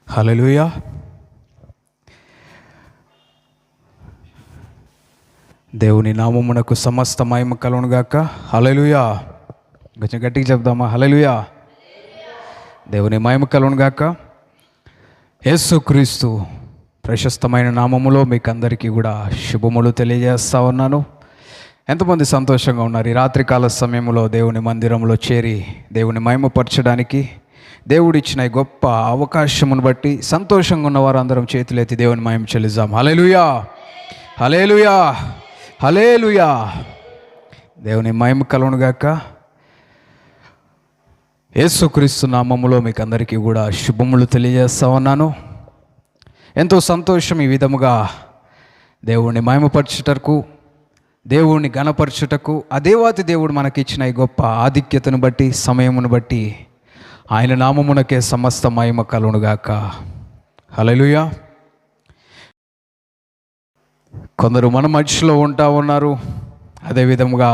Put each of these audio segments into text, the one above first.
హల్లెలూయా. దేవుని నామమునకు సమస్త మహిమ కలుగును గాక. హల్లెలూయా. కొంచెం గట్టిగా చెప్దామా? హల్లెలూయా. దేవుని మహిమ కలుగును గాక. యేసుక్రీస్తు ప్రశస్తమైన నామములో మీకు అందరికీ కూడా శుభములు తెలియజేస్తా ఉన్నాను. ఎంతమంది సంతోషంగా ఉన్నారు ఈ రాత్రికాల సమయంలో దేవుని మందిరంలో చేరి దేవుని మహిమపరచడానికి దేవుడిచ్చిన ఈ గొప్ప అవకాశమును బట్టి సంతోషంగా ఉన్నవారు అందరం చేతులెత్తి దేవుని మహిమ చెల్లిద్దాం. హల్లెలూయా, హల్లెలూయా, హల్లెలూయా. దేవుని మహిమ కలుగును గాక. యేసుక్రీస్తు నామములో మీకు అందరికీ కూడా శుభములు తెలియజేస్తా ఉన్నాను. ఎంతో సంతోషం ఈ విధముగా దేవుణ్ణి మహిమపరచుటకు, దేవుణ్ణి గణపరచుటకు, ఆ దేవాతి దేవుడు మనకిచ్చిన ఈ గొప్ప ఆధిక్యతను బట్టి, సమయమును బట్టి ఆయన నామమునకే సమస్త మహిమ కలుగును గాక. హల్లెలూయా. కొందరు మన మధ్యలో ఉంటా ఉన్నారు. అదేవిధముగా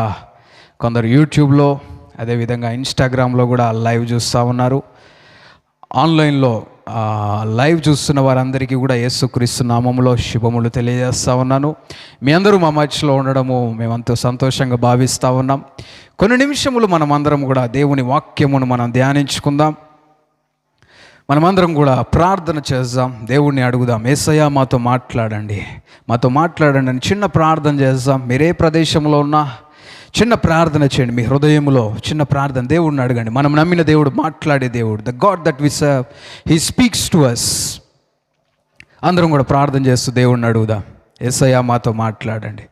కొందరు యూట్యూబ్లో, అదేవిధంగా ఇన్స్టాగ్రామ్లో కూడా లైవ్ చూస్తూ ఉన్నారు. ఆన్లైన్లో లైవ్ చూస్తున్న వారందరికీ కూడా యేసుక్రీస్తు నామములో శుభములు తెలియజేస్తూ ఉన్నాను. మీ అందరూ మా మధ్యలో ఉండడము మేమంతో సంతోషంగా భావిస్తూ ఉన్నాం. కొన్ని నిమిషములు మనమందరం కూడా దేవుని వాక్యమును మనం ధ్యానించుకుందాం. మనమందరం కూడా ప్రార్థన చేద్దాం, దేవుణ్ణి అడుగుదాం. యేసయ్యా మాతో మాట్లాడండి, మాతో మాట్లాడండి అని చిన్న ప్రార్థన చేద్దాం. మీరే ప్రదేశంలో ఉన్నా చిన్న ప్రార్థన చేయండి, మీ హృదయంలో చిన్న ప్రార్థన దేవుడిని అడగండి. మనం నమ్మిన దేవుడు మాట్లాడే దేవుడు, the God that we serve, he speaks to us. అందరం కూడా ప్రార్థన చేస్తూ దేవుడిని అడుగుదాం. యేసయ్యా మాతో మాట్లాడండి,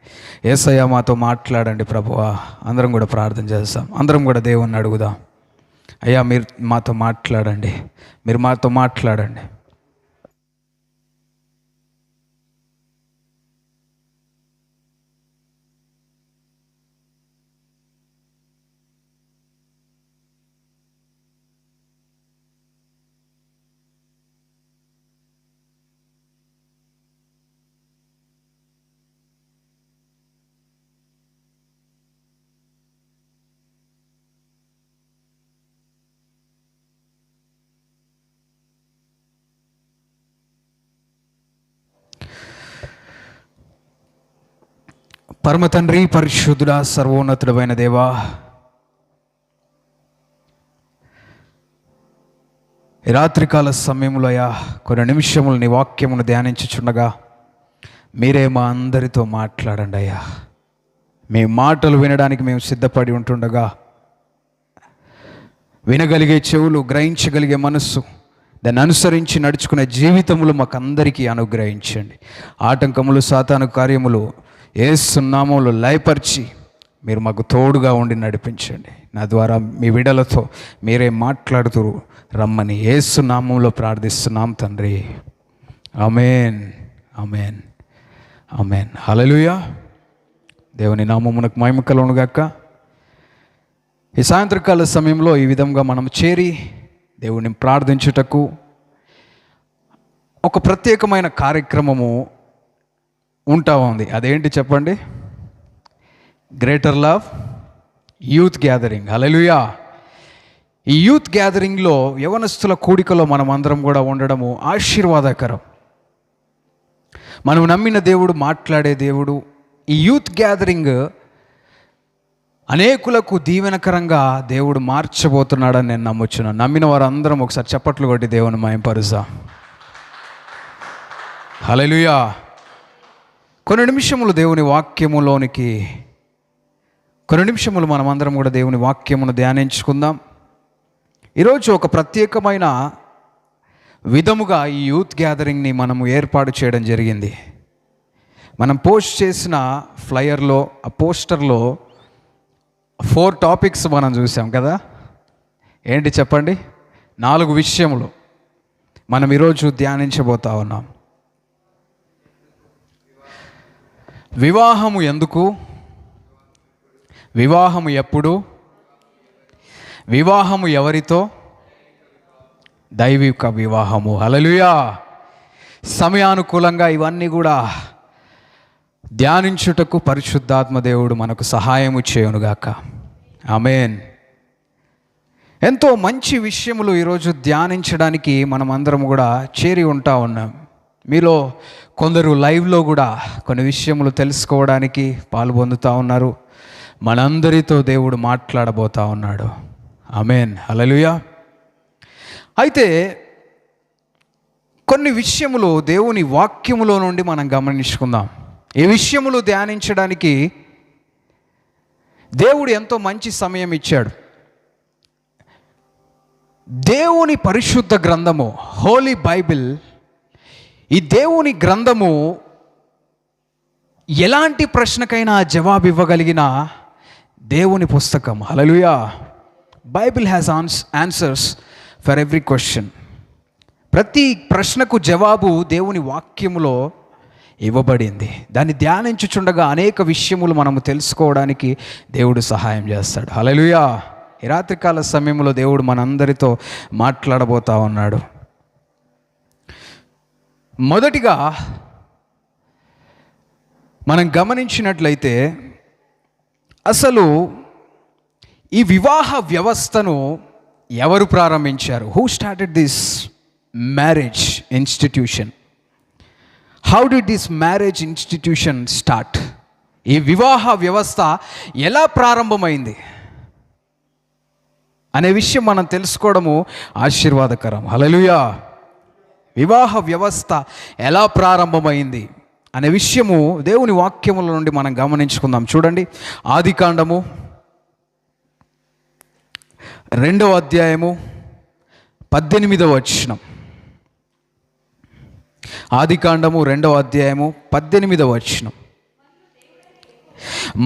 యేసయ్యా మాతో మాట్లాడండి ప్రభువా. అందరం కూడా ప్రార్థన చేస్తాం, అందరం కూడా దేవుణ్ణి అడుగుదాం. అయ్యా మీరు మాతో మాట్లాడండి, మీరు మాతో మాట్లాడండి. పరమ తండ్రి, పరిశుద్ధుడా, సర్వోన్నతుడమైన దేవా, ఈ రాత్రికాల సమయంలో అయ్యా కొన్ని నిమిషములు నీ వాక్యమును ధ్యానించుచుండగా మీరే మా అందరితో మాట్లాడండి అయ్యా. మీ మాటలు వినడానికి మేము సిద్ధపడి ఉంటుండగా వినగలిగే చెవులు, గ్రహించగలిగే మనస్సు, దాన్ని అనుసరించి నడుచుకునే జీవితములు మాకు అందరికీ అనుగ్రహించండి. ఆటంకములు, సాతాను కార్యములు యేసు నామములో లయపరిచి మీరు మాకు తోడుగా ఉండి నడిపించండి. నా ద్వారా మీ విడలతో మీరే మాట్లాడుతూ రమ్మని యేసు నామములో ప్రార్థిస్తున్నాం తండ్రి. ఆమేన్, ఆమేన్, ఆమేన్. హల్లెలూయా. దేవుని నామమునకు మహిమ కలుగును గాక. ఈ సాయంత్రకాల సమయంలో ఈ విధంగా మనం చేరి దేవుని ప్రార్థించుటకు ఒక ప్రత్యేకమైన కార్యక్రమము ఉంటా ఉంది. అదేంటి చెప్పండి? Greater love youth gathering. Hallelujah. ఈ యూత్ గ్యాదరింగ్లో, యవనస్తుల కూడికలో మనం అందరం కూడా ఉండడము ఆశీర్వాదకరం. మనం నమ్మిన దేవుడు మాట్లాడే దేవుడు. ఈ యూత్ గ్యాదరింగ్ అనేకులకు దీవెనకరంగా దేవుడు మార్చబోతున్నాడని నేను నమ్ముచున్నాను. నమ్మిన వారందరం ఒకసారి చప్పట్లు కొట్టి దేవుని మహిమపరుద్దాం. హల్లెలూయా. కొన్ని నిమిషములు దేవుని వాక్యములోనికి, కొన్ని నిమిషములు మనమందరం కూడా దేవుని వాక్యమును ధ్యానించుకుందాం. ఈరోజు ఒక ప్రత్యేకమైన విధముగా ఈ యూత్ గ్యాదరింగ్ని మనము ఏర్పాటు చేయడం జరిగింది. మనం పోస్ట్ చేసిన ఫ్లయర్లో, ఆ పోస్టర్లో 4 టాపిక్స్ మనం చూసాం కదా. ఏంటి చెప్పండి? 4 విషయములు మనం ఈరోజు ధ్యానించబోతా ఉన్నాం. వివాహము ఎందుకు, వివాహము ఎప్పుడు, వివాహము ఎవరితో, దైవిక వివాహము. హల్లెలూయా. సమయానుకూలంగా ఇవన్నీ కూడా ధ్యానించుటకు పరిశుద్ధాత్మ దేవుడు మనకు సహాయము చేయునుగాక. ఆమేన్. ఎంతో మంచి విషయములు ఈరోజు ధ్యానించడానికి మనం అందరం కూడా చేరి ఉంటా ఉన్నాం. మీలో కొందరు లైవ్లో కూడా కొన్ని విషయములు తెలుసుకోవడానికి పాల్పొందుతూ ఉన్నారు. మనందరితో దేవుడు మాట్లాడబోతా ఉన్నాడు. ఆమేన్, హల్లెలూయా. అయితే కొన్ని విషయములు దేవుని వాక్యములో నుండి మనం గమనించుకుందాం. ఈ విషయములు ధ్యానించడానికి దేవుడు ఎంతో మంచి సమయం ఇచ్చాడు. దేవుని పరిశుద్ధ గ్రంథము, హోలీ బైబిల్, ఈ దేవుని గ్రంథము ఎలాంటి ప్రశ్నకైనా జవాబు ఇవ్వగలిగిన దేవుని పుస్తకం. Hallelujah. Bible has answers for every question. ప్రతి ప్రశ్నకు జవాబు దేవుని వాక్యములో ఇవ్వబడింది. దాన్ని ధ్యానించుచుండగా అనేక విషయములు మనము తెలుసుకోవడానికి దేవుడు సహాయం చేస్తాడు. హల్లెలూయా. ఈ రాత్రికాల సమయంలో దేవుడు మనందరితో మాట్లాడబోతా ఉన్నాడు. మొదటిగా మనం గమనించినట్లయితే అసలు ఈ వివాహ వ్యవస్థను ఎవరు ప్రారంభించారు? Who started this marriage institution? How did this marriage institution start? ఈ వివాహ వ్యవస్థ ఎలా ప్రారంభమైంది అనే విషయం మనం తెలుసుకోవడము ఆశీర్వాదకరం. హల్లెలూయా. వివాహ వ్యవస్థ ఎలా ప్రారంభమైంది అనే విషయము దేవుని వాక్యముల నుండి మనం గమనించుకుందాం. చూడండి, ఆదికాండము 2వ అధ్యాయము 18వ వచనం. ఆదికాండము 2వ అధ్యాయము 18వ వచనం.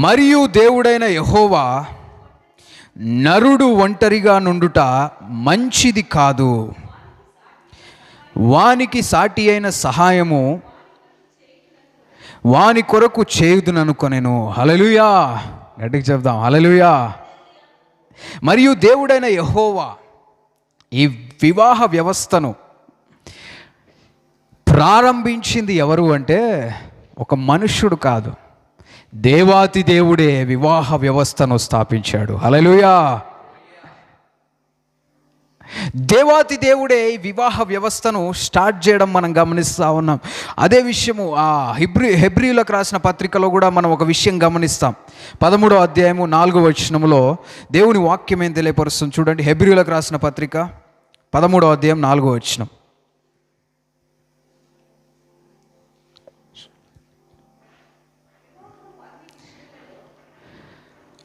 మరియు దేవుడైన యెహోవా, నరుడు ఒంటరిగా నుండుట మంచిది కాదు, వానికి సాటి అయిన సహాయము వాని కొరకు చేయుదుననుకొనెను. హల్లెలూయా. గట్టిగా చెప్దాం, హల్లెలూయా. మరియు దేవుడైన యెహోవా ఈ వివాహ వ్యవస్థను ప్రారంభించింది ఎవరు అంటే ఒక మనుష్యుడు కాదు, దేవాతి దేవుడే వివాహ వ్యవస్థను స్థాపించాడు. హల్లెలూయా. దేవాతి దేవుడే ఈ వివాహ వ్యవస్థను స్టార్ట్ చేయడం మనం గమనిస్తూ ఉన్నాం. అదే విషయము హెబ్రీయులకు రాసిన పత్రికలో కూడా మనం ఒక విషయం గమనిస్తాం. 13వ అధ్యాయము 4వ వచనములో దేవుని వాక్యం ఏం తెలియపరుస్తుంది చూడండి. హెబ్రీయులకు రాసిన పత్రిక 13వ అధ్యాయం 4వ వచనం.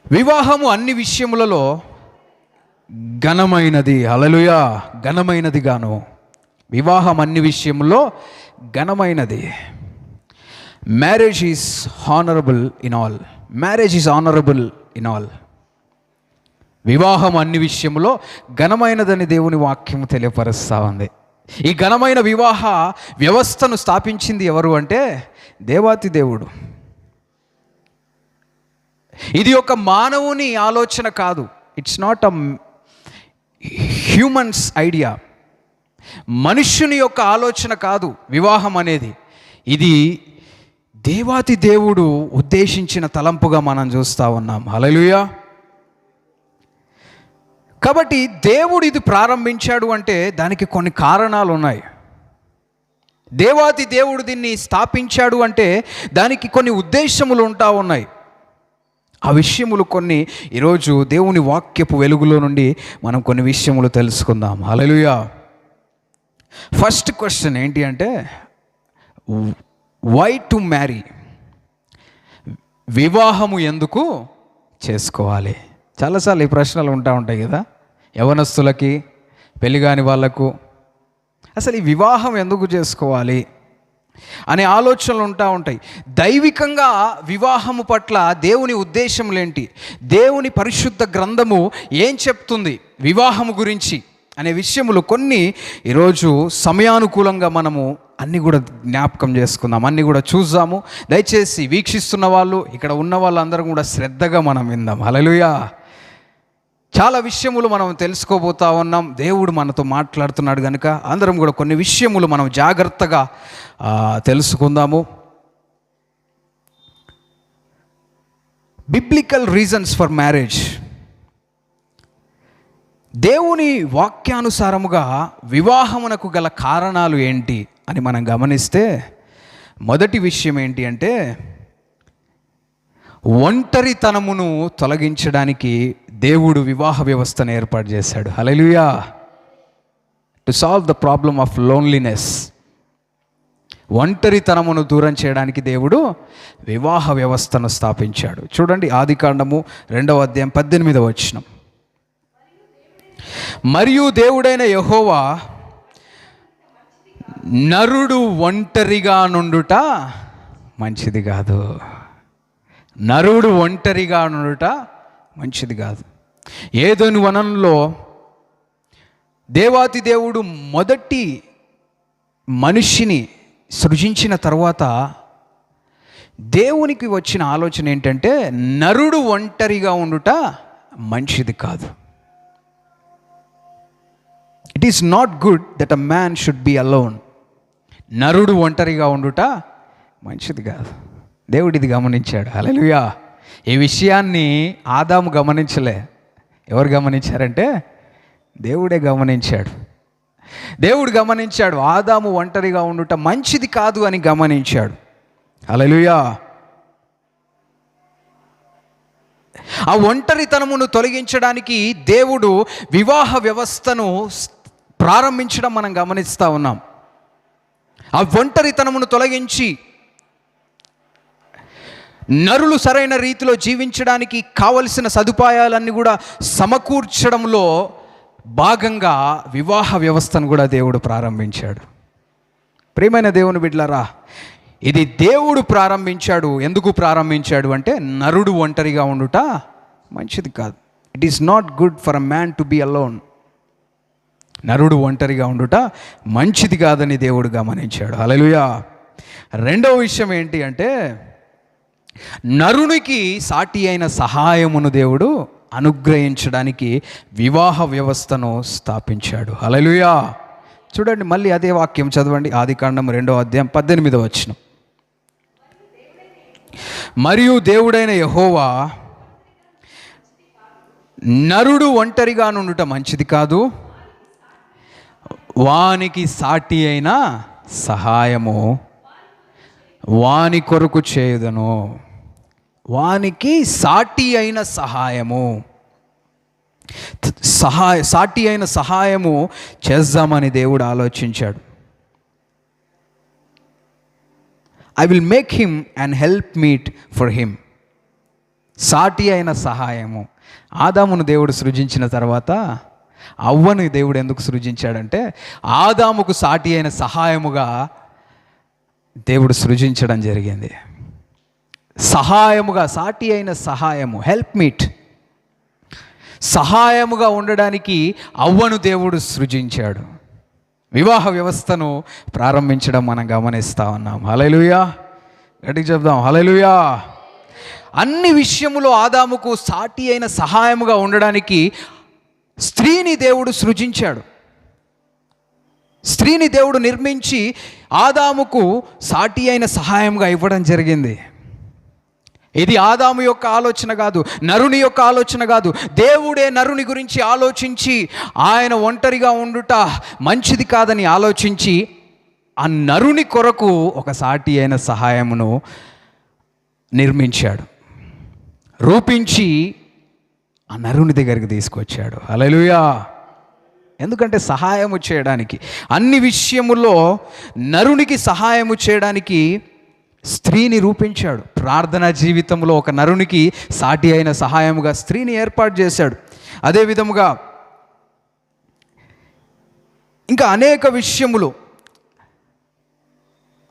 వివాహము అన్ని విషయములలో ఘనమైనది. హల్లెలూయా. ఘనమైనది గాను. వివాహం అన్ని విషయంలో ఘనమైనది. Marriage is honourable in all. Marriage is honourable in all. వివాహం అన్ని విషయంలో ఘనమైనదని దేవుని వాక్యం తెలియపరుస్తూ ఉంది. ఈ ఘనమైన వివాహ వ్యవస్థను స్థాపించింది ఎవరు అంటే దేవాతి దేవుడు. ఇది ఒక మానవుని ఆలోచన కాదు. It's not a humans idea. మనుష్యుని యొక్క ఆలోచన కాదు వివాహం అనేది. ఇది దేవాతి దేవుడు ఉద్దేశించిన తలంపుగా మనం చూస్తూ ఉన్నాం. హల్లెలూయా. కాబట్టి దేవుడు ఇది ప్రారంభించాడు అంటే దానికి కొన్ని కారణాలు ఉన్నాయి. దేవాతి దేవుడు దీన్ని స్థాపించాడు అంటే దానికి కొన్ని ఉద్దేశములు ఉంటా ఉన్నాయి. ఆ విషయములు కొన్ని ఈరోజు దేవుని వాక్యపు వెలుగులో నుండి మనం కొన్ని విషయములు తెలుసుకుందాం. హల్లెలూయా. ఫస్ట్ క్వశ్చన్ ఏంటి అంటే వై టు మ్యారీ? వివాహము ఎందుకు చేసుకోవాలి? చాలాసార్లు ఈ ప్రశ్నలు ఉంటాయి కదా యవనస్తులకి, పెళ్లి కాని వాళ్లకు. అసలు ఈ వివాహం ఎందుకు చేసుకోవాలి అనే ఆలోచనలు ఉంటాయి. దైవికంగా వివాహము పట్ల దేవుని ఉద్దేశములేంటి, దేవుని పరిశుద్ధ గ్రంథము ఏం చెప్తుంది వివాహము గురించి అనే విషయములు కొన్ని ఈరోజు సమయానుకూలంగా మనము అన్నీ కూడా జ్ఞాపకం చేసుకుందాం, అన్నీ కూడా చూద్దాము. దయచేసి వీక్షిస్తున్న వాళ్ళు, ఇక్కడ ఉన్న వాళ్ళందరం కూడా శ్రద్ధగా మనం విందాం. హల్లెలూయా. చాలా విషయములు మనం తెలుసుకోబోతా ఉన్నాం. దేవుడు మనతో మాట్లాడుతున్నాడు కనుక అందరం కూడా కొన్ని విషయములు మనం జాగ్రత్తగా తెలుసుకుందాము. Biblical reasons for marriage. దేవుని వాక్యానుసారముగా వివాహమునకు గల కారణాలు ఏంటి అని మనం గమనిస్తే, మొదటి విషయం ఏంటి అంటే, ఒంటరితనమును తొలగించడానికి దేవుడు వివాహ వ్యవస్థను ఏర్పాటు చేశాడు. Hallelujah. To solve the problem of loneliness, ఒంటరితనమును దూరం చేయడానికి దేవుడు వివాహ వ్యవస్థను స్థాపించాడు. చూడండి, ఆదికాండము 2వ అధ్యాయం 18వ వచనం. మరియు దేవుడైన యెహోవా నరుడు ఒంటరిగా నుండుట మంచిది కాదు. నరుడు ఒంటరిగా నుండుట మంచిది కాదు. ఏదోని వనంలో దేవాతి దేవుడు మొదటి మనిషిని సృజించిన తర్వాత దేవునికి వచ్చిన ఆలోచన ఏంటంటే, నరుడు ఒంటరిగా ఉండుట మంచిది కాదు. It is not good that a man should be alone. నరుడు ఒంటరిగా ఉండుట మంచిది కాదు. దేవుడు ఇది గమనించాడు. హల్లెలూయా. ఈ విషయాన్ని ఆదాము గమనించలే. ఎవరు గమనించారంటే దేవుడే గమనించాడు. దేవుడు గమనించాడు, ఆదాము ఒంటరిగా ఉండుట మంచిది కాదు అని గమనించాడు. హల్లెలూయా. ఆ ఒంటరితనమును తొలగించడానికి దేవుడు వివాహ వ్యవస్థను ప్రారంభించడం మనం గమనిస్తూ ఉన్నాం. ఆ ఒంటరితనమును తొలగించి నరులు సరైన రీతిలో జీవించడానికి కావలసిన సదుపాయాలన్నీ కూడా సమకూర్చడంలో భాగంగా వివాహ వ్యవస్థను కూడా దేవుడు ప్రారంభించాడు. ప్రియమైన దేవుని బిడ్డలారా, ఇది దేవుడు ప్రారంభించాడు. ఎందుకు ప్రారంభించాడు అంటే, నరుడు ఒంటరిగా ఉండుట మంచిది కాదు. It is not good for a man to be alone. నరుడు ఒంటరిగా ఉండుట మంచిది కాదని దేవుడు గమనించాడు. హల్లెలూయా. రెండవ విషయం ఏంటి అంటే, నరునికి సాటి అయిన సహాయమును దేవుడు అనుగ్రహించడానికి వివాహ వ్యవస్థను స్థాపించాడు. హల్లెలూయా. చూడండి, మళ్ళీ అదే వాక్యం చదవండి. ఆదికాండం 2వ అధ్యాయం 18వ వచనం. మరియు దేవుడైన యెహోవా నరుడు ఒంటరిగా నుండుట మంచిది కాదు, వానికి సాటి అయిన సహాయము వాని కొరకు చేయుదను. వానికి సాటి అయిన సహాయము, సాటి అయిన సహాయము చేద్దామని దేవుడు ఆలోచించాడు. I will make him and help meet for him. సాటి అయిన సహాయము. ఆదామును దేవుడు సృజించిన తర్వాత అవ్వను దేవుడు ఎందుకు సృజించాడంటే, ఆదాముకు సాటి అయిన సహాయముగా దేవుడు సృజించడం జరిగింది. సహాయముగా, సాటి అయిన సహాయము, హెల్ప్ మీట్, సహాయముగా ఉండడానికి అవ్వను దేవుడు సృజించాడు. వివాహ వ్యవస్థను ప్రారంభించడం మనం గమనిస్తూ ఉన్నాం. హల్లెలూయా. గట్టిగా చెప్దాం, హల్లెలూయా. అన్ని విషయములో ఆదాముకు సాటి అయిన సహాయముగా ఉండడానికి స్త్రీని దేవుడు సృజించాడు. స్త్రీని దేవుడు నిర్మించి ఆదాముకు సాటి అయిన సహాయంగా ఇవ్వడం జరిగింది. ఇది ఆదాము యొక్క ఆలోచన కాదు, నరుని యొక్క ఆలోచన కాదు. దేవుడే నరుని గురించి ఆలోచించి ఆయన ఒంటరిగా ఉండుట మంచిది కాదని ఆలోచించి ఆ నరుని కొరకు ఒక సాటి అయిన సహాయమును నిర్మించాడు, రూపించి ఆ నరుని దగ్గరికి తీసుకొచ్చాడు. హల్లెలూయా. ఎందుకంటే సహాయము చేయడానికి, అన్ని విషయముల్లో నరునికి సహాయము చేయడానికి స్త్రీని రూపించాడు. ప్రార్థనా జీవితంలో ఒక నరునికి సాటి అయిన సహాయముగా స్త్రీని ఏర్పాటు చేశాడు. అదే విధముగా ఇంకా అనేక విషయములు,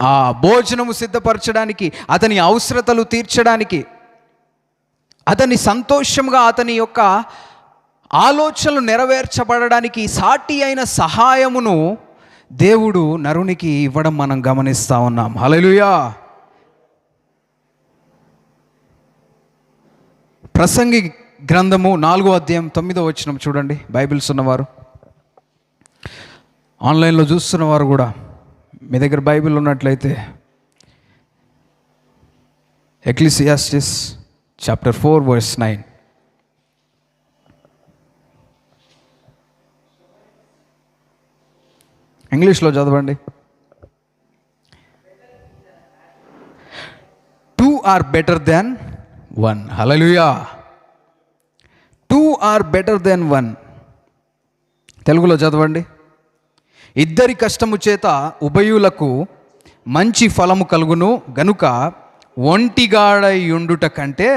ఆ భోజనము సిద్ధపరచడానికి, అతని అవసరతలు తీర్చడానికి, అతని సంతోషంగా అతని యొక్క ఆలోచనలు నెరవేర్చబడడానికి సాటి అయిన సహాయమును దేవుడు నరునికి ఇవ్వడం మనం గమనిస్తూ ఉన్నాం. హల్లెలూయా. ప్రసంగి గ్రంథము 4వ అధ్యాయం 9వ వచనం చూడండి. బైబిల్స్ ఉన్నవారు, ఆన్లైన్లో చూస్తున్నవారు కూడా, మీ దగ్గర బైబిల్ ఉన్నట్లయితే ఎక్లీసియాస్టిస్ చాప్టర్ 4 verse 9. ఇంగ్లీష్లో చదవండి. 2 are better than 1. Hallelujah. 2 are better than 1. తెలుగులో చదవండి. ఇద్దరి కష్టము చేత ఉభయులకు మంచి ఫలము కలుగును గనుక ఒంటిగాడై ఉండుట కంటే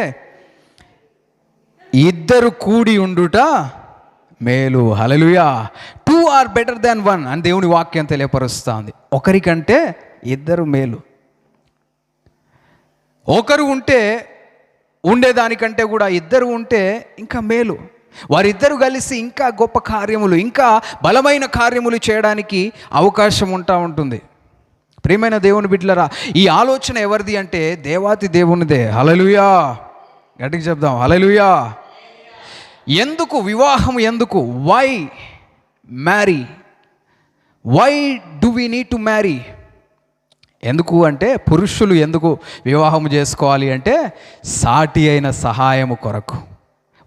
ఇద్దరు కూడి ఉండుట మేలు. హల్లెలూయా. 2 are better than 1 అని దేవుని వాక్యం తెలియపరుస్తుంది. ఒకరికంటే ఇద్దరు మేలు. ఒకరు ఉంటే ఉండేదానికంటే కూడా ఇద్దరు ఉంటే ఇంకా మేలు. వారిద్దరు కలిసి ఇంకా గొప్ప కార్యములు, ఇంకా బలమైన కార్యములు చేయడానికి అవకాశం ఉంటుంది. ప్రియమైన దేవుని బిడ్డలారా, ఈ ఆలోచన ఎవరిది అంటే దేవాతి దేవునిదే. హల్లెలూయా. గట్టిగా చెప్దాం, హల్లెలూయా. ఎందుకు వివాహం? ఎందుకు? Why marry? Why do we need to marry? ఎందుకు అంటే పురుషులు ఎందుకు వివాహం చేసుకోవాలి అంటే సాటి అయిన సహాయము కొరకు,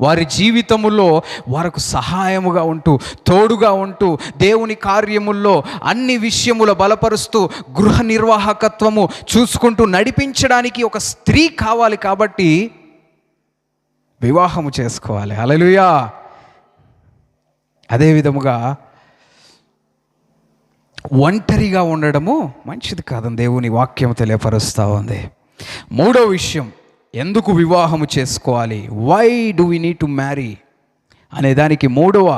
వారి జీవితములో వారికి సహాయముగా ఉంటూ, తోడుగా ఉంటూ, దేవుని కార్యముల్లో అన్ని విషయముల బలపరుస్తూ, గృహ నిర్వాహకత్వము చూసుకుంటూ నడిపించడానికి ఒక స్త్రీ కావాలి. కాబట్టి వివాహము చేసుకోవాలి. హల్లెలూయా. అదే విధముగా ఒంటరిగా ఉండడము మంచిది కాదని దేవుని వాక్యం తెలియపరుస్తూ ఉంది. మూడో విషయం, ఎందుకు వివాహము చేసుకోవాలి? Why do we need to marry అనే దానికి మూడవ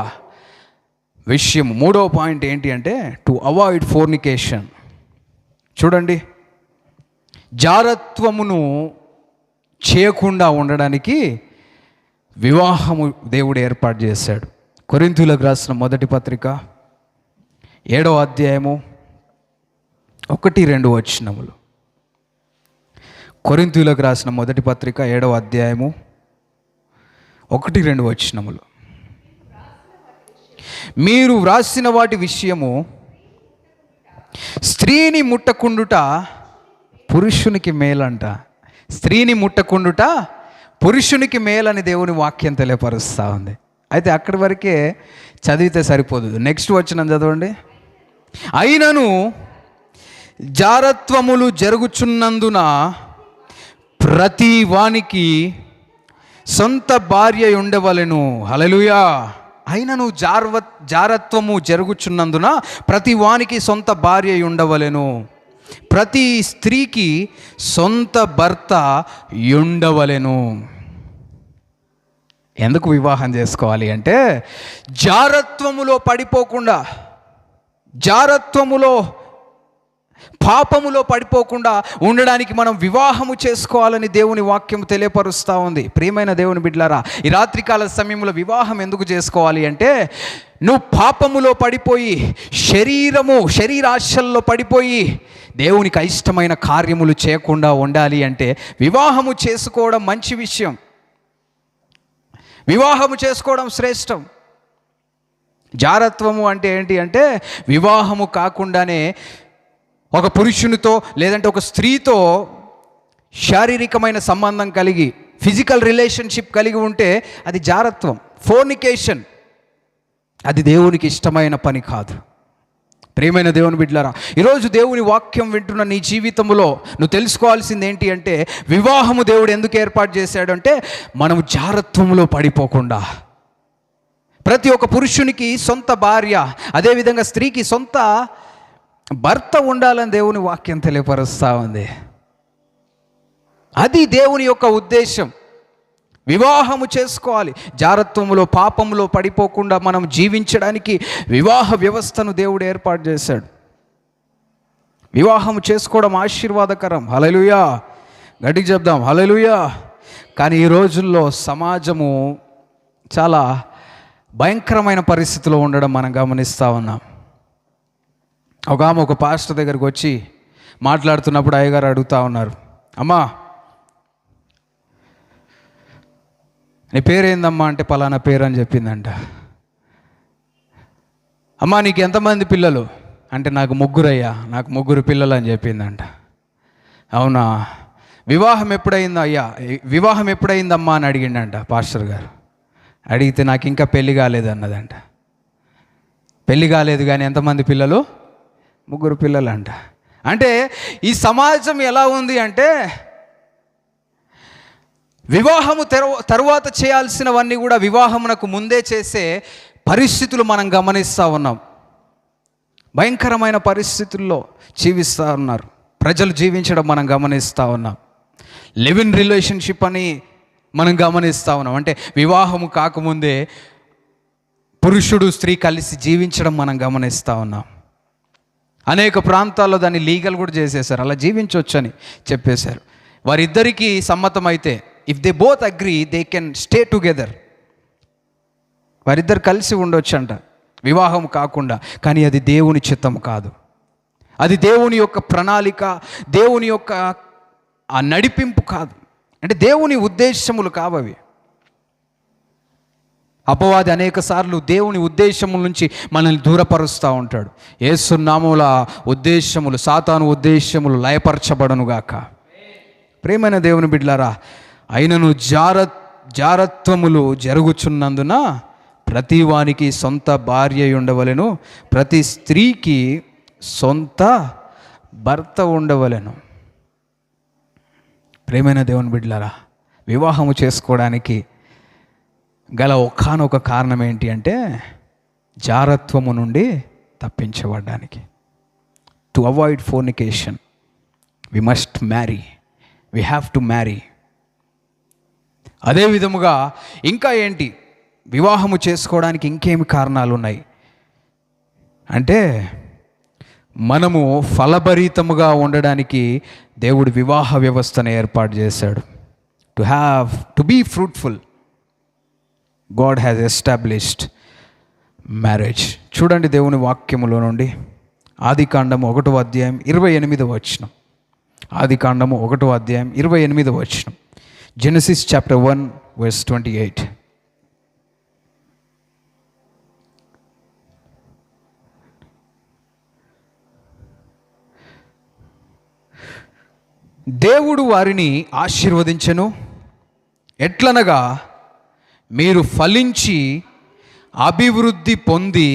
విషయం, మూడవ పాయింట్ ఏంటి అంటే టు అవాయిడ్ ఫోర్నికేషన్. చూడండి, జారత్వమును చేయకుండా ఉండడానికి వివాహము దేవుడు ఏర్పాటు చేశాడు. కొరింథీయులకు రాసిన మొదటి పత్రిక 7వ అధ్యాయము 1-2 వచనములు. కొరింథీయులకు రాసిన మొదటి పత్రిక 7వ అధ్యాయము 1-2 వచనములు. మీరు వ్రాసిన వాటి విషయము స్త్రీని ముట్టకుండుట పురుషునికి మేలంట. స్త్రీని ముట్టకుండుట పురుషునికి మేలని దేవుని వాక్యం తెలియపరుస్తూ ఉంది. అయితే అక్కడి వరకే చదివితే సరిపోదు. నెక్స్ట్ వచనం చదవండి. అయినను జారత్వములు జరుగుచున్నందున ప్రతి వానికి సొంత భార్య ఉండవలెను. హల్లెలూయా. అయినను జారత్వము జరుగుచున్నందున ప్రతి వానికి సొంత భార్య ఉండవలెను. ప్రతి స్త్రీకి సొంత భర్త ఉండవలెను. ఎందుకు వివాహం చేసుకోవాలి అంటే జారత్వములో పడిపోకుండా, జారత్వములో పాపములో పడిపోకుండా ఉండడానికి మనం వివాహము చేసుకోవాలని దేవుని వాక్యం తెలియపరుస్తూ ఉంది. ప్రియమైన దేవుని బిడ్డలారా, ఈ రాత్రికాల సమయంలో వివాహం ఎందుకు చేసుకోవాలి అంటే నువ్వు పాపములో పడిపోయి, శరీరాశల్లో పడిపోయి దేవునికి అయిష్టమైన కార్యములు చేయకుండా ఉండాలి అంటే వివాహము చేసుకోవడం మంచి విషయం. వివాహము చేసుకోవడం శ్రేష్టం. జారత్వము అంటే ఏంటి అంటే వివాహము కాకుండానే ఒక పురుషునితో లేదంటే ఒక స్త్రీతో శారీరకమైన సంబంధం కలిగి, ఫిజికల్ రిలేషన్షిప్ కలిగి ఉంటే అది జారత్వం, ఫోర్నికేషన్. అది దేవునికి ఇష్టమైన పని కాదు. ప్రియమైన దేవుని బిడ్డలారా, ఈరోజు దేవుని వాక్యం వింటున్న నీ జీవితంలో నువ్వు తెలుసుకోవాల్సింది ఏంటి అంటే వివాహము దేవుడు ఎందుకు ఏర్పాటు చేశాడు అంటే మనము జారత్వంలో పడిపోకుండా, ప్రతి ఒక్క పురుషునికి సొంత భార్య, అదేవిధంగా స్త్రీకి సొంత భర్త ఉండాలని దేవుని వాక్యం తెలియపరుస్తూ ఉంది. అది దేవుని యొక్క ఉద్దేశం. వివాహము చేసుకోవాలి. జారత్వములో పాపములో పడిపోకుండా మనం జీవించడానికి వివాహ వ్యవస్థను దేవుడు ఏర్పాటు చేశాడు. వివాహము చేసుకోవడం ఆశీర్వాదకరం. హల్లెలూయా. గట్టిగా చెప్దాం, హల్లెలూయా. కానీ ఈ రోజుల్లో సమాజము చాలా భయంకరమైన పరిస్థితిలో ఉండడం మనం గమనిస్తూ ఉన్నాం. ఒక పాస్టర్ దగ్గరికి వచ్చి మాట్లాడుతున్నప్పుడు అయ్యగారు అడుగుతూ ఉన్నారు, అమ్మా నీ పేరేందమ్మా అంటే పలానా పేరు అని చెప్పిందంట. అమ్మా నీకు ఎంతమంది పిల్లలు అంటే నాకు 3 అయ్యా, నాకు 3 పిల్లలు అని చెప్పిందంట. అవునా, వివాహం ఎప్పుడైందా అయ్యా, వివాహం ఎప్పుడైందమ్మా అని అడిగిండంట పాస్టర్ గారు. అడిగితే నాకు ఇంకా పెళ్ళి కాలేదు అన్నదంట. పెళ్ళి కాలేదు కానీ ఎంతమంది పిల్లలు? 3 పిల్లలంట. అంటే ఈ సమాజం ఎలా ఉంది అంటే వివాహము తరువాత చేయాల్సినవన్నీ కూడా వివాహమునకు ముందే చేసే పరిస్థితులు మనం గమనిస్తూ ఉన్నాం. భయంకరమైన పరిస్థితుల్లో జీవిస్తూ ఉన్నారు ప్రజలు, జీవించడం మనం గమనిస్తూ ఉన్నాం. లివ్ ఇన్ రిలేషన్షిప్ అని మనం గమనిస్తూ ఉన్నాం. అంటే వివాహము కాకముందే పురుషుడు స్త్రీ కలిసి జీవించడం మనం గమనిస్తూ ఉన్నాం. అనేక ప్రాంతాల్లో దాన్ని లీగల్ కూడా చేసేసారు, అలా జీవించవచ్చు అని చెప్పేశారు. వారిద్దరికీ సమ్మతమైతే, if they both agree they can stay together, వారిద్దరు కలిసి ఉండొచ్చు అంట వివాహం కాకుండా. కానీ అది దేవుని చిత్తం కాదు, అది దేవుని యొక్క ప్రణాళిక, దేవుని యొక్క ఆ నడిపింపు కాదు. అంటే దేవుని ఉద్దేశములు కావవి. అపవాది అనేక సార్లు దేవుని ఉద్దేశముల నుంచి మనల్ని దూరపరుస్తూ ఉంటాడు. యేసు నామముల ఉద్దేశములు, సాతాను ఉద్దేశములు లయపరచబడనుగాక. ప్రేమైన దేవుని బిడ్డలారా, అయినను జారత్వములు జరుగుచున్నందున ప్రతి వానికి సొంత భార్య ఉండవలెను, ప్రతి స్త్రీకి సొంత భర్త ఉండవలెను. ప్రేమైన దేవుని బిడ్డలారా, వివాహము చేసుకోవడానికి గల ఒకానొక కారణం ఏంటి అంటే జారత్వము నుండి తప్పించబడడానికి. To avoid fornication we must marry, we have to marry. అదే విధముగా ఇంకా ఏంటి, వివాహము చేసుకోవడానికి ఇంకేమి కారణాలు ఉన్నాయి అంటే మనము ఫలభరితముగా ఉండడానికి దేవుడు వివాహ వ్యవస్థను ఏర్పాటు చేశాడు. To be fruitful, God has established marriage. చూడండి దేవుని వాక్యములో నుండి ఆదికాండము 1వ అధ్యాయం 28వ వచనం. ఆదికాండము 1వ అధ్యాయం 28వ వచనం. Genesis chapter 1 verse 28. దేవుడు వారిని ఆశీర్వదించెను, ఎట్లనగా మీరు ఫలించి అభివృద్ధి పొంది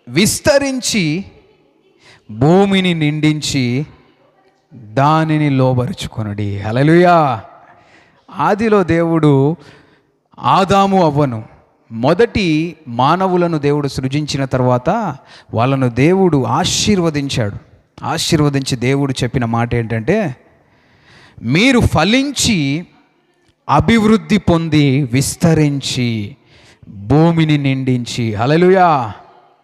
విస్తరించి భూమిని నిండించి దానిని లోబరుచుకొనుడి. హల్లెలూయా. ఆదిలో దేవుడు ఆదాము అవ్వను, మొదటి మానవులను దేవుడు సృజించిన తర్వాత వాళ్ళను దేవుడు ఆశీర్వదించాడు. ఆశీర్వదించి దేవుడు చెప్పిన మాట ఏంటంటే, మీరు ఫలించి అభివృద్ధి పొంది విస్తరించి భూమిని నిండించి. హల్లెలూయా.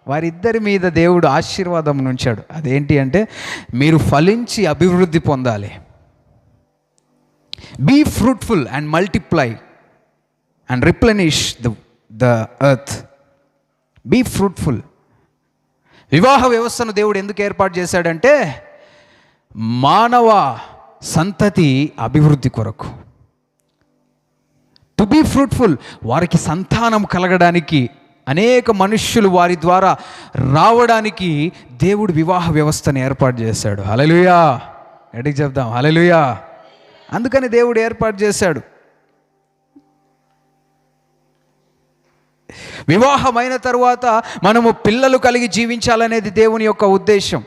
వారిద్దరి మీద దేవుడు ఆశీర్వాదం ఉంచాడు. అదేంటి అంటే మీరు ఫలించి అభివృద్ధి పొందాలి. Be fruitful and multiply and replenish the earth. Be fruitful. వివాహ వ్యవస్థను దేవుడు ఎందుకు ఏర్పాటు చేశాడంటే మానవ సంతతి అభివృద్ధి కొరకు. టు బీ ఫ్రూట్ఫుల్, వారికి సంతానం కలగడానికి, అనేక మనుష్యులు వారి ద్వారా రావడానికి దేవుడు వివాహ వ్యవస్థను ఏర్పాటు చేశాడు. హల్లెలూయా. ఎడికి చెప్దాం హల్లెలూయా. అందుకని దేవుడు ఏర్పాటు చేశాడు. వివాహమైన తరువాత మనము పిల్లలు కలిగి జీవించాలనేది దేవుని యొక్క ఉద్దేశం.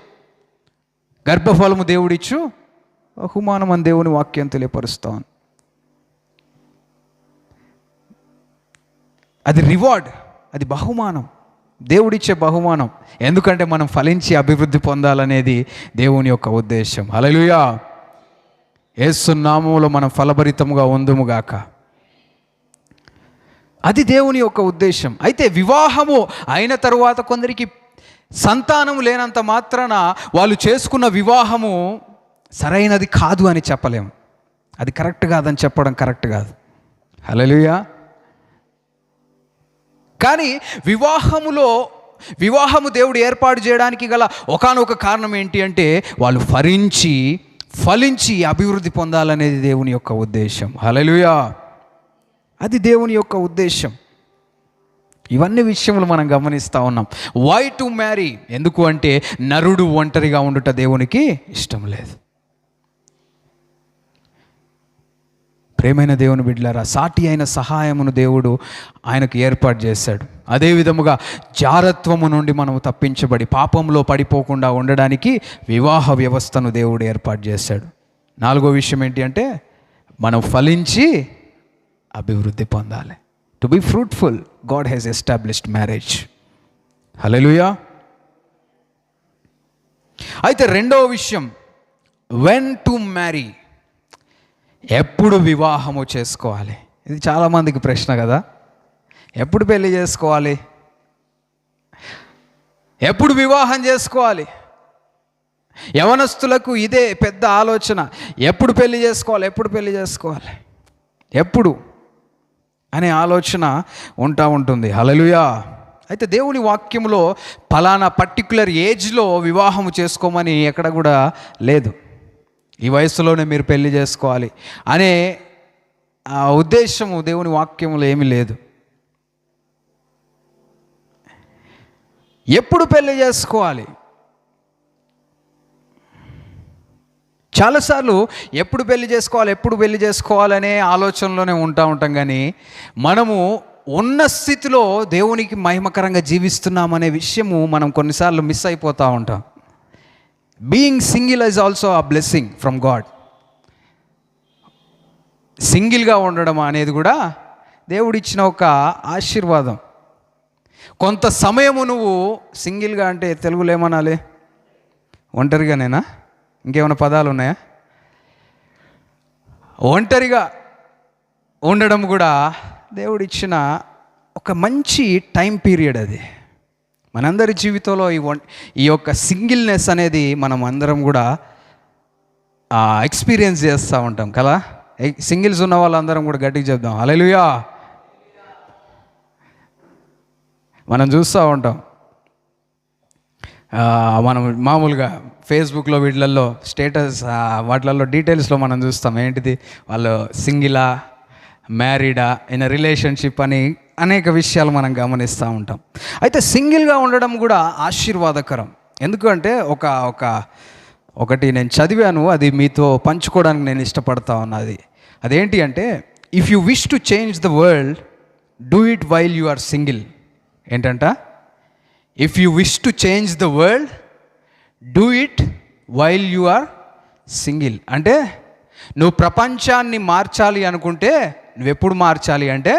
గర్భఫలము దేవుడిచ్చు బహుమానం అని దేవుని వాక్యం తెలియపరుస్తాను. అది రివార్డ్, అది బహుమానం, దేవుడిచ్చే బహుమానం. ఎందుకంటే మనం ఫలించి అభివృద్ధి పొందాలనేది దేవుని యొక్క ఉద్దేశం. హల్లెలూయా. యేసు నామములో మనం ఫలభరితముగా ఉందుముగాక. అది దేవుని యొక్క ఉద్దేశం. అయితే వివాహము అయిన తరువాత కొందరికి సంతానం లేనంత మాత్రాన వాళ్ళు చేసుకున్న వివాహము సరైనది కాదు అని చెప్పలేము. అది కరెక్ట్ కాదని చెప్పడం కరెక్ట్ కాదు. హల్లెలూయా. కానీ వివాహము దేవుడు ఏర్పాటు చేయడానికి గల ఒకానొక కారణం ఏంటి అంటే వాళ్ళు ఫలించి అభివృద్ధి పొందాలనేది దేవుని యొక్క ఉద్దేశం. హల్లెలూయా. అది దేవుని యొక్క ఉద్దేశం. ఇవన్నీ విషయములు మనం గమనిస్తూ ఉన్నాం. Why to marry? ఎందుకు అంటే నరుడు ఒంటరిగా ఉండుట దేవునికి ఇష్టం లేదు. ప్రేమైన దేవుని బిడ్డలారా, సాటి అయిన సహాయమును దేవుడు ఆయనకు ఏర్పాటు చేశాడు. అదే విధముగా జారత్వము నుండి మనము తప్పించబడి పాపంలో పడిపోకుండా ఉండడానికి వివాహ వ్యవస్థను దేవుడు ఏర్పాటు చేశాడు. 4వ విషయం ఏంటి అంటే మనం ఫలించి అభివృద్ధి పొందాలి. To be fruitful, God has established marriage. Hallelujah. అయితే 2వ విషయం, వెన్ టు మ్యారీ, ఎప్పుడు వివాహము చేసుకోవాలి. ఇది చాలామందికి ప్రశ్న కదా, ఎప్పుడు పెళ్లి చేసుకోవాలి, ఎప్పుడు వివాహం చేసుకోవాలి. యవనస్తులకు ఇదే పెద్ద ఆలోచన, ఎప్పుడు పెళ్లి చేసుకోవాలి, ఎప్పుడు పెళ్లి చేసుకోవాలి, ఎప్పుడు అనే ఆలోచన ఉంటుంది. హల్లెలూయా. అయితే దేవుని వాక్యంలో ఫలానా పర్టిక్యులర్ ఏజ్లో వివాహము చేసుకోమని ఎక్కడ కూడా లేదు. ఈ వయసులోనే మీరు పెళ్లి చేసుకోవాలి అనే ఉద్దేశము దేవుని వాక్యంలో ఏమీ లేదు. ఎప్పుడు పెళ్లి చేసుకోవాలి? చాలాసార్లు ఎప్పుడు పెళ్లి చేసుకోవాలనే ఆలోచనలోనే ఉంటాం కానీ మనము ఉన్న స్థితిలో దేవునికి మహిమకరంగా జీవిస్తున్నామనే విషయము మనం కొన్నిసార్లు మిస్ అయిపోతూ ఉంటాం. Being single is also a blessing from God. సింగిల్గా ఉండడం అనేది కూడా దేవుడిచ్చిన ఒక ఆశీర్వాదం. కొంత సమయము నువ్వు సింగిల్గా అంటే తెలుగులో ఏమనాలి? ఒంటరిగానేనా? ఇంకేమైనా పదాలు ఉన్నాయా? ఒంటరిగా ఉండడం కూడా దేవుడిచ్చిన ఒక మంచి టైం పీరియడ్. అది మనందరి జీవితంలో ఈ యొక్క సింగిల్నెస్ అనేది మనం అందరం కూడా ఎక్స్పీరియన్స్ చేస్తూ ఉంటాం కదా. సింగిల్స్ ఉన్న వాళ్ళందరం కూడా గట్టిగా చెప్దాం హల్లెలూయా. మనం చూస్తూ ఉంటాం, మనం మామూలుగా ఫేస్బుక్లో వీటిలలో స్టేటస్ వాటిలలో డీటెయిల్స్లో మనం చూస్తాం ఏంటిది, వాళ్ళు సింగిలా మ్యారీడా ఇన్ అ రిలేషన్షిప్ అని అనేక విషయాలు మనం గమనిస్తూ ఉంటాం. అయితే సింగిల్గా ఉండడం కూడా ఆశీర్వాదకరం. ఎందుకంటే ఒకటి నేను చదివాను, అది మీతో పంచుకోవడానికి నేను ఇష్టపడతా ఉన్నది. అదేంటి అంటే, if you wish to change the world, do it while you are single. ఏంటంట? If you wish to change the world, do it while you are single. అంటే నువ్వు ప్రపంచాన్ని మార్చాలి అనుకుంటే నువ్వెప్పుడు మార్చాలి అంటే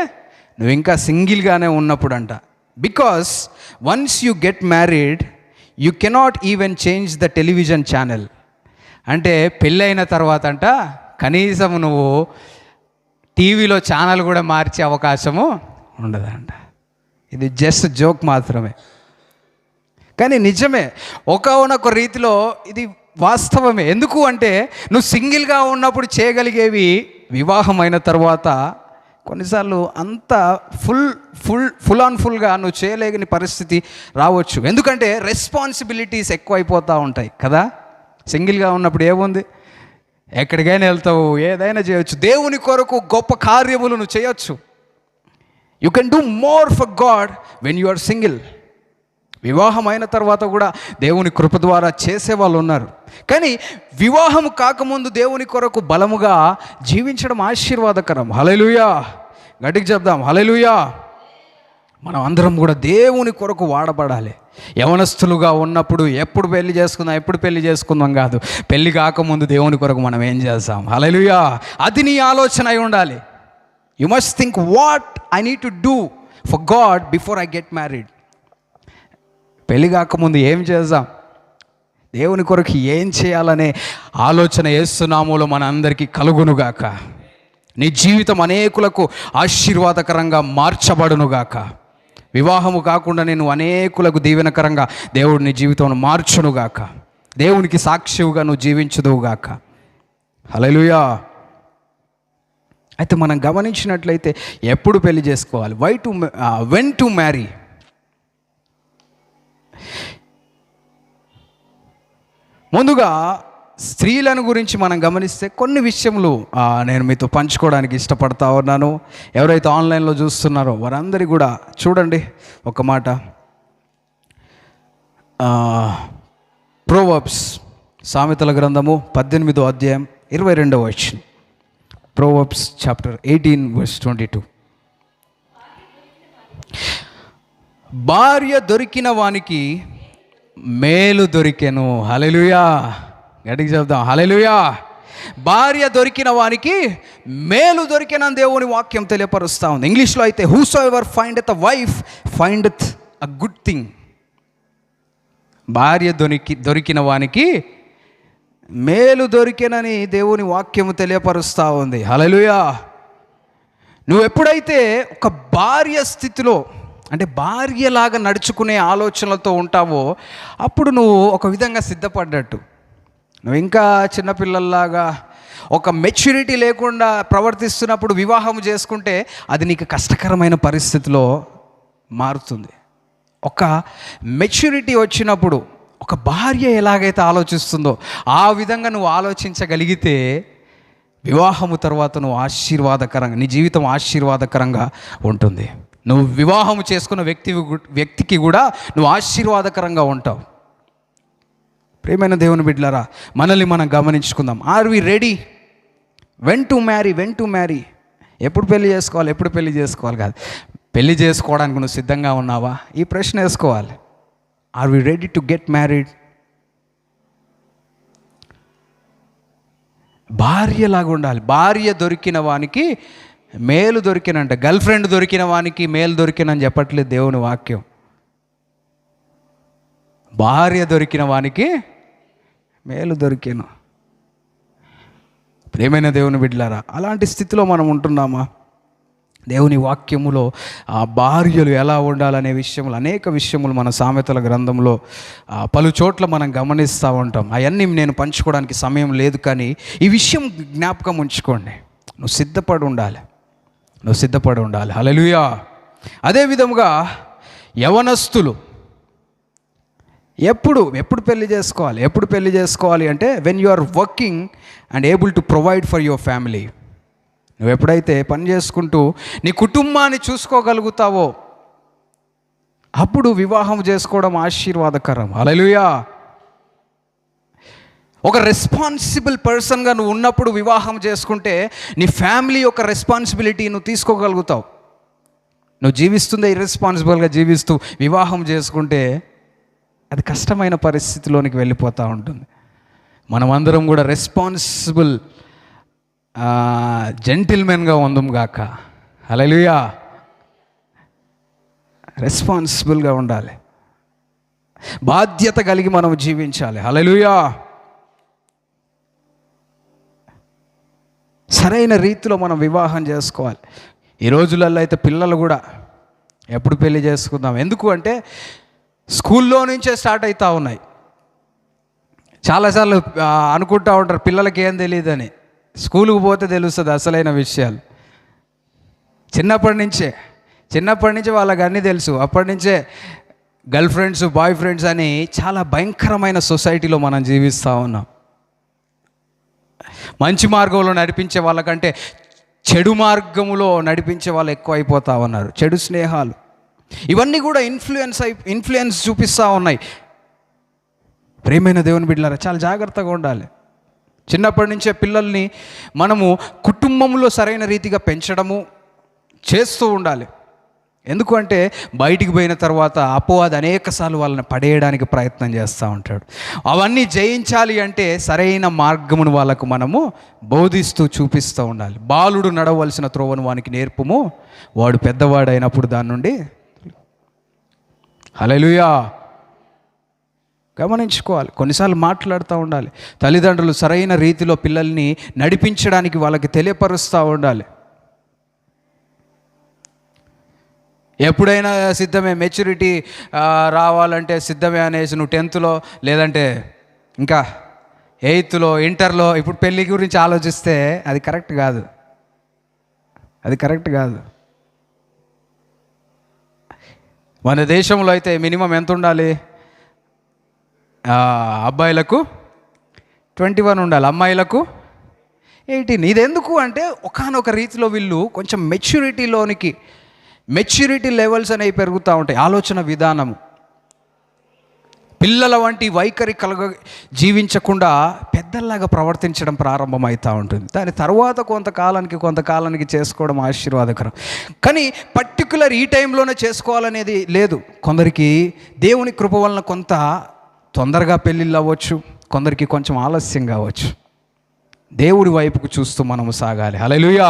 నువ్వు ఇంకా సింగిల్గానే ఉన్నప్పుడు అంట. Because once you get married you cannot even change the television channel. అంటే పెళ్ళైన తర్వాత అంట కనీసం నువ్వు టీవీలో ఛానల్ కూడా మార్చే అవకాశము ఉండదంట. ఇది జస్ట్ జోక్ మాత్రమే, కానీ నిజమే. ఒకనొక రీతిలో ఇది వాస్తవమే. ఎందుకు అంటే నువ్వు సింగిల్గా ఉన్నప్పుడు చేయగలిగేవి వివాహమైన తర్వాత కొన్నిసార్లు అంత ఫుల్గా నువ్వు చేయలేని పరిస్థితి రావచ్చు. ఎందుకంటే రెస్పాన్సిబిలిటీస్ ఎక్కువైపోతూ ఉంటాయి కదా. సింగిల్గా ఉన్నప్పుడు ఏముంది, ఎక్కడికైనా వెళ్తావు, ఏదైనా చేయొచ్చు, దేవుని కొరకు గొప్ప కార్యములు నువ్వు చేయొచ్చు. You can do more for God when you are single. వివాహం అయిన తర్వాత కూడా దేవుని కృప ద్వారా చేసేవాళ్ళు ఉన్నారు. కానీ వివాహం కాకముందు దేవుని కొరకు బలముగా జీవించడం ఆశీర్వాదకరం. హల్లెలూయా. గట్టిగా చెప్దాం హల్లెలూయా. మనం అందరం కూడా దేవుని కొరకు వాడబడాలి. యవనస్తులుగా ఉన్నప్పుడు ఎప్పుడు పెళ్లి చేసుకుందాం కాదు, పెళ్లి కాకముందు దేవుని కొరకు మనం ఏం చేస్తాం. హల్లెలూయా. అది నీ ఆలోచన అయి ఉండాలి. You must think what I need to do for God before I get married. పెళ్లి కాకముందు ఏం చేద్దాం, దేవుని కొరకు ఏం చేయాలనే ఆలోచన యేసునామములో మన అందరికీ కలుగునుగాక. నీ జీవితం అనేకులకు ఆశీర్వాదకరంగా మార్చబడునుగాక. వివాహము కాకుండా నేను అనేకులకు దీవెనకరంగా దేవుడు నీ జీవితంలో మార్చునుగాక. దేవునికి సాక్షిగా నువ్వు జీవించుదువుగాక. హల్లెలూయా. అయితే మనం గమనించినట్లయితే ఎప్పుడు పెళ్లి చేసుకోవాలి, వెన్ టు మ్యారీ. ముందుగా స్త్రీలను గురించి మనం గమనిస్తే కొన్ని విషయములు నేను మీతో పంచుకోవడానికి ఇష్టపడతా ఉన్నాను. ఎవరైతే ఆన్లైన్లో చూస్తున్నారో వారందరికీ కూడా చూడండి ఒక మాట. ప్రోవర్బ్స్ సామెతల గ్రంథము 18వ అధ్యాయం 22వ వచనం. Proverbs chapter 18 verse 22. భార్య దొరికిన వానికి మేలు దొరికెను. హల్లెలూయా, గట్టిగా చెప్దాం హల్లెలూయా. భార్య దొరికిన వానికి మేలు దొరికెనని దేవుని వాక్యం తెలియపరుస్తూ ఉంది. ఇంగ్లీష్లో అయితే whosoever findeth a wife findeth a good thing. భార్య దొరికిన వానికి మేలు దొరికెనని దేవుని వాక్యము తెలియపరుస్తూ ఉంది. హల్లెలూయా. నువ్వు ఎప్పుడైతే ఒక భార్య స్థితిలో, అంటే భార్యలాగా నడుచుకునే ఆలోచనలతో ఉంటావో అప్పుడు నువ్వు ఒక విధంగా సిద్ధపడ్డట్టు. నువ్వు ఇంకా చిన్నపిల్లల్లాగా ఒక మెచ్యూరిటీ లేకుండా ప్రవర్తిస్తున్నప్పుడు వివాహం చేసుకుంటే అది నీకు కష్టకరమైన పరిస్థితిలో మారుతుంది. ఒక మెచ్యూరిటీ వచ్చినప్పుడు ఒక భార్య ఎలాగైతే ఆలోచిస్తుందో ఆ విధంగా నువ్వు ఆలోచించగలిగితే వివాహము తర్వాత నువ్వు ఆశీర్వాదకరంగా, నీ జీవితం ఆశీర్వాదకరంగా ఉంటుంది. నువ్వు వివాహము చేసుకున్న వ్యక్తికి కూడా నువ్వు ఆశీర్వాదకరంగా ఉంటావు. ప్రియమైన దేవుని బిడ్డలారా, మనల్ని మనం గమనించుకుందాం. Are we ready? When to marry? ఎప్పుడు పెళ్లి చేసుకోవాలి కాదు, పెళ్లి చేసుకోవడానికి నువ్వు సిద్ధంగా ఉన్నావా? ఈ ప్రశ్న వేసుకోవాలి. Are we ready to get married? భార్యలాగా ఉండాలి. భార్య దొరికిన వానికి మేలు దొరికినంట. గర్ల్ ఫ్రెండ్ దొరికిన వానికి మేలు దొరికినని చెప్పట్లేదు దేవుని వాక్యం. భార్య దొరికిన వానికి మేలు దొరికిన. ప్రియమైన దేవుని బిడ్డలారా, అలాంటి స్థితిలో మనం ఉంటున్నామా? దేవుని వాక్యములో ఆ భార్యలు ఎలా ఉండాలనే విషయములు, అనేక విషయములు మన సామెతల గ్రంథంలో పలు చోట్ల మనం గమనిస్తూ ఉంటాం. అవన్నీ నేను పంచుకోవడానికి సమయం లేదు, కానీ ఈ విషయం జ్ఞాపకం ఉంచుకోండి. నువ్వు సిద్ధపడి ఉండాలి. హల్లెలూయా. అదే విధముగా యవనస్తులు ఎప్పుడు పెళ్లి చేసుకోవాలి అంటే when you are working and able to provide for your family. నువ్వు ఎప్పుడైతే పని చేసుకుంటూ నీ కుటుంబాన్ని చూసుకోగలుగుతావో అప్పుడు వివాహం చేసుకోవడం ఆశీర్వాదకరం. హల్లెలూయా. ఒక రెస్పాన్సిబుల్ పర్సన్గా నువ్వు ఉన్నప్పుడు వివాహం చేసుకుంటే నీ ఫ్యామిలీ యొక్క రెస్పాన్సిబిలిటీ నువ్వు తీసుకోగలుగుతావు. నువ్వు జీవిస్తుందే ఇర్రెస్పాన్సిబుల్గా జీవిస్తూ వివాహం చేసుకుంటే అది కష్టమైన పరిస్థితిలోనికి వెళ్ళిపోతూ ఉంటుంది. మనమందరం కూడా రెస్పాన్సిబుల్ జెంటిల్మెన్గా ఉందాం గాక. హల్లెలూయా. రెస్పాన్సిబుల్గా ఉండాలి, బాధ్యత కలిగి మనం జీవించాలి. హల్లెలూయా. సరైన రీతిలో మనం వివాహం చేసుకోవాలి. ఈ రోజులలో అయితే పిల్లలు కూడా ఎప్పుడు పెళ్లి చేసుకుందాం, ఎందుకు అంటే స్కూల్లో నుంచే స్టార్ట్ అవుతూ ఉన్నాయి. చాలాసార్లు అనుకుంటూ ఉంటారు పిల్లలకి ఏం తెలియదని. స్కూలుకు పోతే తెలుస్తుంది అసలైన విషయాలు. చిన్నప్పటి నుంచే వాళ్ళకి అన్నీ తెలుసు. అప్పటి నుంచే గర్ల్ ఫ్రెండ్స్, బాయ్ ఫ్రెండ్స్ అని చాలా భయంకరమైన సొసైటీలో మనం జీవిస్తూ ఉన్నాం. మంచి మార్గంలో నడిపించే వాళ్ళకంటే చెడు మార్గములో నడిపించే వాళ్ళు ఎక్కువ అయిపోతూ ఉన్నారు. చెడు స్నేహాలు ఇవన్నీ కూడా ఇన్ఫ్లుయెన్స్ చూపిస్తూ ఉన్నాయి. ప్రియమైన దేవుని బిడ్డలారా, చాలా జాగ్రత్తగా ఉండాలి. చిన్నప్పటి నుంచే పిల్లల్ని మనము కుటుంబంలో సరైన రీతిగా పెంచడము చేస్తూ ఉండాలి. ఎందుకంటే బయటికి పోయిన తర్వాత అపవాది అనేకసార్లు వాళ్ళని పడేయడానికి ప్రయత్నం చేస్తూ ఉంటాడు. అవన్నీ జయించాలి అంటే సరైన మార్గమును వాళ్ళకు మనము బోధిస్తూ చూపిస్తూ ఉండాలి. బాలుడు నడవలసిన త్రోవను వానికి నేర్పుము, వాడు పెద్దవాడైనప్పుడు దాని నుండి. హల్లెలూయా. గమనించుకోవాలి. కొన్నిసార్లు మాట్లాడుతూ ఉండాలి. తల్లిదండ్రులు సరైన రీతిలో పిల్లల్ని నడిపించడానికి వాళ్ళకి తెలియపరుస్తూ ఉండాలి. ఎప్పుడైనా సిద్ధమే, మెచ్యూరిటీ రావాలంటే సిద్ధమే అనేసి నువ్వు 10th లేదంటే ఇంకా 8th ఇంటర్లో ఇప్పుడు పెళ్ళి గురించి ఆలోచిస్తే అది కరెక్ట్ కాదు. మన దేశంలో అయితే మినిమం ఎంత ఉండాలి? అబ్బాయిలకు 21 ఉండాలి, అమ్మాయిలకు 18. ఇది ఎందుకు అంటే ఒకానొక రీతిలో వీళ్ళు కొంచెం మెచ్యూరిటీ లెవెల్స్ అనేవి పెరుగుతూ ఉంటాయి. ఆలోచన విధానము. పిల్లల వంటి వైఖరి జీవించకుండా పెద్దల్లాగా ప్రవర్తించడం ప్రారంభమవుతూ ఉంటుంది. దాని తర్వాత కొంతకాలానికి చేసుకోవడం ఆశీర్వాదకరం. కానీ పర్టికులర్ ఈ టైంలోనే చేసుకోవాలనేది లేదు. కొందరికి దేవుని కృప వలన కొంత తొందరగా పెళ్ళిళ్ళు అవ్వచ్చు, కొందరికి కొంచెం ఆలస్యంగా అవ్వచ్చు. దేవుడి వైపుకు చూస్తూ మనము సాగాలి. హల్లెలూయా.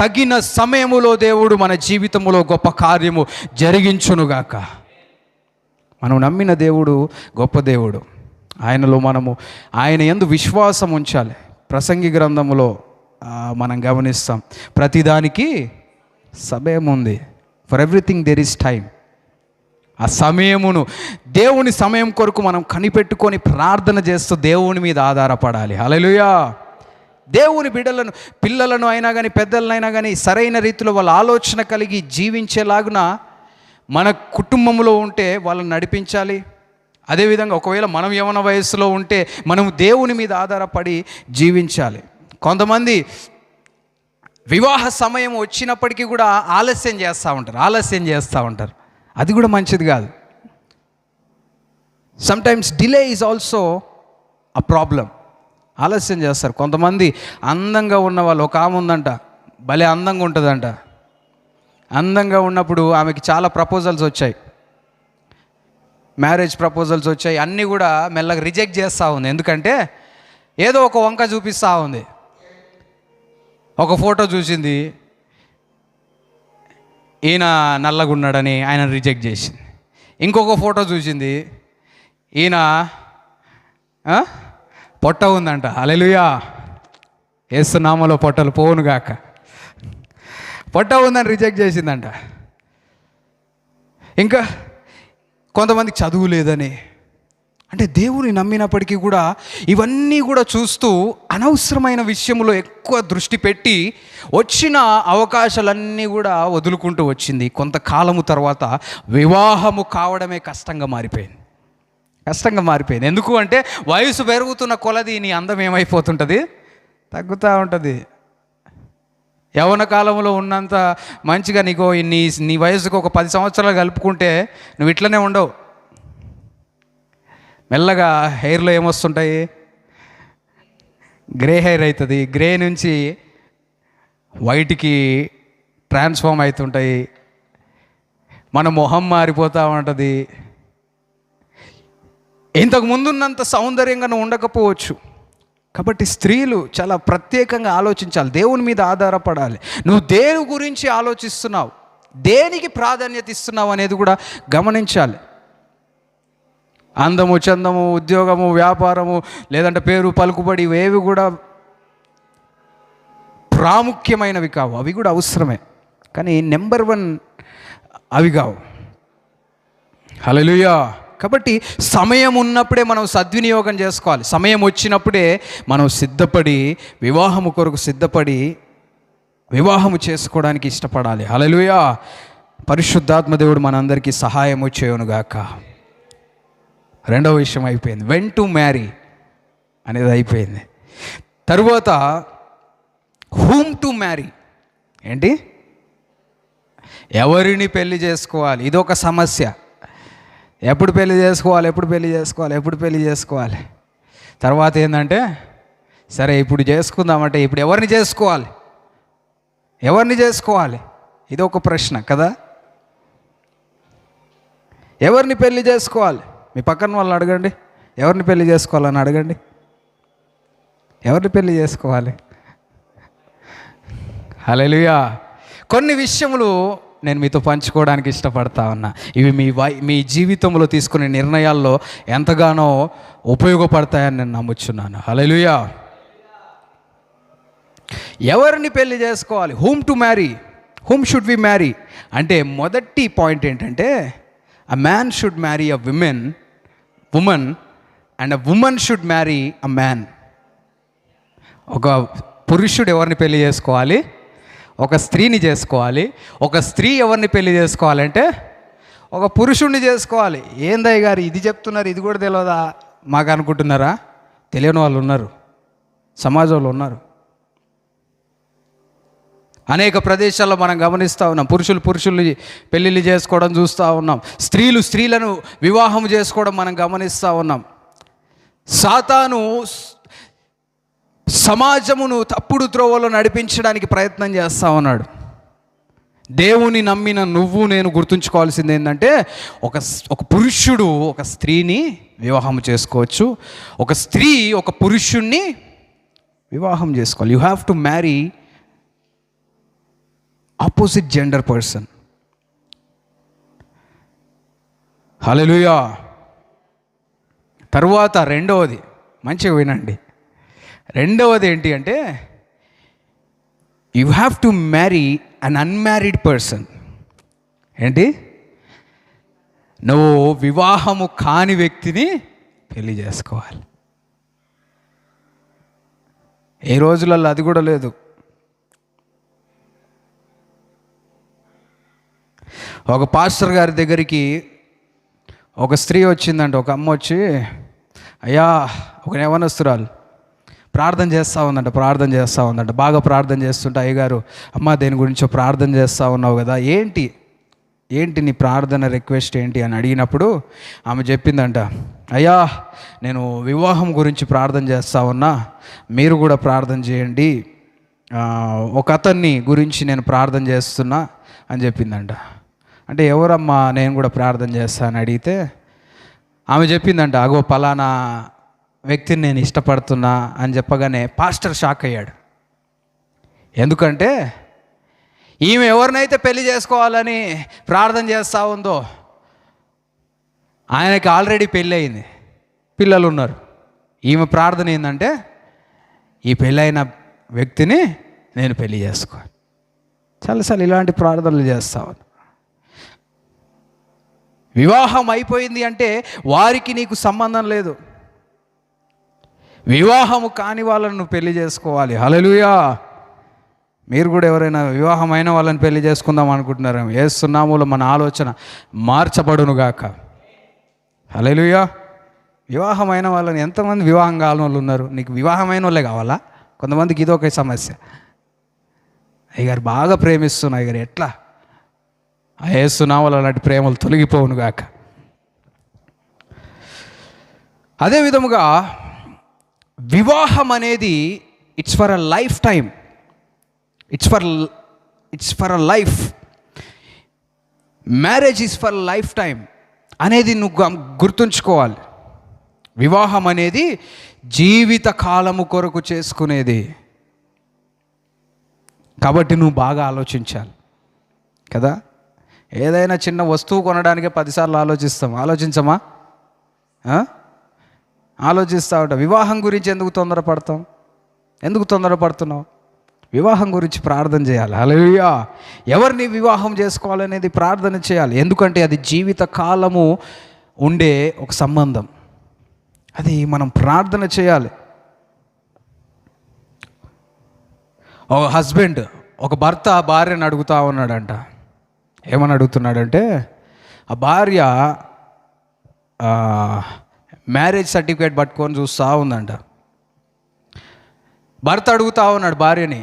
తగిన సమయములో దేవుడు మన జీవితంలో గొప్ప కార్యము జరిగించునుగాక. మనం నమ్మిన దేవుడు గొప్ప దేవుడు. ఆయన యందు విశ్వాసం ఉంచాలి. ప్రసంగి గ్రంథములో మనం గమనిస్తాం, ప్రతిదానికి సమయం ఉంది. For everything there is time. ఆ సమయమును, దేవుని సమయం కొరకు మనం కనిపెట్టుకొని ప్రార్థన చేస్తూ దేవుని మీద ఆధారపడాలి. హల్లెలూయా. దేవుని పిల్లలను అయినా కానీ పెద్దలనైనా కానీ సరైన రీతిలో వాళ్ళ ఆలోచన కలిగి జీవించేలాగున మన కుటుంబంలో ఉంటే వాళ్ళని నడిపించాలి. అదేవిధంగా ఒకవేళ మనం యవ్వన వయస్సులో ఉంటే మనం దేవుని మీద ఆధారపడి జీవించాలి. కొంతమంది వివాహ సమయం వచ్చినప్పటికీ కూడా ఆలస్యం చేస్తూ ఉంటారు. అది కూడా మంచిది కాదు. Sometimes delay is also a problem. ఆలస్యం చేస్తారు. కొంతమంది అందంగా ఉన్న వాళ్ళు, ఒక ఆమె ఉందంట, భలే అందంగా ఉంటుందంట. అందంగా ఉన్నప్పుడు ఆమెకి చాలా ప్రపోజల్స్ వచ్చాయి, మ్యారేజ్ ప్రపోజల్స్ వచ్చాయి. అన్నీ కూడా మెల్లగా రిజెక్ట్ చేస్తూ ఉంది. ఎందుకంటే ఏదో ఒక వంక చూపిస్తూ ఉంది. ఒక ఫోటో చూసింది, ఈయన నల్లగా ఉన్నాడని ఆయన రిజెక్ట్ చేసింది. ఇంకొక ఫోటో చూసింది, ఈయన పొట్ట ఉందంట. హల్లెలూయా. యేసు నామములో పొట్టలు పోవునుగాక. పొట్ట ఉందని రిజెక్ట్ చేసిందంట. ఇంకా కొంతమందికి చదువు లేదని. అంటే దేవుని నమ్మినప్పటికీ కూడా ఇవన్నీ కూడా చూస్తూ అనవసరమైన విషయంలో ఎక్కువ దృష్టి పెట్టి వచ్చిన అవకాశాలన్నీ కూడా వదులుకుంటూ వచ్చింది. కొంతకాలము తర్వాత వివాహము కావడమే కష్టంగా మారిపోయింది. ఎందుకు అంటే వయసు పెరుగుతున్న కొలది నీ అందం ఏమైపోతుంటుంది? తగ్గుతూ ఉంటుంది. యవ్వన కాలంలో ఉన్నంత మంచిగా నీ వయసుకు ఒక 10 సంవత్సరాలు కలుపుకుంటే నువ్వు ఇట్లనే ఉండవు. మెల్లగా హెయిర్లో ఏమొస్తుంటాయి? గ్రే హెయిర్ అవుతుంది. గ్రే నుంచి వైట్కి ట్రాన్స్ఫార్మ్ అవుతుంటాయి. మన మొహం మారిపోతూ ఉంటుంది. ఇంతకు ముందున్నంత సౌందర్యంగా నువ్వు ఉండకపోవచ్చు. కాబట్టి స్త్రీలు చాలా ప్రత్యేకంగా ఆలోచించాలి. దేవుని మీద ఆధారపడాలి. నువ్వు దేని గురించి ఆలోచిస్తున్నావు, దేనికి ప్రాధాన్యత ఇస్తున్నావు అనేది కూడా గమనించాలి. అందము, చందము, ఉద్యోగము, వ్యాపారము, లేదంటే పేరు, పలుకుబడి, ఇవేవి కూడా ప్రాముఖ్యమైనవి కావు. అవి కూడా అవసరమే, కానీ నెంబర్ 1 అవి కావు. హల్లెలూయా. కాబట్టి సమయం ఉన్నప్పుడే మనం సద్వినియోగం చేసుకోవాలి. సమయం వచ్చినప్పుడే మనం వివాహము కొరకు సిద్ధపడి వివాహము చేసుకోవడానికి ఇష్టపడాలి. హల్లెలూయా. పరిశుద్ధాత్మ దేవుడు మనందరికీ సహాయము చేయునుగాక. రెండవ విషయం అయిపోయింది, వెన్ టు మ్యారీ అనేది అయిపోయింది. తరువాత హూమ్ టు మ్యారీ. ఏంటి? ఎవరిని పెళ్లి చేసుకోవాలి? ఇదొక సమస్య. ఎప్పుడు పెళ్లి చేసుకోవాలి. తర్వాత ఏంటంటే, సరే ఇప్పుడు చేసుకుందామంటే ఇప్పుడు ఎవరిని చేసుకోవాలి? ఇది ఒక ప్రశ్న కదా. ఎవరిని పెళ్లి చేసుకోవాలి? మీ పక్కన వాళ్ళని అడగండి, ఎవరిని పెళ్లి చేసుకోవాలని అడగండి. ఎవరిని పెళ్లి చేసుకోవాలి? హల్లెలూయా. కొన్ని విషయములు నేను మీతో పంచుకోవడానికి ఇష్టపడతా ఉన్నా. ఇవి మీ జీవితంలో తీసుకునే నిర్ణయాల్లో ఎంతగానో ఉపయోగపడతాయని నేను నమ్ముచున్నాను. హల్లెలూయా. ఎవరిని పెళ్లి చేసుకోవాలి? Whom to marry, whom should we marry అంటే మొదటి పాయింట్ ఏంటంటే, a man should marry a woman and a woman should marry a man. ఒక పురుషుడు ఎవరిని పెళ్లి చేసుకోవాలి? ఒక స్త్రీని చేసుకోవాలి. ఒక స్త్రీ ఎవరిని పెళ్లి చేసుకోవాలంటే ఒక పురుషుడిని చేసుకోవాలి. ఏందయ్య గారు ఇది చెప్తున్నారు, ఇది కూడా తెలియదా మాకు అనుకుంటున్నారా? తెలియని వాళ్ళు ఉన్నారు, సమాజంలో ఉన్నారు. అనేక ప్రదేశాల్లో మనం గమనిస్తూ ఉన్నాం. పురుషుల్ని పెళ్ళిళ్ళు చేసుకోవడం చూస్తూ ఉన్నాం. స్త్రీలను వివాహం చేసుకోవడం మనం గమనిస్తూ ఉన్నాం. సాతాను సమాజమును తప్పుడు త్రోవలో నడిపించడానికి ప్రయత్నం చేస్తూ ఉన్నాడు. దేవుని నమ్మిన నువ్వు నేను గుర్తుంచుకోవాల్సింది ఏంటంటే, ఒక పురుషుడు ఒక స్త్రీని వివాహం చేసుకోవచ్చు, ఒక స్త్రీ ఒక పురుషుణ్ణి వివాహం చేసుకోవాలి. You have to marry opposite gender person. Hallelujah. తరువాత రెండవది, మంచిగా వినండి, రెండవది ఏంటి అంటే, you have to marry an unmarried person. ఏంటి? నువ్వు వివాహము కాని వ్యక్తిని పెళ్లి చేసుకోవాలి. ఏ రోజులలో అది కూడా లేదు. ఒక పాస్టర్ గారి దగ్గరికి ఒక స్త్రీ వచ్చిందంట. ఒక అమ్మ వచ్చి, అయ్యా, ఒక యవ్వనస్తురాలు ప్రార్థన చేస్తూ ఉందంట. బాగా ప్రార్థన చేస్తుంటే, అయ్యగారు, అమ్మ దేని గురించో ప్రార్థన చేస్తూ ఉన్నావు కదా, ఏంటి నీ ప్రార్థన రిక్వెస్ట్ ఏంటి అని అడిగినప్పుడు ఆమె చెప్పిందంట, అయ్యా, నేను వివాహం గురించి ప్రార్థన చేస్తూ ఉన్నా, మీరు కూడా ప్రార్థన చేయండి, ఒక అతన్ని గురించి నేను ప్రార్థన చేస్తున్నా అని చెప్పిందంట. అంటే ఎవరమ్మా నేను కూడా ప్రార్థన చేస్తాను అడిగితే ఆమె చెప్పిందంట, అగో పలానా వ్యక్తిని నేను ఇష్టపడుతున్నా అని చెప్పగానే పాస్టర్ షాక్ అయ్యాడు. ఎందుకంటే ఈమె ఎవరినైతే పెళ్లి చేసుకోవాలని ప్రార్థన చేస్తూ ఉందో ఆయనకి ఆల్రెడీ పెళ్ళి అయింది, పిల్లలు ఉన్నారు. ఈమె ప్రార్థన ఏంటంటే, ఈ పెళ్ళైన వ్యక్తిని నేను పెళ్లి చేసుకోవాలి. చాలాసార్లు ఇలాంటి ప్రార్థనలు చేస్తా ఉన్నాను. వివాహం అయిపోయింది అంటే వారికి నీకు సంబంధం లేదు. వివాహము కాని వాళ్ళను నువ్వు పెళ్లి చేసుకోవాలి. హల్లెలూయా. మీరు కూడా ఎవరైనా వివాహమైన వాళ్ళని పెళ్లి చేసుకుందాం అనుకుంటున్నారేమో, యేసు నామములో మన ఆలోచన మార్చబడునుగాక. హల్లెలూయా. వివాహమైన వాళ్ళని, ఎంతమంది వివాహం కాని వాళ్ళు ఉన్నారు? నీకు వివాహమైన వాళ్ళే కావాలా? కొంతమందికి ఇదొక సమస్య. అయ్యగారు బాగా ప్రేమిస్తున్నా, అయ్యగారు ఎట్లా? ఆ యేసు నామములో అలాంటి ప్రేమలు తొలగిపోవునుగాక. అదే విధముగా వివాహం అనేది it's for a life time. It's for a life. Marriage is for life time అనేది నువ్వు గుర్తుంచుకోవాలి. వివాహం అనేది జీవిత కాలము కొరకు చేసుకునేది. కాబట్టి నువ్వు బాగా ఆలోచించాలి కదా. ఏదైనా చిన్న వస్తువు కొనడానికే 10 సార్లు ఆలోచించమా? ఆలోచిస్తూ ఉంటాం. వివాహం గురించి ఎందుకు తొందరపడుతున్నావు? వివాహం గురించి ప్రార్థన చేయాలి. హల్లెలూయా. ఎవరిని వివాహం చేసుకోవాలనేది ప్రార్థన చేయాలి. ఎందుకంటే అది జీవిత కాలము ఉండే ఒక సంబంధం. అది మనం ప్రార్థన చేయాలి. ఒక హస్బెండ్, ఒక భర్త భార్యను అడుగుతూ ఉన్నాడంట. ఏమని అడుగుతున్నాడంటే, ఆ భార్య మ్యారేజ్ సర్టిఫికేట్ పట్టుకొని చూస్తూ ఉందంట. భర్త అడుగుతూ ఉన్నాడు భార్యని,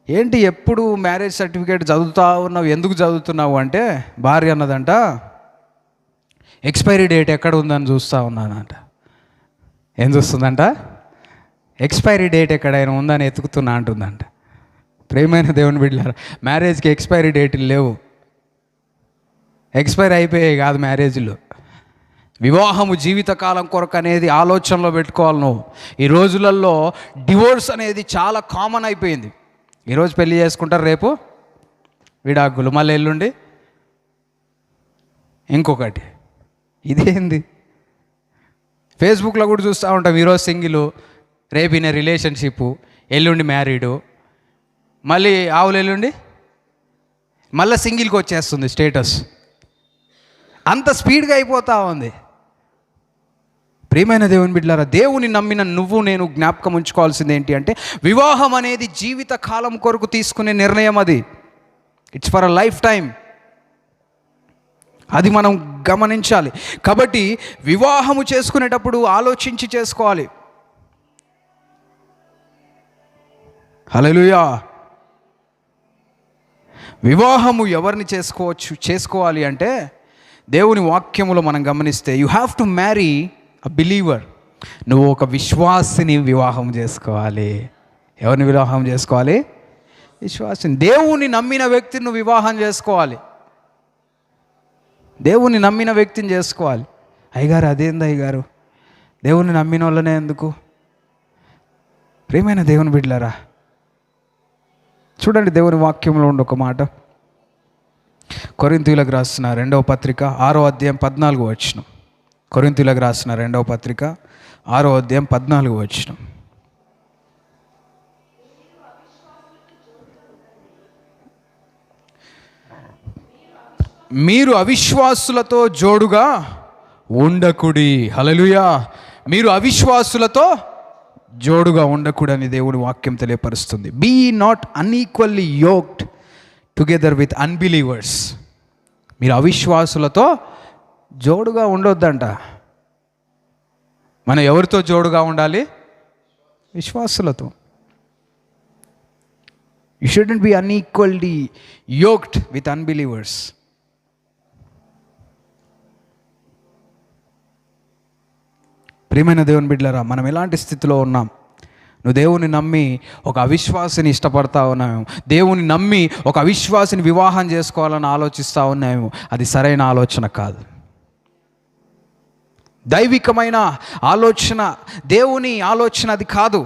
ఏంటి ఎప్పుడు మ్యారేజ్ సర్టిఫికేట్ చదువుతూ ఉన్నావు, ఎందుకు చదువుతున్నావు అంటే, భార్య అన్నదంట, ఎక్స్పైరీ డేట్ ఎక్కడ ఉందని చూస్తూ ఉన్నానంట. ఏం చూస్తుందంట? ఎక్స్పైరీ డేట్ ఎక్కడైనా ఉందని ఎతుకుతున్నా అంటుందంట. ప్రేమైన దేవుని బిడ్డలారా, మ్యారేజ్కి ఎక్స్పైరీ డేట్లు లేవు. ఎక్స్పైర్ అయిపోయాయి కాదు మ్యారేజ్లు. వివాహము జీవితకాలం కొరకు అనేది ఆలోచనలో పెట్టుకోవాలి నువ్వు. ఈ రోజులలో డివోర్స్ అనేది చాలా కామన్ అయిపోయింది. ఈరోజు పెళ్లి చేసుకుంటారు, రేపు విడాకులు, మళ్ళీ ఎల్లుండి ఇంకొకటి. ఇదేంది? ఫేస్బుక్లో కూడా చూస్తూ ఉంటాం, ఈరోజు సింగిల్, రేపు ఈయన రిలేషన్షిప్, ఎల్లుండి మ్యారీడు, మళ్ళీ ఆవులు ఎల్లుండి మళ్ళీ సింగిల్కి వచ్చేస్తుంది స్టేటస్. అంత స్పీడ్గా అయిపోతూ ఉంది. ప్రియమైన దేవుని బిడ్డలారా, దేవుని నమ్మిన నువ్వు నేను జ్ఞాపకం ఉంచుకోవాల్సింది ఏంటి అంటే, వివాహం అనేది జీవిత కాలం కొరకు తీసుకునే నిర్ణయం. అది it's for a life time. అది మనం గమనించాలి. కాబట్టి వివాహము చేసుకునేటప్పుడు ఆలోచించి చేసుకోవాలి. హల్లెలూయా. వివాహము ఎవరిని చేసుకోవాలి అంటే దేవుని వాక్యములో మనం గమనిస్తే you have to marry a believer. నువ్వు ఒక విశ్వాసిని వివాహం చేసుకోవాలి. ఎవరిని వివాహం చేసుకోవాలి? విశ్వాసిని. దేవుని నమ్మిన వ్యక్తిని నువ్వు వివాహం చేసుకోవాలి. దేవుని నమ్మిన వ్యక్తిని చేసుకోవాలి. అయ్యగారు అదేంది అయ్యగారు, దేవుని నమ్మిన వాళ్ళనే ఎందుకు? ప్రియమైన దేవుని బిడ్డలారా, చూడండి దేవుని వాక్యంలో ఉండి ఒక మాట. కొరింథీయులకు రాసిన 2వ పత్రిక 6వ అధ్యాయం 14వ వచనం. కొరింథీయులకు రాసిన 2వ పత్రిక 6వ అధ్యాయం 14వ వచనం. మీరు అవిశ్వాసులతో జోడుగా ఉండకుడి. హల్లెలూయా. మీరు అవిశ్వాసులతో జోడుగా ఉండకూడని దేవుని వాక్యం తెలియపరుస్తుంది. Be not unequally yoked together with unbelievers. మీరు అవిశ్వాసులతో జోడుగా ఉండొద్దంట. మనం ఎవరితో జోడుగా ఉండాలి? విశ్వాసులతో. You shouldn't be unequally yoked with unbelievers. ప్రియమైన దేవుని బిడ్డలారా, మనం ఎలాంటి స్థితిలో ఉన్నాం? నువ్వు దేవుని నమ్మి ఒక అవిశ్వాసిని ఇష్టపడతా ఉన్నాము, దేవుని నమ్మి ఒక అవిశ్వాసిని వివాహం చేసుకోవాలని ఆలోచిస్తూ ఉన్నాము. అది సరైన ఆలోచన కాదు. దైవికమైన ఆలోచన, దేవుని ఆలోచన అది కాదు.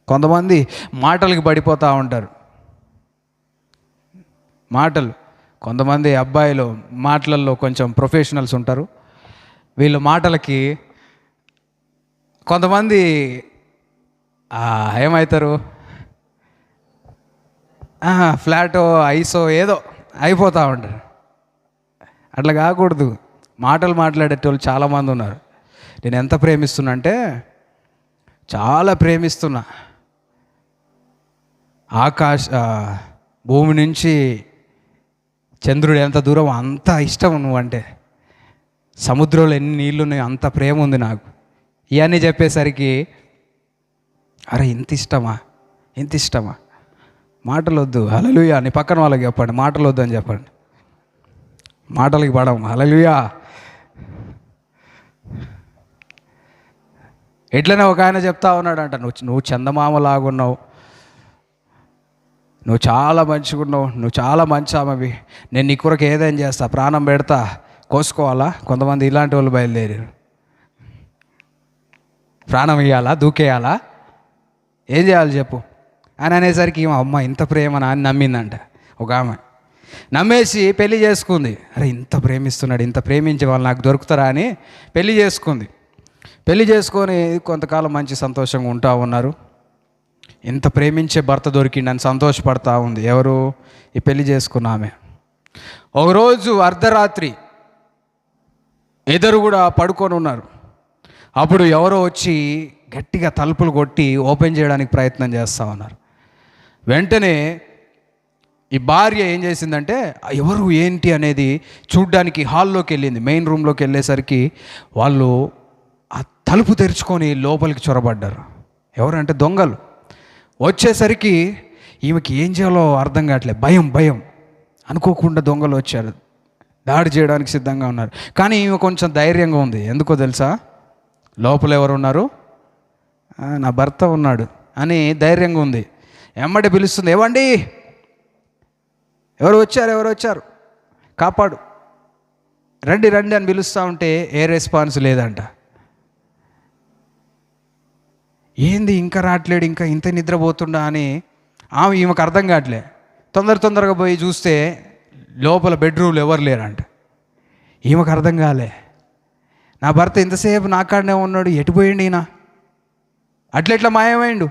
కొంతమంది మాటలకు పడిపోతూ ఉంటారు. కొంతమంది అబ్బాయిలు మాటలలో కొంచెం ప్రొఫెషనల్స్ ఉంటారు. వీళ్ళ మాటలకి కొంతమంది ఏమవుతారు, ఫ్లాటో ఐసో ఏదో అయిపోతూ ఉంటారు. అట్లా కాకూడదు. మాటలు మాట్లాడేటోళ్ళు చాలామంది ఉన్నారు. నేను ఎంత ప్రేమిస్తున్నా అంటే చాలా ప్రేమిస్తున్నా. భూమి నుంచి చంద్రుడు ఎంత దూరం అంత ఇష్టం నువ్వంటే. సముద్రంలో ఎన్ని నీళ్ళు ఉన్నాయి అంత ప్రేమ ఉంది నాకు. ఇవన్నీ చెప్పేసరికి అరే ఇంత ఇష్టమా? మాటలు వద్దు. హల్లెలూయా. నీ పక్కన వాళ్ళకి చెప్పండి, మాటలు వద్దు అని చెప్పండి. మాటలకి పడము. హల్లెలూయా. ఎట్లనే ఒక ఆయన చెప్తా ఉన్నాడంట, నువ్వు చందమామలాగున్నావు, నువ్వు చాలా మంచిగున్నావు, నువ్వు చాలా మంచి ఆమెవి, నేను నీ కొరకు ఏదైనా చేస్తా, ప్రాణం పెడతా, కోసుకోవాలా? కొంతమంది ఇలాంటి వాళ్ళు బయలుదేరారు. ప్రాణం ఇవ్వాలా, దూకేయాలా, ఏం చేయాలి చెప్పు అని అనేసరికి అమ్మ ఇంత ప్రేమనా అని నమ్మిందంట. ఒక ఆమె నమ్మేసి పెళ్లి చేసుకుంది. అరే ఇంత ప్రేమిస్తున్నాడు, ఇంత ప్రేమించే వాళ్ళు నాకు దొరుకుతారా అని పెళ్లి చేసుకుంది. పెళ్లి చేసుకొని కొంతకాలం మంచి సంతోషంగా ఉంటా ఉన్నారు. ఇంత ప్రేమించే భర్త దొరికిండని సంతోషపడతా ఉంది. ఎవరు? ఈ పెళ్లి చేసుకున్న ఆమె. ఒకరోజు అర్ధరాత్రి ఇద్దరు కూడా పడుకొని ఉన్నారు. అప్పుడు ఎవరో వచ్చి గట్టిగా తలుపులు కొట్టి ఓపెన్ చేయడానికి ప్రయత్నం చేస్తూ ఉన్నారు. వెంటనే ఈ భార్య ఏం చేసిందంటే ఎవరు ఏంటి అనేది చూడ్డానికి హాల్లోకి వెళ్ళింది. మెయిన్ రూమ్లోకి వెళ్ళేసరికి వాళ్ళు ఆ తలుపు తెరుచుకొని లోపలికి చొరబడ్డారు. ఎవరంటే దొంగలు. వచ్చేసరికి ఈమెకి ఏం చేయాలో అర్థం కావట్లేదు. భయం అనుకోకుండా దొంగలు వచ్చారు, దాడి చేయడానికి సిద్ధంగా ఉన్నారు. కానీ ఈమె కొంచెం ధైర్యంగా ఉంది. ఎందుకో తెలుసా? లోపల ఎవరు ఉన్నారు? నా భర్త ఉన్నాడు అని ధైర్యంగా ఉంది. ఎమ్మడి పిలుస్తుంది, ఏవండి ఎవరు వచ్చారు, కాపాడు, రండి అని పిలుస్తూ ఉంటే ఏ రెస్పాన్స్ లేదంట. ఏంది ఇంకా రావట్లేడు, ఇంకా ఇంత నిద్రపోతుండా అని ఈమెకు అర్థం కావట్లే. తొందరగా పోయి చూస్తే లోపల బెడ్రూమ్లు ఎవరు లేరంట. ఈమెకు అర్థం కాలే, నా భర్త ఇంతసేపు నా కాడనే ఉన్నాడు, ఎటు పోయిండు ఈయన, అట్లెట్లా మాయమైండు.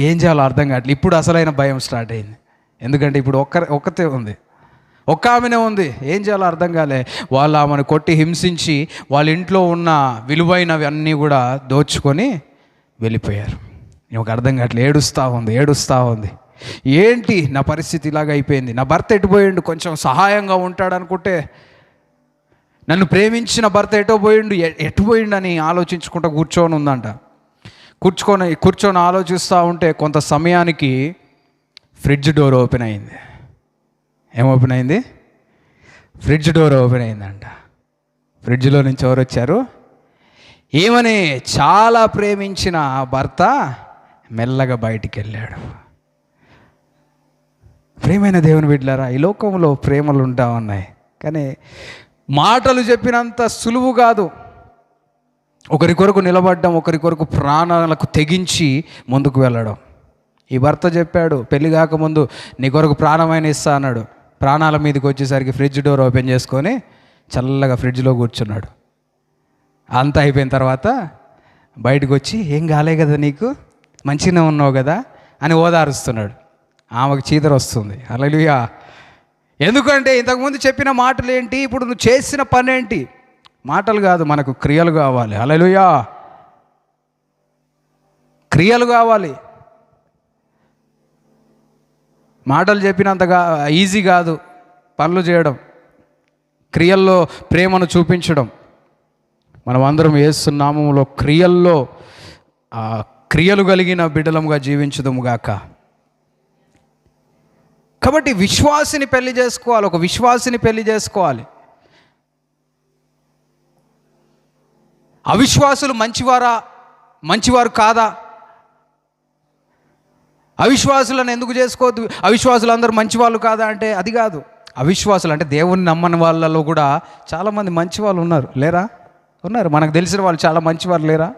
ఏం చేయాలో అర్థం కావట్లేదు. ఇప్పుడు అసలైన భయం స్టార్ట్ అయింది. ఎందుకంటే ఇప్పుడు ఒక్కతే ఉంది, ఒక్క ఆమెనే ఉంది. ఏం చేయాలో అర్థం కాలే. వాళ్ళు ఆమెను కొట్టి హింసించి వాళ్ళ ఇంట్లో ఉన్న విలువైనవి అన్నీ కూడా దోచుకొని వెళ్ళిపోయారు. ఈమెకు అర్థం కావట్లేదు. ఏడుస్తూ ఉంది. ఏంటి నా పరిస్థితి ఇలాగ అయిపోయింది, నా భర్త ఎటుపోయిండు, కొంచెం సహాయంగా ఉంటాడు అనుకుంటే నన్ను ప్రేమించిన భర్త ఎటుపోయిండు అని ఆలోచించుకుంటూ కూర్చొని ఉందంట. కూర్చొని ఆలోచిస్తూ ఉంటే కొంత సమయానికి ఫ్రిడ్జ్ డోర్ ఓపెన్ అయింది. ఏం ఓపెన్ అయింది? ఫ్రిడ్జ్ డోర్ ఓపెన్ అయిందంట. ఫ్రిడ్జ్లో నుంచి ఎవరు వచ్చారు? ఏమని చాలా ప్రేమించిన భర్త మెల్లగా బయటికి వెళ్ళాడు. ప్రేమైన దేవుని బిడ్డలారా, ఈ లోకంలో ప్రేమలు ఉంటా ఉన్నాయి, కానీ మాటలు చెప్పినంత సులువు కాదు. ఒకరి కొరకు నిలబడడం, ఒకరి కొరకు ప్రాణాలకు తెగించి ముందుకు వెళ్ళడం. ఈ భర్త చెప్పాడు, పెళ్లి కాకముందు నీ కొరకు ప్రాణమైన ఇస్తా అన్నాడు. ప్రాణాల మీదకి వచ్చేసరికి ఫ్రిడ్జ్ డోర్ ఓపెన్ చేసుకొని చల్లగా ఫ్రిడ్జ్లో కూర్చున్నాడు. అంతా అయిపోయిన తర్వాత బయటకు వచ్చి, ఏం కాలే కదా నీకు, మంచిగానే ఉన్నావు కదా అని ఓదారుస్తున్నాడు. ఆమెకు చీదర వస్తుంది. హల్లెలూయా. ఎందుకంటే ఇంతకుముందు చెప్పిన మాటలు ఏంటి, ఇప్పుడు నువ్వు చేసిన పని ఏంటి? మాటలు కాదు, మనకు క్రియలు కావాలి. హల్లెలూయా. క్రియలు కావాలి. మాటలు చెప్పినంతగా ఈజీ కాదు పనులు చేయడం, క్రియల్లో ప్రేమను చూపించడం. మనం అందరం యేసు నామములో క్రియల్లో క్రియలు కలిగిన బిడ్డలముగా జీవించుదము గాక. కాబట్టి విశ్వాసిని పెళ్లి చేసుకోవాలి, ఒక విశ్వాసిని పెళ్లి చేసుకోవాలి. అవిశ్వాసులు మంచివారా, మంచివారు కాదా? అవిశ్వాసులను ఎందుకు చేసుకోవద్దు? అవిశ్వాసులు అందరూ మంచివాళ్ళు కాదా అంటే అది కాదు. అవిశ్వాసులు అంటే దేవుని నమ్మని వాళ్ళలో కూడా చాలామంది మంచి వాళ్ళు ఉన్నారు, లేరా? ఉన్నారు. మనకు తెలిసిన వాళ్ళు చాలా మంచివారు లేరా?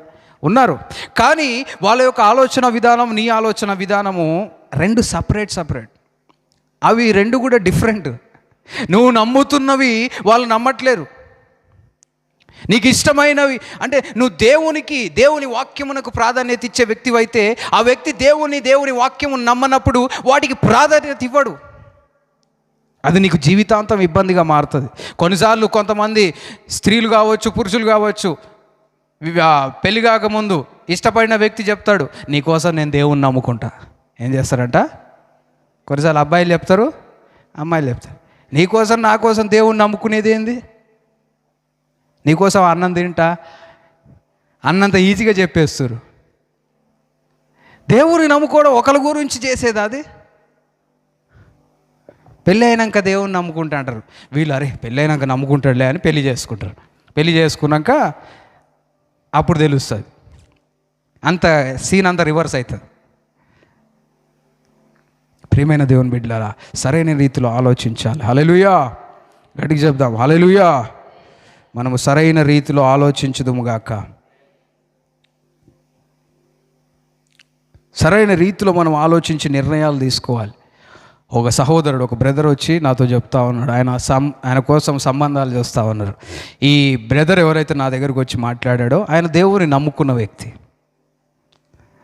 ఉన్నారు. కానీ వాళ్ళ యొక్క ఆలోచన విధానం, నీ ఆలోచన విధానము రెండు సపరేట్. అవి రెండు కూడా డిఫరెంట్. నువ్వు నమ్ముతున్నవి వాళ్ళు నమ్మట్లేరు. నీకు ఇష్టమైనవి అంటే నువ్వు దేవుని వాక్యమునకు ప్రాధాన్యత ఇచ్చే వ్యక్తివైతే, ఆ వ్యక్తి దేవుని వాక్యము నమ్మనప్పుడు వాటికి ప్రాధాన్యత ఇవ్వడు. అది నీకు జీవితాంతం ఇబ్బందిగా మారుతుంది. కొన్నిసార్లు కొంతమంది స్త్రీలు కావచ్చు, పురుషులు కావచ్చు, పెళ్లి కాకముందు ఇష్టపడిన వ్యక్తి చెప్తాడు, నీకోసం నేను దేవుణ్ణి నమ్ముకుంటా. ఏం చేస్తారంట? కొన్నిసార్లు అబ్బాయిలు చెప్తారు, అమ్మాయిలు చెప్తారు, నీకోసం నా కోసం దేవుణ్ణి నమ్ముకునేది ఏంది? నీకోసం అన్నం తింటా అన్నంత ఈజీగా చెప్పేస్తారు. దేవుని నమ్ముకోవడం ఒకరి గురించి చేసేది. అది పెళ్ళి అయినాక దేవుని నమ్ముకుంటా అంటారు వీళ్ళు. అరే పెళ్ళి అయినాక నమ్ముకుంటాడులే అని పెళ్లి చేసుకుంటారు. పెళ్లి చేసుకున్నాక అప్పుడు తెలుస్తుంది, అంత సీన్ అంతా రివర్స్ అవుతుంది. ప్రియమైన దేవుని బిడ్డలారా, సరైన రీతిలో ఆలోచించాలి. హల్లెలూయా. గట్టిగా చెప్దాం, హల్లెలూయా. మనము సరైన రీతిలో ఆలోచించుదుముగాక. సరైన రీతిలో మనం ఆలోచించి నిర్ణయాలు తీసుకోవాలి. ఒక సహోదరుడు, ఒక బ్రదర్ వచ్చి నాతో చెప్తా ఉన్నాడు, ఆయన కోసం సంబంధాలు చూస్తూ ఉన్నారు. ఈ బ్రదర్ ఎవరైతే నా దగ్గరకు వచ్చి మాట్లాడాడో ఆయన దేవుని నమ్ముకున్న వ్యక్తి.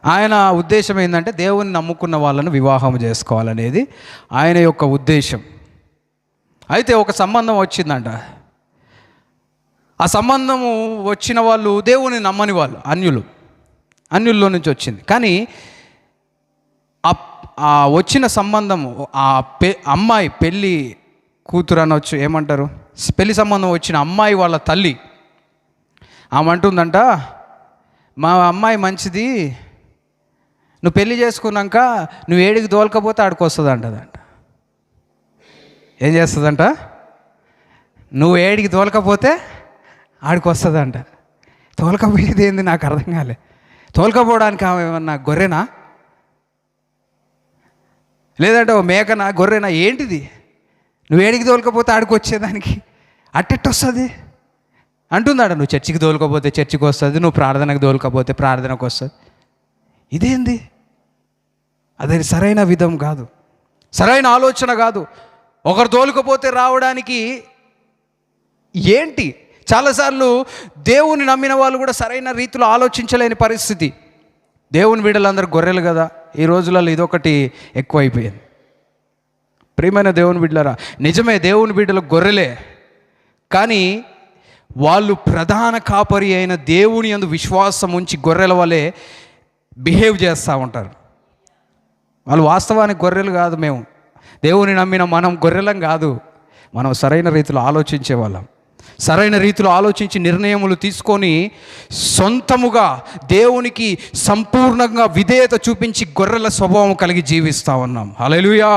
ఆయన ఉద్దేశం ఏంటంటే దేవుని నమ్ముకున్న వాళ్ళను వివాహం చేసుకోవాలనేది ఆయన యొక్క ఉద్దేశం. అయితే ఒక సంబంధం వచ్చిందంట. ఆ సంబంధము వచ్చిన వాళ్ళు దేవుని నమ్మని వాళ్ళు, అన్యుల్లో నుంచి వచ్చింది. కానీ ఆ వచ్చిన సంబంధము అమ్మాయి పెళ్ళి కూతురు అనొచ్చు, ఏమంటారు, పెళ్లి సంబంధం వచ్చిన అమ్మాయి వాళ్ళ తల్లి ఆమె అంటుందంట, మా అమ్మాయి మంచిది, నువ్వు పెళ్లి చేసుకున్నాక నువ్వు ఏడికి దోలకపోతే ఆడికి వస్తుంది అంటదంట. ఏం చేస్తుందంట? నువ్వు ఏడికి దోలకపోతే ఆడికి వస్తుందంట. తోలకపోయేది ఏంది నాకు అర్థం కాలే. తోలకపోవడానికి ఆమె ఏమన్నా గొర్రెనా, లేదంటే ఓ మేకనా, గొర్రెనా, ఏంటిది? నువ్వు ఏడికి తోలకపోతే ఆడికి వచ్చేదానికి అట్టెట్టు వస్తుంది అంటుందాడ. నువ్వు చర్చికి తోలుకపోతే చర్చికి వస్తుంది, నువ్వు ప్రార్థనకు తోలుకపోతే ప్రార్థనకు వస్తుంది. ఇదేంది? అదే సరైన విధం కాదు, సరైన ఆలోచన కాదు. ఒకరు తోలుకపోతే రావడానికి ఏంటి? చాలాసార్లు దేవుని నమ్మిన వాళ్ళు కూడా సరైన రీతిలో ఆలోచించలేని పరిస్థితి. దేవుని బిడ్డలందరూ గొర్రెలు కదా, ఈ రోజులలో ఇదొకటి ఎక్కువైపోయింది. ప్రియమైన దేవుని బిడ్డలారా, నిజమే దేవుని బిడ్డలు గొర్రెలే, కానీ వాళ్ళు ప్రధాన కాపరి అయిన దేవుని యందు విశ్వాసం ఉంచి గొర్రెల వలె బిహేవ్ చేస్తూ ఉంటారు. వాళ్ళు వాస్తవానికి గొర్రెలు కాదు. మేము దేవుని నమ్మిన మనం గొర్రెలం కాదు, మనం సరైన రీతిలో ఆలోచించే వాళ్ళం. సరైన రీతిలో ఆలోచించి నిర్ణయములు తీసుకొని సొంతముగా దేవునికి సంపూర్ణంగా విధేయత చూపించి గొర్రెల స్వభావం కలిగి జీవిస్తూ ఉన్నాం. హల్లెలూయా.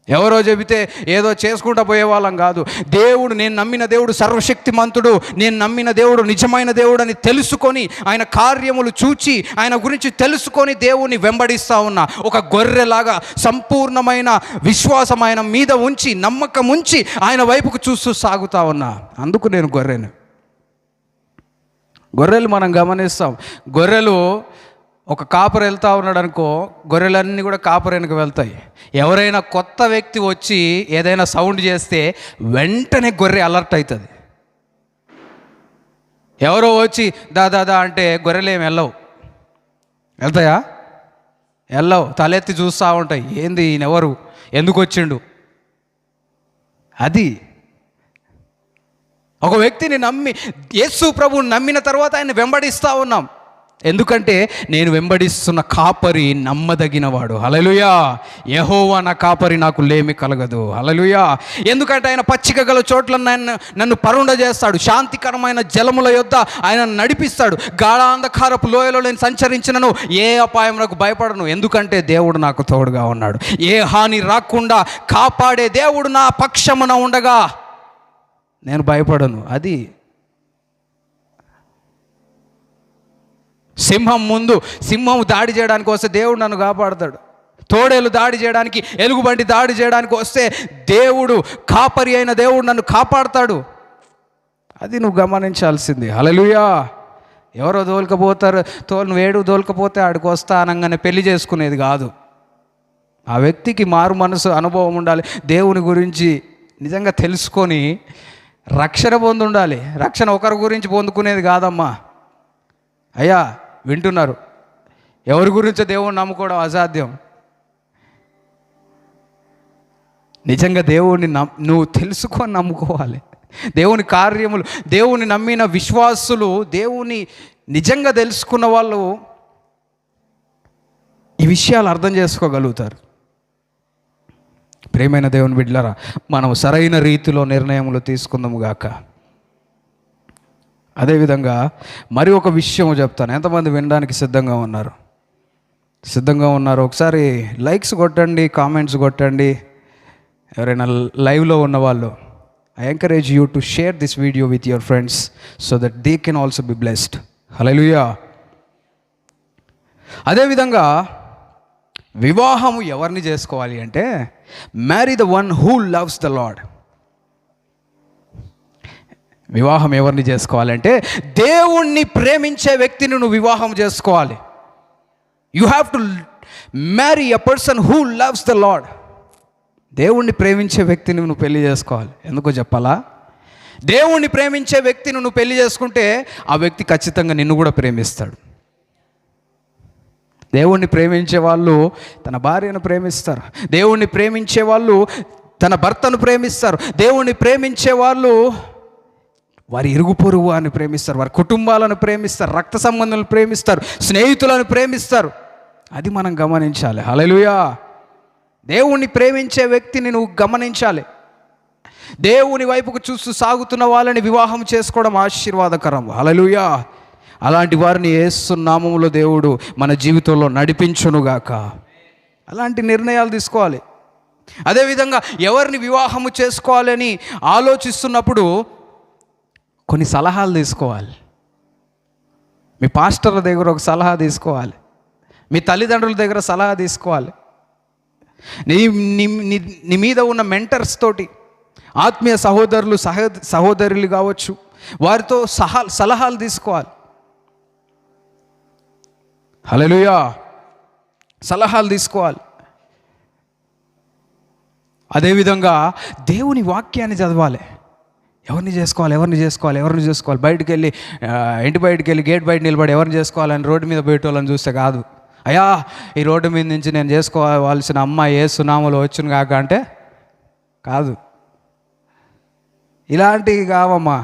ఎవరో చెబితే ఏదో చేసుకుంటూ పోయేవాళ్ళం కాదు. దేవుడు, నేను నమ్మిన దేవుడు సర్వశక్తిమంతుడు, నేను నమ్మిన దేవుడు నిజమైన దేవుడు అని తెలుసుకొని, ఆయన కార్యములు చూచి, ఆయన గురించి తెలుసుకొని దేవుని వెంబడిస్తూ ఉన్నా. ఒక గొర్రెలాగా సంపూర్ణమైన విశ్వాసం ఆయన మీద ఉంచి, నమ్మకం ఉంచి ఆయన వైపుకు చూస్తూ సాగుతూ ఉన్నా. అందుకు నేను గొర్రెలు మనం గమనిస్తాం. గొర్రెలు, ఒక కాపరి వెళ్తూ ఉన్నాడు అనుకో, గొర్రెలన్నీ కూడా కాపరి వెనక వెళ్తాయి. ఎవరైనా కొత్త వ్యక్తి వచ్చి ఏదైనా సౌండ్ చేస్తే వెంటనే గొర్రె అలర్ట్ అవుతుంది. ఎవరో వచ్చి దాదా అంటే గొర్రెలు ఏమి వెళ్తాయా? వెళ్ళవు. తలెత్తి చూస్తూ ఉంటాయి, ఏంది ఈయనెవరు, ఎందుకు వచ్చిండు. అది ఒక వ్యక్తిని నమ్మి, యేసు ప్రభువుని నమ్మిన తర్వాత ఆయన వెంబడిస్తూ ఉన్నాం. ఎందుకంటే నేను వెంబడిస్తున్న కాపరి నమ్మదగినవాడు. హల్లెలూయా. యెహోవా నా కాపరి, నాకు లేమి కలగదు. హల్లెలూయా. ఎందుకంటే ఆయన పచ్చిక గల చోట్ల నన్ను పరుండ చేస్తాడు, శాంతికరమైన జలముల యొద్ద ఆయన నడిపిస్తాడు. గాఢాంధకారపు లోయలో నేను సంచరించినను ఏ అపాయం నాకు భయపడను. ఎందుకంటే దేవుడు నాకు తోడుగా ఉన్నాడు. ఏ హాని రాకుండా కాపాడే దేవుడు నా పక్షమున ఉండగా నేను భయపడను. అది సింహం దాడి చేయడానికి వస్తే దేవుడు నన్ను కాపాడుతాడు. తోడేలు దాడి చేయడానికి, ఎలుగుబంటి దాడి చేయడానికి వస్తే దేవుడు, కాపరి అయిన దేవుడు నన్ను కాపాడుతాడు. అది నువ్వు గమనించాల్సింది. హల్లెలూయా. ఎవరో దోలుకపోతారు, నువ్వేడు దోలుకపోతే ఆడికి వస్తా అనగానే పెళ్లి చేసుకునేది కాదు. ఆ వ్యక్తికి మారు మనసు అనుభవం ఉండాలి. దేవుని గురించి నిజంగా తెలుసుకొని రక్షణ పొందుండాలి. రక్షణ ఒకరి గురించి పొందుకునేది కాదమ్మా. అయ్యా వింటున్నారు, ఎవరి గురించో దేవుణ్ణి నమ్ముకోవడం అసాధ్యం. నిజంగా దేవుణ్ణి నువ్వు తెలుసుకొని నమ్ముకోవాలి. దేవుని కార్యములు, దేవుని నమ్మిన విశ్వాసులు, దేవుని నిజంగా తెలుసుకున్న వాళ్ళు ఈ విషయాలు అర్థం చేసుకోగలుగుతారు. ప్రియమైన దేవుని బిడ్డలారా, మనం సరైన రీతిలో నిర్ణయములు తీసుకుందాము గాక. అదేవిధంగా మరి ఒక విషయం చెప్తాను. ఎంతమంది వినడానికి సిద్ధంగా ఉన్నారు? ఒకసారి లైక్స్ కొట్టండి, కామెంట్స్ కొట్టండి. ఎవరైనా లైవ్లో ఉన్నవాళ్ళు, I encourage you to share this video with your friends so that they can also be blessed. Hallelujah. అదేవిధంగా వివాహము ఎవరిని చేసుకోవాలి అంటే, marry the one who loves the Lord. వివాహం ఎవరిని చేసుకోవాలంటే, దేవుణ్ణి ప్రేమించే వ్యక్తిని నువ్వు వివాహం చేసుకోవాలి. You have to marry a person who loves the Lord. దేవుణ్ణి ప్రేమించే వ్యక్తిని నువ్వు పెళ్లి చేసుకోవాలి. ఎందుకో చెప్పాలా? దేవుణ్ణి ప్రేమించే వ్యక్తిని నువ్వు పెళ్లి చేసుకుంటే ఆ వ్యక్తి ఖచ్చితంగా నిన్ను కూడా ప్రేమిస్తాడు. దేవుణ్ణి ప్రేమించే వాళ్ళు తన భార్యను ప్రేమిస్తారు. దేవుణ్ణి ప్రేమించే వాళ్ళు తన భర్తను ప్రేమిస్తారు. దేవుణ్ణి ప్రేమించే వాళ్ళు వారి ఇరుగు పొరుగు అని ప్రేమిస్తారు, వారి కుటుంబాలను ప్రేమిస్తారు, రక్త సంబంధాలను ప్రేమిస్తారు, స్నేహితులను ప్రేమిస్తారు. అది మనం గమనించాలి. హల్లెలూయా. దేవుణ్ణి ప్రేమించే వ్యక్తిని నువ్వు గమనించాలి. దేవుని వైపుకు చూస్తూ సాగుతున్న వాళ్ళని వివాహం చేసుకోవడం ఆశీర్వాదకరం. హల్లెలూయా. అలాంటి వారిని యేసు నామములో దేవుడు మన జీవితంలో నడిపించునుగాక. అలాంటి నిర్ణయాలు తీసుకోవాలి. అదేవిధంగా ఎవరిని వివాహము చేసుకోవాలని ఆలోచిస్తున్నప్పుడు కొన్ని సలహాలు తీసుకోవాలి. మీ పాస్టర్ల దగ్గర ఒక సలహా తీసుకోవాలి. మీ తల్లిదండ్రుల దగ్గర సలహా తీసుకోవాలి. నీ మీద ఉన్న మెంటర్స్ తోటి, ఆత్మీయ సహోదరులు కావచ్చు, వారితో సలహాలు తీసుకోవాలి. హల్లెలూయా. సలహాలు తీసుకోవాలి. అదేవిధంగా దేవుని వాక్యాన్ని చదవాలి. ఎవరిని చేసుకోవాలి బయటికి వెళ్ళి, ఇంటి బయటికి వెళ్ళి గేట్ బయట నిలబడి ఎవరిని చేసుకోవాలని రోడ్డు మీద పోయేటోళ్ళని చూస్తే కాదు. అయ్యా ఈ రోడ్డు మీద నుంచి నేను చేసుకోవాల్సిన అమ్మాయి యేసు నామములో వచ్చును కాక అంటే కాదు. ఇలాంటివి కావమ్మా.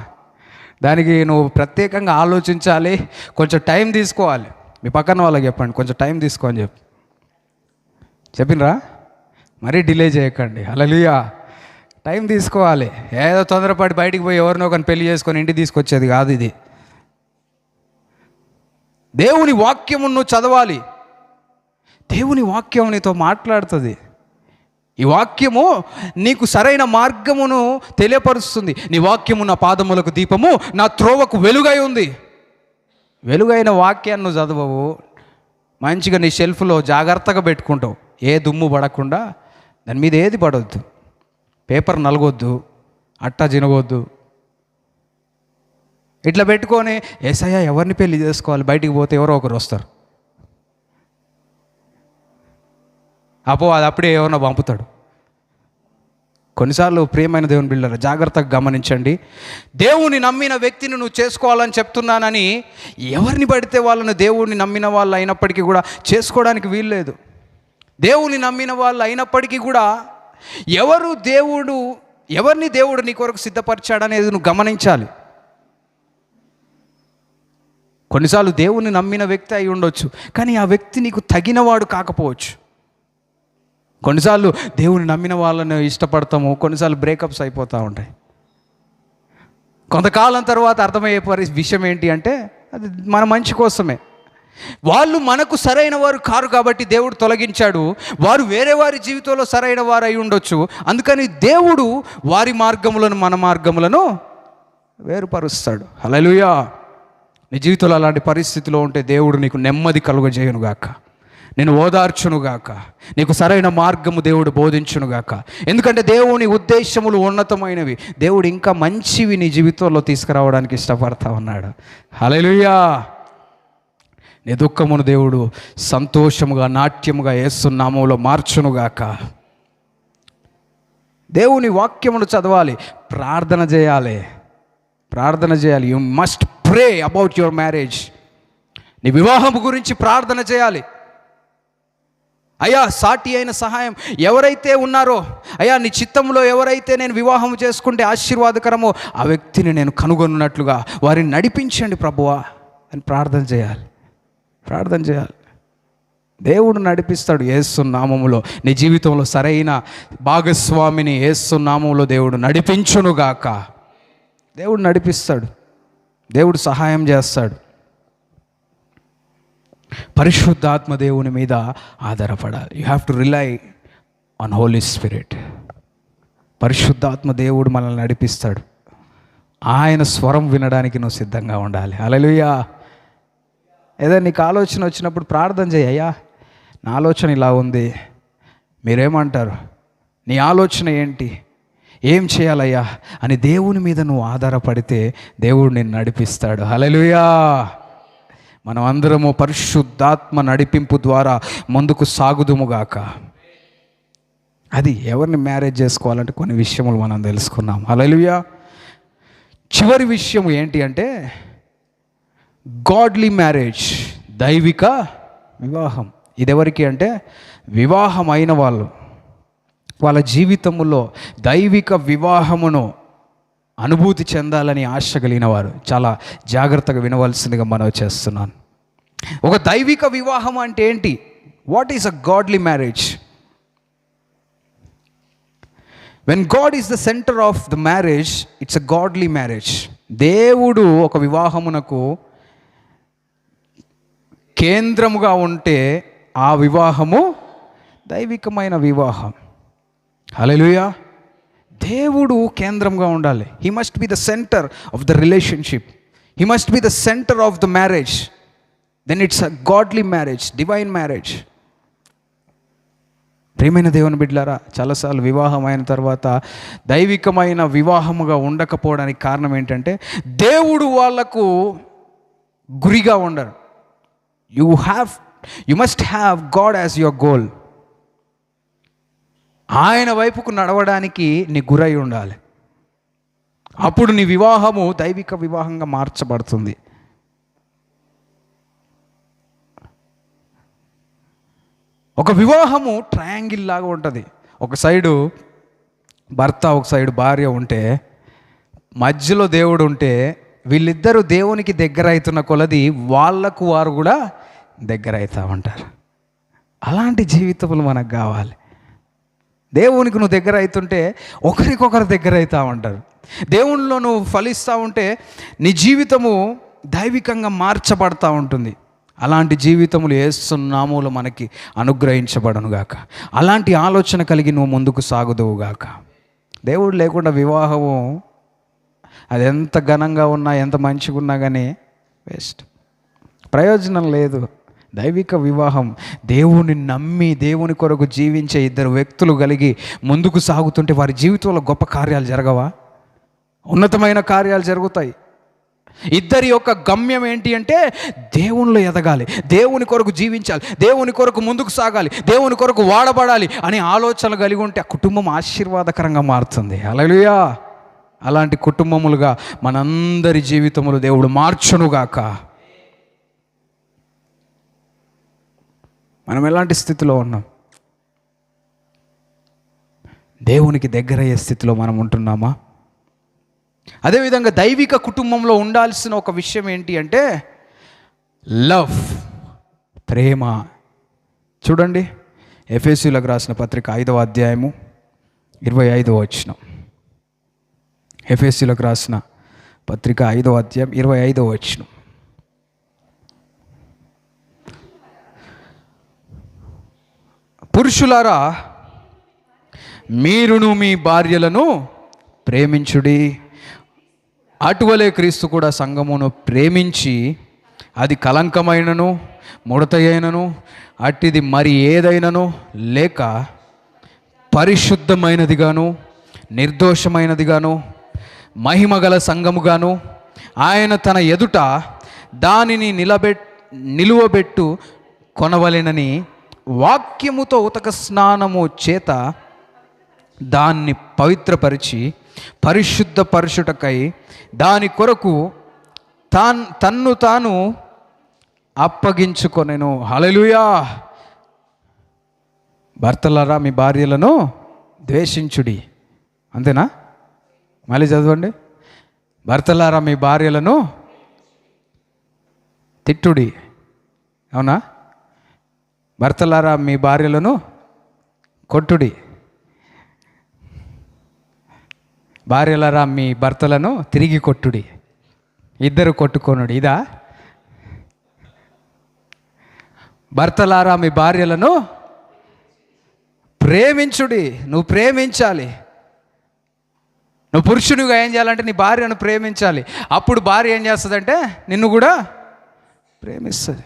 దానికి నువ్వు ప్రత్యేకంగా ఆలోచించాలి. కొంచెం టైం తీసుకోవాలి. మీ పక్కన వాళ్ళకి చెప్పండి, కొంచెం టైం తీసుకో అని చెప్పినరా, మరీ డిలే చేయకండి. హల్లెలూయా. టైం తీసుకోవాలి. ఏదో తొందరపాటు బయటికి పోయి ఎవరినో ఒకరిని పెళ్లి చేసుకొని ఇంటికి తీసుకొచ్చేది కాదు ఇది. దేవుని వాక్యము నువ్వు చదవాలి. దేవుని వాక్యం నీతో మాట్లాడుతుంది. ఈ వాక్యము నీకు సరైన మార్గమును తెలియపరుస్తుంది. నీ వాక్యము నా పాదములకు దీపము, నా త్రోవకు వెలుగై ఉంది. వెలుగైన వాక్యాన్ని నువ్వు చదవవు, మంచిగా నీ షెల్ఫ్లో జాగ్రత్తగా పెట్టుకుంటావు. ఏ దుమ్ము పడకుండా, దాని మీద ఏది పడవద్దు, పేపర్ నలగొద్దు, అట్టా చినగొద్దు. ఇట్లా పెట్టుకొని ఏసయ్య ఎవరిని పెళ్లి చేసుకోవాలి, బయటికి పోతే ఎవరో ఒకరు వస్తారు, అది అప్పుడే ఎవరినో పంపుతాడు. కొన్నిసార్లు ప్రియమైన దేవుని బిడ్డలారా, జాగ్రత్తగా గమనించండి. దేవుని నమ్మిన వ్యక్తిని నువ్వు చేసుకోవాలని చెప్తున్నానని ఎవరిని పడితే వాళ్ళను దేవుడిని నమ్మిన వాళ్ళు అయినప్పటికీ కూడా చేసుకోవడానికి వీల్లేదు. దేవుని నమ్మిన వాళ్ళు అయినప్పటికీ కూడా ఎవరిని దేవుడు నీ కొరకు సిద్ధపరిచాడనేది నువ్వు గమనించాలి. కొన్నిసార్లు దేవుని నమ్మిన వ్యక్తి అయి ఉండొచ్చు, కానీ ఆ వ్యక్తి నీకు తగినవాడు కాకపోవచ్చు. కొన్నిసార్లు దేవుని నమ్మిన వాళ్ళని ఇష్టపడతాము, కొన్నిసార్లు బ్రేకప్స్ అయిపోతూ ఉంటాయి. కొంతకాలం తర్వాత అర్థమయ్యే విషయం ఏంటి అంటే అది మన మంచి కోసమే. వాళ్ళు మనకు సరైన వారు కారు కాబట్టి దేవుడు తొలగించాడు. వారు వేరే వారి జీవితంలో సరైన వారు అయి ఉండొచ్చు. అందుకని దేవుడు వారి మార్గములను మన మార్గములను వేరుపరుస్తాడు. హల్లెలూయా. నీ జీవితంలో అలాంటి పరిస్థితిలో ఉంటే దేవుడు నీకు నెమ్మది కలుగజేయునుగాక, నేను ఓదార్చునుగాక, నీకు సరైన మార్గము దేవుడు బోధించునుగాక. ఎందుకంటే దేవుని ఉద్దేశములు ఉన్నతమైనవి. దేవుడు ఇంకా మంచివి నీ జీవితంలో తీసుకురావడానికి ఇష్టపడతా ఉన్నాడు. హల్లెలూయా. నీ దుఃఖమును దేవుడు సంతోషముగా, నాట్యముగా యేసు నామములో మార్చునుగాక. దేవుని వాక్యమును చదవాలి, ప్రార్థన చేయాలి. You must pray about your marriage. నీ వివాహం గురించి ప్రార్థన చేయాలి. అయ్యా, సాటి అయిన సహాయం ఎవరైతే ఉన్నారో, అయ్యా నీ చిత్తంలో ఎవరైతే నేను వివాహం చేసుకుంటే ఆశీర్వాదకరమో ఆ వ్యక్తిని నేను కనుగొన్నట్లుగా వారిని నడిపించండి ప్రభువా అని ప్రార్థన చేయాలి. దేవుడు నడిపిస్తాడు యేసు నామములో. నీ జీవితంలో సరైన భాగస్వామిని యేసు నామములో దేవుడు నడిపించునుగాక. దేవుడు నడిపిస్తాడు, దేవుడు సహాయం చేస్తాడు. పరిశుద్ధాత్మ దేవుని మీద ఆధారపడాలి. You have to rely on Holy Spirit. పరిశుద్ధాత్మ దేవుడు మనల్ని నడిపిస్తాడు. ఆయన స్వరం వినడానికి నువ్వు సిద్ధంగా ఉండాలి. హల్లెలూయా. ఏదైనా నీకు ఆలోచన వచ్చినప్పుడు ప్రార్థన చేయి. అయ్యా, నా ఆలోచన ఇలా ఉంది, మీరేమంటారు, నీ ఆలోచన ఏంటి, ఏం చేయాలయ్యా అని దేవుని మీద నువ్వు ఆధారపడితే దేవుడు నిన్ను నడిపిస్తాడు. హల్లెలూయా. మనం అందరము పరిశుద్ధాత్మ నడిపింపు ద్వారా ముందుకు సాగుదుముగాక. అది ఎవరిని మ్యారేజ్ చేసుకోవాలంటే కొన్ని విషయములు మనం తెలుసుకున్నాం. హల్లెలూయా. చివరి విషయం ఏంటి అంటే గాడ్లీ మ్యారేజ్, దైవిక వివాహం. ఇది ఎవరికి అంటే వివాహం అయిన వాళ్ళ జీవితంలో దైవిక వివాహమును అనుభూతి చెందాలని ఆశ కలిగిన వారు చాలా జాగ్రత్తగా వినవలసిందిగా మనవి చేస్తున్నాను. ఒక దైవిక వివాహం అంటే ఏంటి? What is a godly marriage? When God is the centre of the marriage, it's a godly marriage. దేవుడు ఒక వివాహమునకు కేంద్రముగా ఉంటే ఆ వివాహము దైవికమైన వివాహం. హల్లెలూయా. దేవుడు కేంద్రంగా ఉండాలి. He must be the centre of the relationship. He must be the centre of the marriage. Then it's a godly marriage, divine marriage. ప్రియమైన దేవుని బిడ్డలారా, చాలాసార్లు వివాహం అయిన తర్వాత దైవికమైన వివాహముగా ఉండకపోవడానికి కారణం ఏంటంటే దేవుడు వాళ్లకు గురిగా ఉండరు. You must have God as your goal. ఆయన వైపుకు నడవడానికి నీ గురై ఉండాలి. అప్పుడు నీ వివాహము దైవిక వివాహంగా మార్చబడుతుంది. ఒక వివాహము ట్రయాంగిల్ లాగా ఉంటుంది. ఒక సైడు భర్త, ఒక సైడు భార్య ఉంటే మధ్యలో దేవుడు ఉంటే వీళ్ళిద్దరూ దేవునికి దగ్గర అవుతున్న కొలది వాళ్లకు వారు కూడా దగ్గర అవుతూ ఉంటారు. అలాంటి జీవితములు మనకు కావాలి. దేవునికి నువ్వు దగ్గర అవుతుంటే ఒకరికొకరు దగ్గర అవుతా ఉంటారు. దేవునిలో నువ్వు ఫలిస్తూ ఉంటే నీ జీవితము దైవికంగా మార్చబడతా ఉంటుంది. అలాంటి జీవితములు యేసు నామములో మనకి అనుగ్రహించబడనుగాక. అలాంటి ఆలోచన కలిగి నువ్వు ముందుకు సాగుదువుగాక. దేవుడు లేకుండా వివాహము అది ఎంత ఘనంగా ఉన్నా, ఎంత మంచిగా ఉన్నా కానీ వేస్ట్, ప్రయోజనం లేదు. దైవిక వివాహం దేవుని నమ్మి దేవుని కొరకు జీవించే ఇద్దరు వ్యక్తులు కలిగి ముందుకు సాగుతుంటే వారి జీవితంలో గొప్ప కార్యాలు జరగవా? ఉన్నతమైన కార్యాలు జరుగుతాయి. ఇద్దరి యొక్క గమ్యం ఏంటి అంటే దేవునిలో ఎదగాలి, దేవుని కొరకు జీవించాలి, దేవుని కొరకు ముందుకు సాగాలి, దేవుని కొరకు వాడబడాలి అనే ఆలోచనలు కలిగి ఉంటే ఆ కుటుంబం ఆశీర్వాదకరంగా మారుతుంది. హల్లెలూయా. అలాంటి కుటుంబములుగా మనందరి జీవితములు దేవుడు మార్చునుగాక. మనం ఎలాంటి స్థితిలో ఉన్నాం? దేవునికి దగ్గరయ్యే స్థితిలో మనం ఉంటున్నామా? అదేవిధంగా దైవిక కుటుంబంలో ఉండాల్సిన ఒక విషయం ఏంటి అంటే లవ్, ప్రేమ. చూడండి, ఎఫెసీయులకు రాసిన పత్రిక 5వ అధ్యాయము 25వ వచనం. ఎఫెసీయులకు రాసిన పత్రిక 5వ అధ్యాయం 25వ వచనం. పురుషులారా, మీరును మీ భార్యలను ప్రేమించుడి, అటువలే క్రీస్తు కూడా సంఘమును ప్రేమించి అది కలంకమైనను ముడతయైనను అట్టిది మరి ఏదైనను లేక పరిశుద్ధమైనదిగాను నిర్దోషమైనదిగాను మహిమగల సంఘముగాను ఆయన తన ఎదుట దానిని నిలువబెట్టు కొనవలెనని వాక్యముతో ఉతక స్నానము చేత దాన్ని పవిత్రపరిచి పరిశుద్ధపరచుటకై దాని కొరకు తన్ను తాను అప్పగించుకొనెను. హల్లెలూయా. భర్తలారా, మీ భార్యలను ద్వేషించుడి. అంతేనా? మళ్ళీ చదవండి. భర్తలారా, మీ భార్యలను తిట్టుడి. అవునా? భర్తలారా, మీ భార్యలను కొట్టుడి. భార్యలారా, మీ భర్తలను తిరిగి కొట్టుడి. ఇద్దరు కొట్టుకొనుడి. ఇదా? భర్తలారా, మీ భార్యలను ప్రేమించుడి. నువ్వు ప్రేమించాలి. నువ్వు పురుషునిగా ఏం చేయాలంటే నీ భార్యను ప్రేమించాలి. అప్పుడు భార్య ఏం చేస్తుందంటే నిన్ను కూడా ప్రేమిస్తుంది.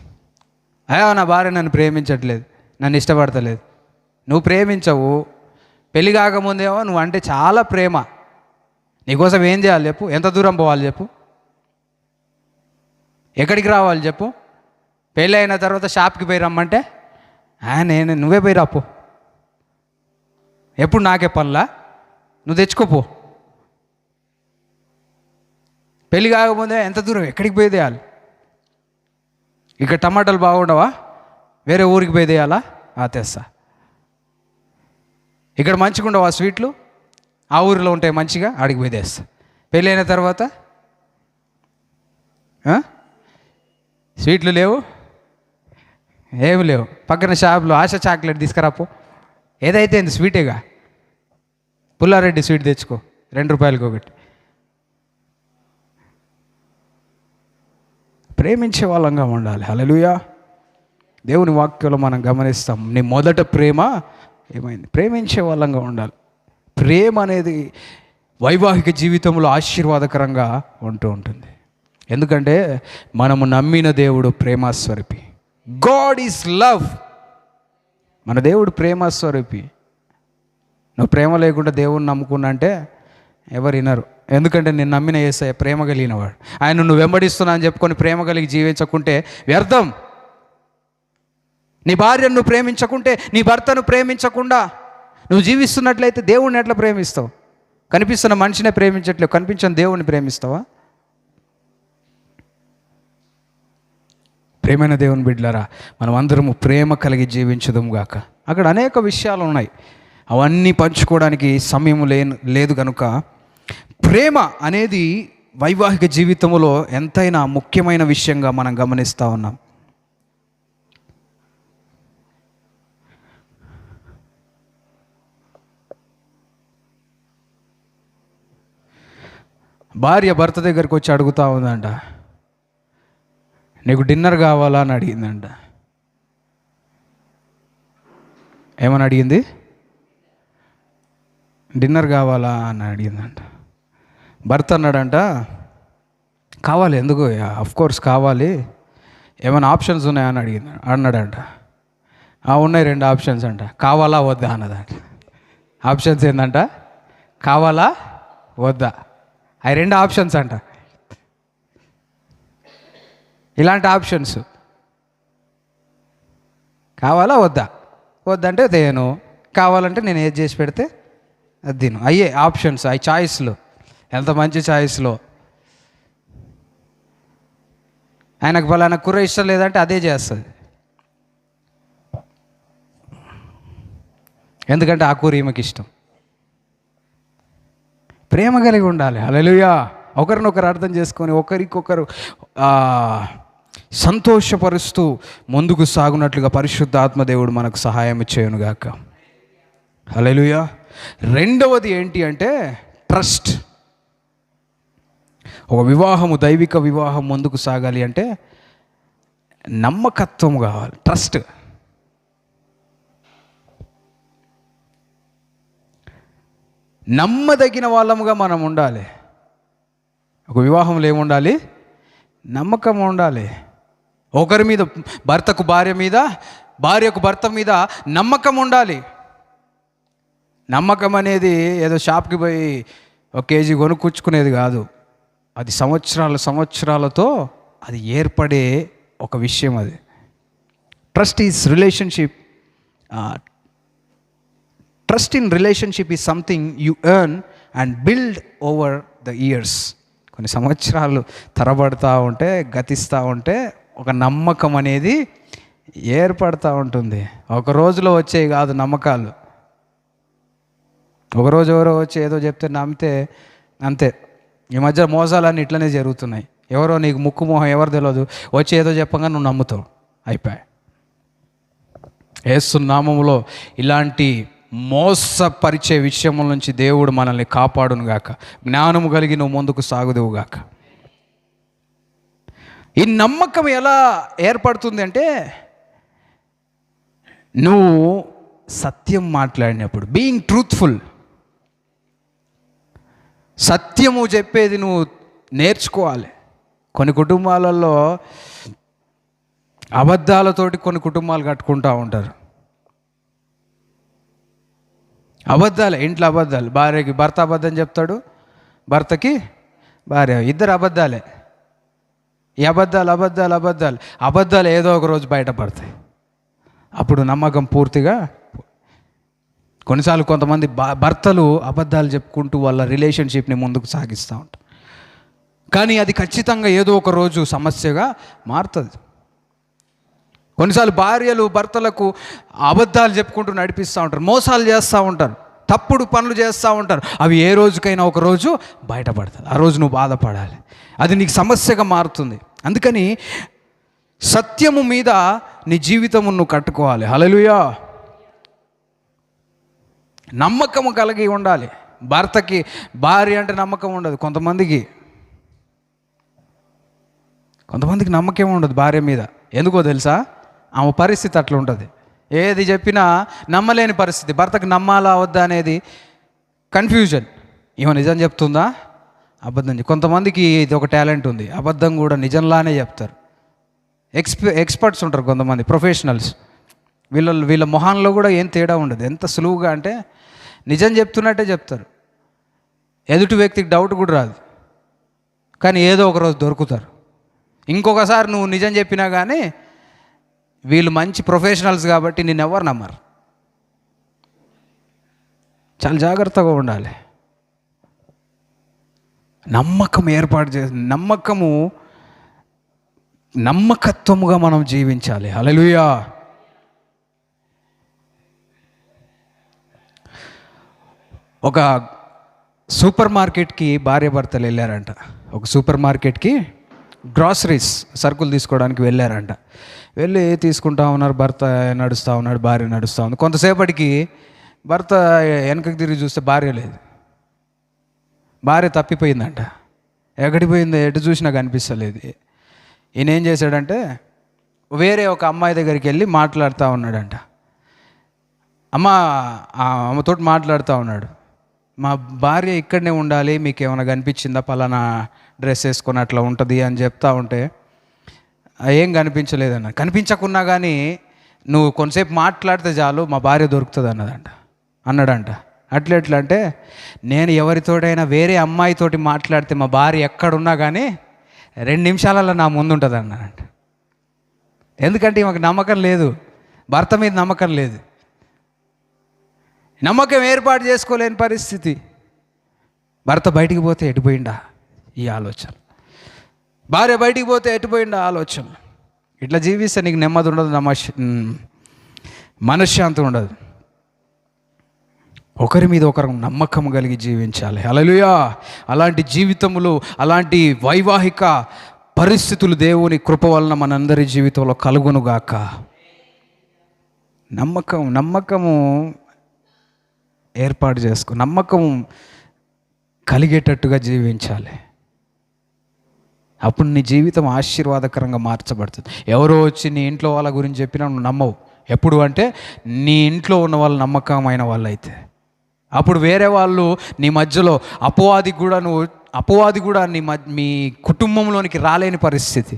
అయ్యా, నా భార్య నన్ను ప్రేమించట్లేదు, నన్ను ఇష్టపడతలేదు. నువ్వు ప్రేమించవు. పెళ్ళి కాకముందేమో నువ్వు అంటే చాలా ప్రేమ. నీకోసం ఏం చేయాలి చెప్పు? ఎంత దూరం పోవాలి చెప్పు? ఎక్కడికి రావాలి చెప్పు? పెళ్ళి అయిన తర్వాత షాప్కి పోయి రమ్మంటే నువ్వే పోయి రాపో. ఎప్పుడు నాకే పనులా? నువ్వు తెచ్చుకోపో. పెళ్ళి కాకముందే ఎంత దూరం ఎక్కడికి పోయి తేయాలి? ఇక్కడ టమాటాలు బాగుండవా? వేరే ఊరికి పోయి తేయాలా? తెస్తా. ఇక్కడ మంచిగా ఉండవా స్వీట్లు? ఆ ఊరిలో ఉంటాయి మంచిగా, ఆడికి పోయి తెస్తా. పెళ్ళి అయిన తర్వాత స్వీట్లు లేవు, ఏమి లేవు. పక్కన షాప్లో ఆశ చాక్లెట్ తీసుకురాపో. ఏదైతే స్వీటేగా. పుల్లారెడ్డి స్వీట్ తెచ్చుకో, 2 రూపాయలకి ఒకటి. ప్రేమించే వాళ్ళంగా ఉండాలి. హల్లెలూయా. దేవుని వాక్యంలో మనం గమనిస్తాం, నీ మొదట ప్రేమ ఏమైంది? ప్రేమించే వాళ్ళంగా ఉండాలి. ప్రేమ అనేది వైవాహిక జీవితంలో ఆశీర్వాదకరంగా ఉంటూ ఉంటుంది. ఎందుకంటే మనము నమ్మిన దేవుడు ప్రేమస్వరూపి. God is love. మన దేవుడు ప్రేమస్వరూపి. నువ్వు ప్రేమ లేకుండా దేవుడిని నమ్ముకున్నా అంటే ఎవరు వినరు. ఎందుకంటే నేను నమ్మిన యేసయ్య ప్రేమ కలిగినవాడు. ఆయన నువ్వు వెంబడిస్తున్నా అని చెప్పుకొని ప్రేమ కలిగి జీవించకుంటే వ్యర్థం. నీ భార్యను నువ్వు ప్రేమించకుంటే, నీ భర్తను ప్రేమించకుండా నువ్వు జీవిస్తున్నట్లయితే దేవుడిని ఎట్లా ప్రేమిస్తావు? కనిపిస్తున్న మనిషినే ప్రేమించట్లేవు, కనిపించని దేవుడిని ప్రేమిస్తావా? ప్రేమైన దేవుని బిడ్డలారా, మనం అందరము ప్రేమ కలిగి జీవించదుము గాక. అక్కడ అనేక విషయాలు ఉన్నాయి, అవన్నీ పంచుకోవడానికి సమయం లేదు కనుక ప్రేమ అనేది వైవాహిక జీవితంలో ఎంతైనా ముఖ్యమైన విషయంగా మనం గమనిస్తూ ఉన్నాం. భార్య భర్త దగ్గరికి వచ్చి అడుగుతూ ఉందంట, నీకు డిన్నర్ కావాలా అని అడిగిందంట. ఏమని అడిగింది? డిన్నర్ కావాలా అని అడిగిందంట. భర్త అన్నాడంట, కావాలి, ఎందుకు, కోర్స్ కావాలి, ఏమైనా ఆప్షన్స్ ఉన్నాయా అని అన్నాడంట. ఉన్నాయి 2 ఆప్షన్స్ అంట. కావాలా వద్దా అన్నదంట. ఆప్షన్స్ ఏంటంట? కావాలా వద్దా, అవి 2 ఆప్షన్స్ అంట. ఇలాంటి ఆప్షన్స్, కావాలా వద్దా, వద్దంటే తేను, కావాలంటే నేను ఏది చేసి పెడితే అది తిను. అయ్యే ఆప్షన్స్, అవి చాయిస్లు. ఎంత మంచి చాయిస్లో. ఆయనకు ఫలానా కూర ఇష్టం లేదంటే అదే చేస్తుంది, ఎందుకంటే ఆ కూర ఈమెకి ఇష్టం. ప్రేమ కలిగి ఉండాలి. హల్లెలూయా. ఒకరినొకరు అర్థం చేసుకొని ఒకరికొకరు సంతోషపరుస్తూ ముందుకు సాగునట్లుగా పరిశుద్ధాత్మ దేవుడు మనకు సహాయం చేయనుగాక. హల్లెలూయా. రెండవది ఏంటి అంటే ట్రస్ట్. ఒక వివాహము, దైవిక వివాహం ముందుకు సాగాలి అంటే నమ్మకత్వం కావాలి, ట్రస్ట్. నమ్మదగిన వాళ్ళముగా మనం ఉండాలి. ఒక వివాహంలో ఏముండాలి? నమ్మకం ఉండాలి. ఒకరి మీద, భర్తకు భార్య మీద, భార్యకు భర్త మీద నమ్మకం ఉండాలి. నమ్మకం అనేది ఏదో షాప్కి పోయి 1 కేజీ కొనుక్కొచ్చుకునేది కాదు. అది సంవత్సరాలతో అది ఏర్పడే ఒక విషయం. అది trust is relationship. Trust in relationship is something you earn and build over the years. కొన్ని సంవత్సరాలు తరబడుతూ ఉంటే, గతిస్తూ ఉంటే ఒక నమ్మకం అనేది ఏర్పడుతూ ఉంటుంది. ఒక రోజులో వచ్చేవి కాదు నమ్మకాలు. ఒకరోజు ఎవరో వచ్చి ఏదో చెప్తే నమ్మితే అంతే. ఈ మధ్య మోసాలన్నీ ఇట్లనే జరుగుతున్నాయి. ఎవరో నీకు ముక్కు మొహం ఎవరు తెలియదు, వచ్చి ఏదో చెప్పగా నువ్వు నమ్ముతావు, అయిపోయాయి. యేసు నామములో ఇలాంటి మోసపరిచే విషయం నుంచి దేవుడు మనల్ని కాపాడునుగాక. జ్ఞానము కలిగి నువ్వు ముందుకు సాగుదువుగాక. ఈ నమ్మకం ఎలా ఏర్పడుతుంది అంటే, నువ్వు సత్యం మాట్లాడినప్పుడు, బీయింగ్ ట్రూత్ఫుల్. సత్యము చెప్పేది నువ్వు నేర్చుకోవాలి. కొన్ని కుటుంబాలలో అబద్ధాలతోటి కొన్ని కుటుంబాలు కట్టుకుంటూ ఉంటారు. అబద్ధాలే, ఇంట్లో అబద్ధాలు. భార్యకి భర్త అబద్ధం చెప్తాడు, భర్తకి భార్య, ఇద్దరు అబద్ధాలే. ఈ అబద్ధాలు ఏదో ఒక రోజు బయటపడతాయి. అప్పుడు నమ్మకం పూర్తిగా. కొన్నిసార్లు కొంతమంది భర్తలు అబద్ధాలు చెప్పుకుంటూ వాళ్ళ రిలేషన్షిప్ని ముందుకు సాగిస్తూ ఉంటారు. కానీ అది ఖచ్చితంగా ఏదో ఒక రోజు సమస్యగా మారుతుంది. కొన్నిసార్లు భార్యలు భర్తలకు అబద్ధాలు చెప్పుకుంటూ నడిపిస్తూ ఉంటారు, మోసాలు చేస్తూ ఉంటారు, తప్పుడు పనులు చేస్తూ ఉంటారు. అవి ఏ రోజుకైనా ఒక రోజు బయటపడుతుంది. ఆ రోజు నువ్వు బాధపడాలి, అది నీకు సమస్యగా మారుతుంది. అందుకని సత్యము మీద నీ జీవితము నువ్వు కట్టుకోవాలి. హల్లెలూయా. నమ్మకము కలిగి ఉండాలి. భర్తకి భార్య అంటే నమ్మకం ఉండదు. కొంతమందికి నమ్మకం ఉండదు భార్య మీద. ఎందుకో తెలుసా? ఆమె పరిస్థితి అట్లా ఉంటుంది. ఏది చెప్పినా నమ్మలేని పరిస్థితి. భర్తకు నమ్మాలా వద్దా అనేది కన్ఫ్యూజన్. ఈమె నిజం చెప్తుందా, అబద్ధం. కొంతమందికి ఇది ఒక టాలెంట్ ఉంది, అబద్ధం కూడా నిజంలానే చెప్తారు. ఎక్స్పర్ట్స్ ఉంటారు కొంతమంది, ప్రొఫెషనల్స్. వీళ్ళ మొహాల్లో కూడా ఏం తేడా ఉండదు. ఎంత సులువుగా అంటే నిజం చెప్తున్నట్టే చెప్తారు. ఎదుటి వ్యక్తికి డౌట్ కూడా రాదు, కానీ ఏదో ఒకరోజు దొరుకుతారు. ఇంకొకసారి నువ్వు నిజం చెప్పినా కానీ వీళ్ళు మంచి ప్రొఫెషనల్స్ కాబట్టి నిన్నెవరు నమ్మరు. చాలా జాగ్రత్తగా ఉండాలి. నమ్మకం ఏర్పాటు చేసి, నమ్మకత్వముగా మనం జీవించాలి. హల్లెలూయా. ఒక సూపర్ మార్కెట్కి భార్య భర్తలు వెళ్ళారంట. ఒక సూపర్ మార్కెట్కి గ్రాసరీస్ సరుకులు తీసుకోవడానికి వెళ్ళారంట. వెళ్ళి తీసుకుంటా ఉన్నారు. భర్త నడుస్తూ ఉన్నాడు, భార్య నడుస్తూ ఉంది. కొంతసేపటికి భర్త వెనకకి తిరిగి చూస్తే భార్య లేదు. భార్య తప్పిపోయిందంట. ఎక్కడికి పోయిందో, ఎటు చూసినా కనిపిస్తలేదు. ఈయన ఏం చేశాడంటే వేరే ఒక అమ్మాయి దగ్గరికి వెళ్ళి మాట్లాడుతూ ఉన్నాడంట. ఆమెతో మాట్లాడుతూ ఉన్నాడు. మా భార్య ఇక్కడనే ఉండాలి, మీకు ఏమైనా కనిపించిందా, పలానా డ్రెస్ వేసుకొని అట్లా ఉంటుంది అని చెప్తా ఉంటే ఏం కనిపించలేదన్న. కనిపించకున్నా కానీ నువ్వు కొంతసేపు మాట్లాడితే చాలు మా భార్య దొరుకుతుంది అన్నాడంట. అట్లా అంటే నేను ఎవరితోటైనా వేరే అమ్మాయితోటి మాట్లాడితే మా భార్య ఎక్కడున్నా కానీ 2 నిమిషాలలో నా ముందు ఉంటుంది అన్నాడంట. ఎందుకంటే ఈమెకు నమ్మకం లేదు, భర్త మీద నమ్మకం లేదు, నమ్మకం ఏర్పాటు చేసుకోలేని పరిస్థితి. భర్త బయటికి పోతే ఎటుపోయిందా ఈ ఆలోచన, భార్య బయటికి పోతే ఎటుపోయిందా ఆలోచన. ఇట్లా జీవిస్తే నీకు నెమ్మది ఉండదు, మనశ్శాంతి ఉండదు. ఒకరి మీద ఒకరు నమ్మకం కలిగి జీవించాలి. హల్లెలూయా. అలాంటి జీవితములు, అలాంటి వైవాహిక పరిస్థితులు దేవుని కృప వలన మనందరి జీవితంలో కలుగునుగాక. నమ్మకము ఏర్పాటు చేసుకో, నమ్మకం కలిగేటట్టుగా జీవించాలి. అప్పుడు నీ జీవితం ఆశీర్వాదకరంగా మార్చబడుతుంది. ఎవరో వచ్చి నీ ఇంట్లో వాళ్ళ గురించి చెప్పినా నువ్వు నమ్మవు. ఎప్పుడు అంటే నీ ఇంట్లో ఉన్న వాళ్ళు నమ్మకమైన వాళ్ళు అయితే, అప్పుడు వేరే వాళ్ళు నీ మధ్యలో అపవాది కూడా మీ కుటుంబంలోనికి రాలేని పరిస్థితి.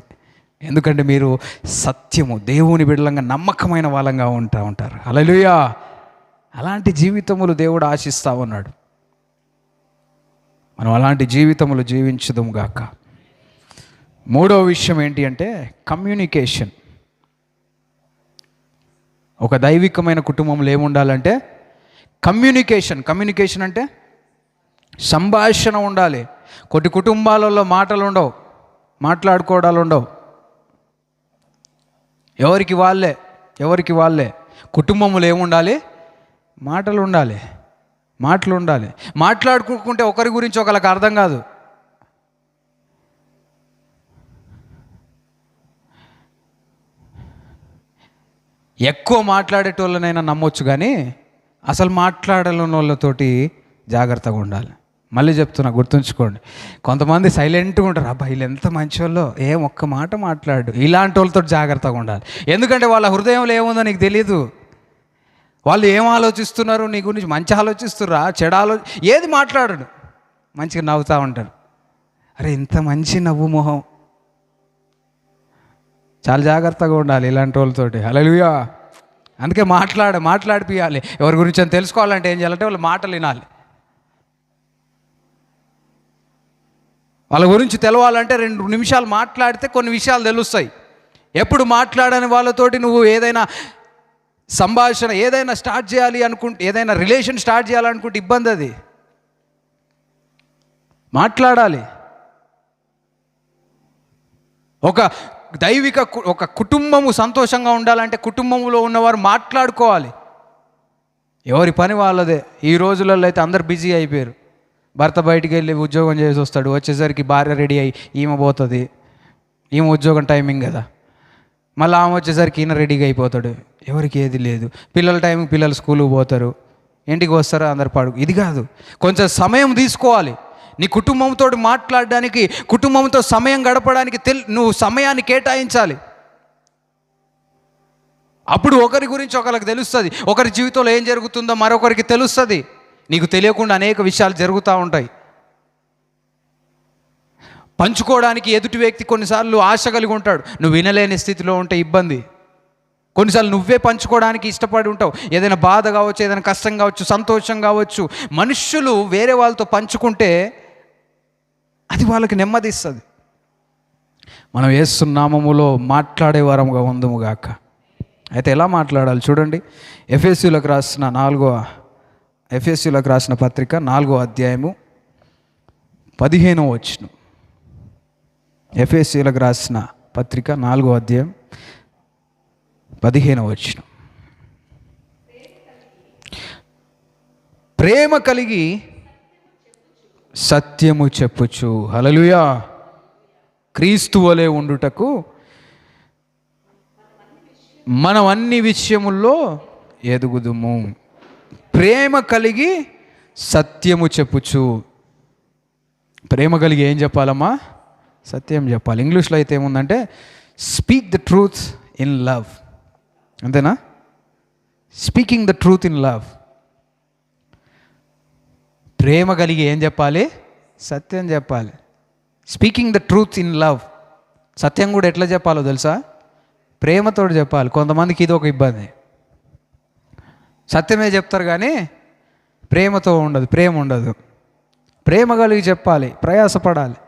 ఎందుకంటే మీరు సత్యము, దేవుని బిడ్డలంగా నమ్మకమైన వాళ్ళంగా ఉంటారు. హల్లెలూయా. అలాంటి జీవితములు దేవుడు ఆశిస్తూ ఉన్నాడు. మనం అలాంటి జీవితములు జీవించుదాము గాక. 3వ విషయం ఏంటి అంటే కమ్యూనికేషన్. ఒక దైవికమైన కుటుంబంలో ఏముండాలంటే కమ్యూనికేషన్ అంటే సంభాషణ ఉండాలి. కొన్ని కుటుంబాలలో మాటలు ఉండవు, మాట్లాడుకోవడాలు ఉండవు, ఎవరికి వాళ్ళే. కుటుంబంలో ఏముండాలి? మాటలు ఉండాలి. మాట్లాడుకుంటే ఒకరి గురించి ఒకరికి అర్థం కాదు. ఎక్కువ మాట్లాడేటోళ్ళనైనా నమ్మొచ్చు, కానీ అసలు మాట్లాడలేని వాళ్ళతోటి జాగ్రత్తగా ఉండాలి. మళ్ళీ చెప్తున్నా, గుర్తుంచుకోండి. కొంతమంది సైలెంట్గా ఉంటారు, అబ్బా వీళ్ళు ఎంత మంచి వాళ్ళు, ఒక్క మాట మాట్లాడు. ఇలాంటి వాళ్ళతో జాగ్రత్తగా ఉండాలి. ఎందుకంటే వాళ్ళ హృదయంలో ఏముందో నీకు తెలియదు. వాళ్ళు ఏం ఆలోచిస్తున్నారు నీ గురించి, మంచి ఆలోచిస్తుర్రా, చెడు ఏది మాట్లాడడు, మంచిగా నవ్వుతూ ఉంటారు. అరే ఇంత మంచి నవ్వు మొహం. చాలా జాగ్రత్తగా ఉండాలి ఇలాంటి వాళ్ళతోటి. హల్లెలూయా. అందుకే మాట్లాడిపియాలి. ఎవరి గురించి అని తెలుసుకోవాలంటే ఏం చేయాలంటే వాళ్ళ మాటలు వినాలి. వాళ్ళ గురించి తెలవాలంటే 2 నిమిషాలు మాట్లాడితే కొన్ని విషయాలు తెలుస్తాయి. ఎప్పుడు మాట్లాడని వాళ్ళతోటి నువ్వు ఏదైనా సంభాషణ, ఏదైనా స్టార్ట్ చేయాలి అనుకుంటే, ఏదైనా రిలేషన్ స్టార్ట్ చేయాలనుకుంటే ఇబ్బంది. అది మాట్లాడాలి. ఒక కుటుంబము సంతోషంగా ఉండాలంటే కుటుంబంలో ఉన్నవారు మాట్లాడుకోవాలి. ఎవరి పని వాళ్ళదే. ఈ రోజులలో అయితే అందరు బిజీ అయిపోయారు. భర్త బయటికి వెళ్ళి ఉద్యోగం చేసి వస్తాడు, వచ్చేసరికి భార్య రెడీ అయ్యి ఈమె పోతుంది. ఈమె ఉద్యోగం టైమింగ్ కదా, మళ్ళీ ఆమె వచ్చేసరికి ఈయన రెడీగా అయిపోతాడు. ఎవరికి ఏది లేదు. పిల్లల టైంకి పిల్లలు స్కూల్కి పోతారు, ఇంటికి వస్తారు, అందరు పడుకు. ఇది కాదు, కొంచెం సమయం తీసుకోవాలి. నీ కుటుంబంతో మాట్లాడడానికి, కుటుంబంతో సమయం గడపడానికి నువ్వు సమయాన్ని కేటాయించాలి. అప్పుడు ఒకరి గురించి ఒకరికి తెలుస్తుంది. ఒకరి జీవితంలో ఏం జరుగుతుందో మరొకరికి తెలుస్తుంది. నీకు తెలియకుండా అనేక విషయాలు జరుగుతూ ఉంటాయి. పంచుకోవడానికి ఎదుటి వ్యక్తి కొన్నిసార్లు ఆశ కలిగి ఉంటాడు, నువ్వు వినలేని స్థితిలో ఉంటే ఇబ్బంది. కొన్నిసార్లు నువ్వే పంచుకోవడానికి ఇష్టపడి ఉంటావు. ఏదైనా బాధ కావచ్చు, ఏదైనా కష్టం కావచ్చు, సంతోషం కావచ్చు. మనుష్యులు వేరే వాళ్ళతో పంచుకుంటే అది వాళ్ళకి నెమ్మదిస్తుంది. మనం యేసు నామములో మాట్లాడే వారముగా ఉందుము గాక. అయితే ఎలా మాట్లాడాలి చూడండి. ఎఫెసీయులకు రాసిన పత్రిక 4వ అధ్యాయము 15వ వచనం. ఎఫెసీయులకు రాసిన పత్రిక 4వ అధ్యాయం 15వ వచనం. ప్రేమ కలిగి సత్యము చెప్పుచు. హల్లెలూయా. క్రీస్తు వలె ఉండుటకు మనం అన్ని విషయముల్లో ఎదుగుదుము. ప్రేమ కలిగి సత్యము చెప్పుచు. ప్రేమ కలిగి ఏం చెప్పాలమ్మా? సత్యం చెప్పాలి. ఇంగ్లీష్లో అయితే ఏముందంటే speak the truth in love. అంతేనా? Speaking the truth in love. ప్రేమ కలిగి ఏం చెప్పాలి? సత్యం చెప్పాలి. Speaking the truth in love. సత్యం కూడా ఎట్లా చెప్పాలో తెలుసా? ప్రేమతో చెప్పాలి. కొంతమందికి ఇది ఒక ఇబ్బంది. సత్యమే చెప్తారు కానీ ప్రేమతో ఉండదు, ప్రేమ ఉండదు. ప్రేమ కలిగి చెప్పాలి, ప్రయాసపడాలి.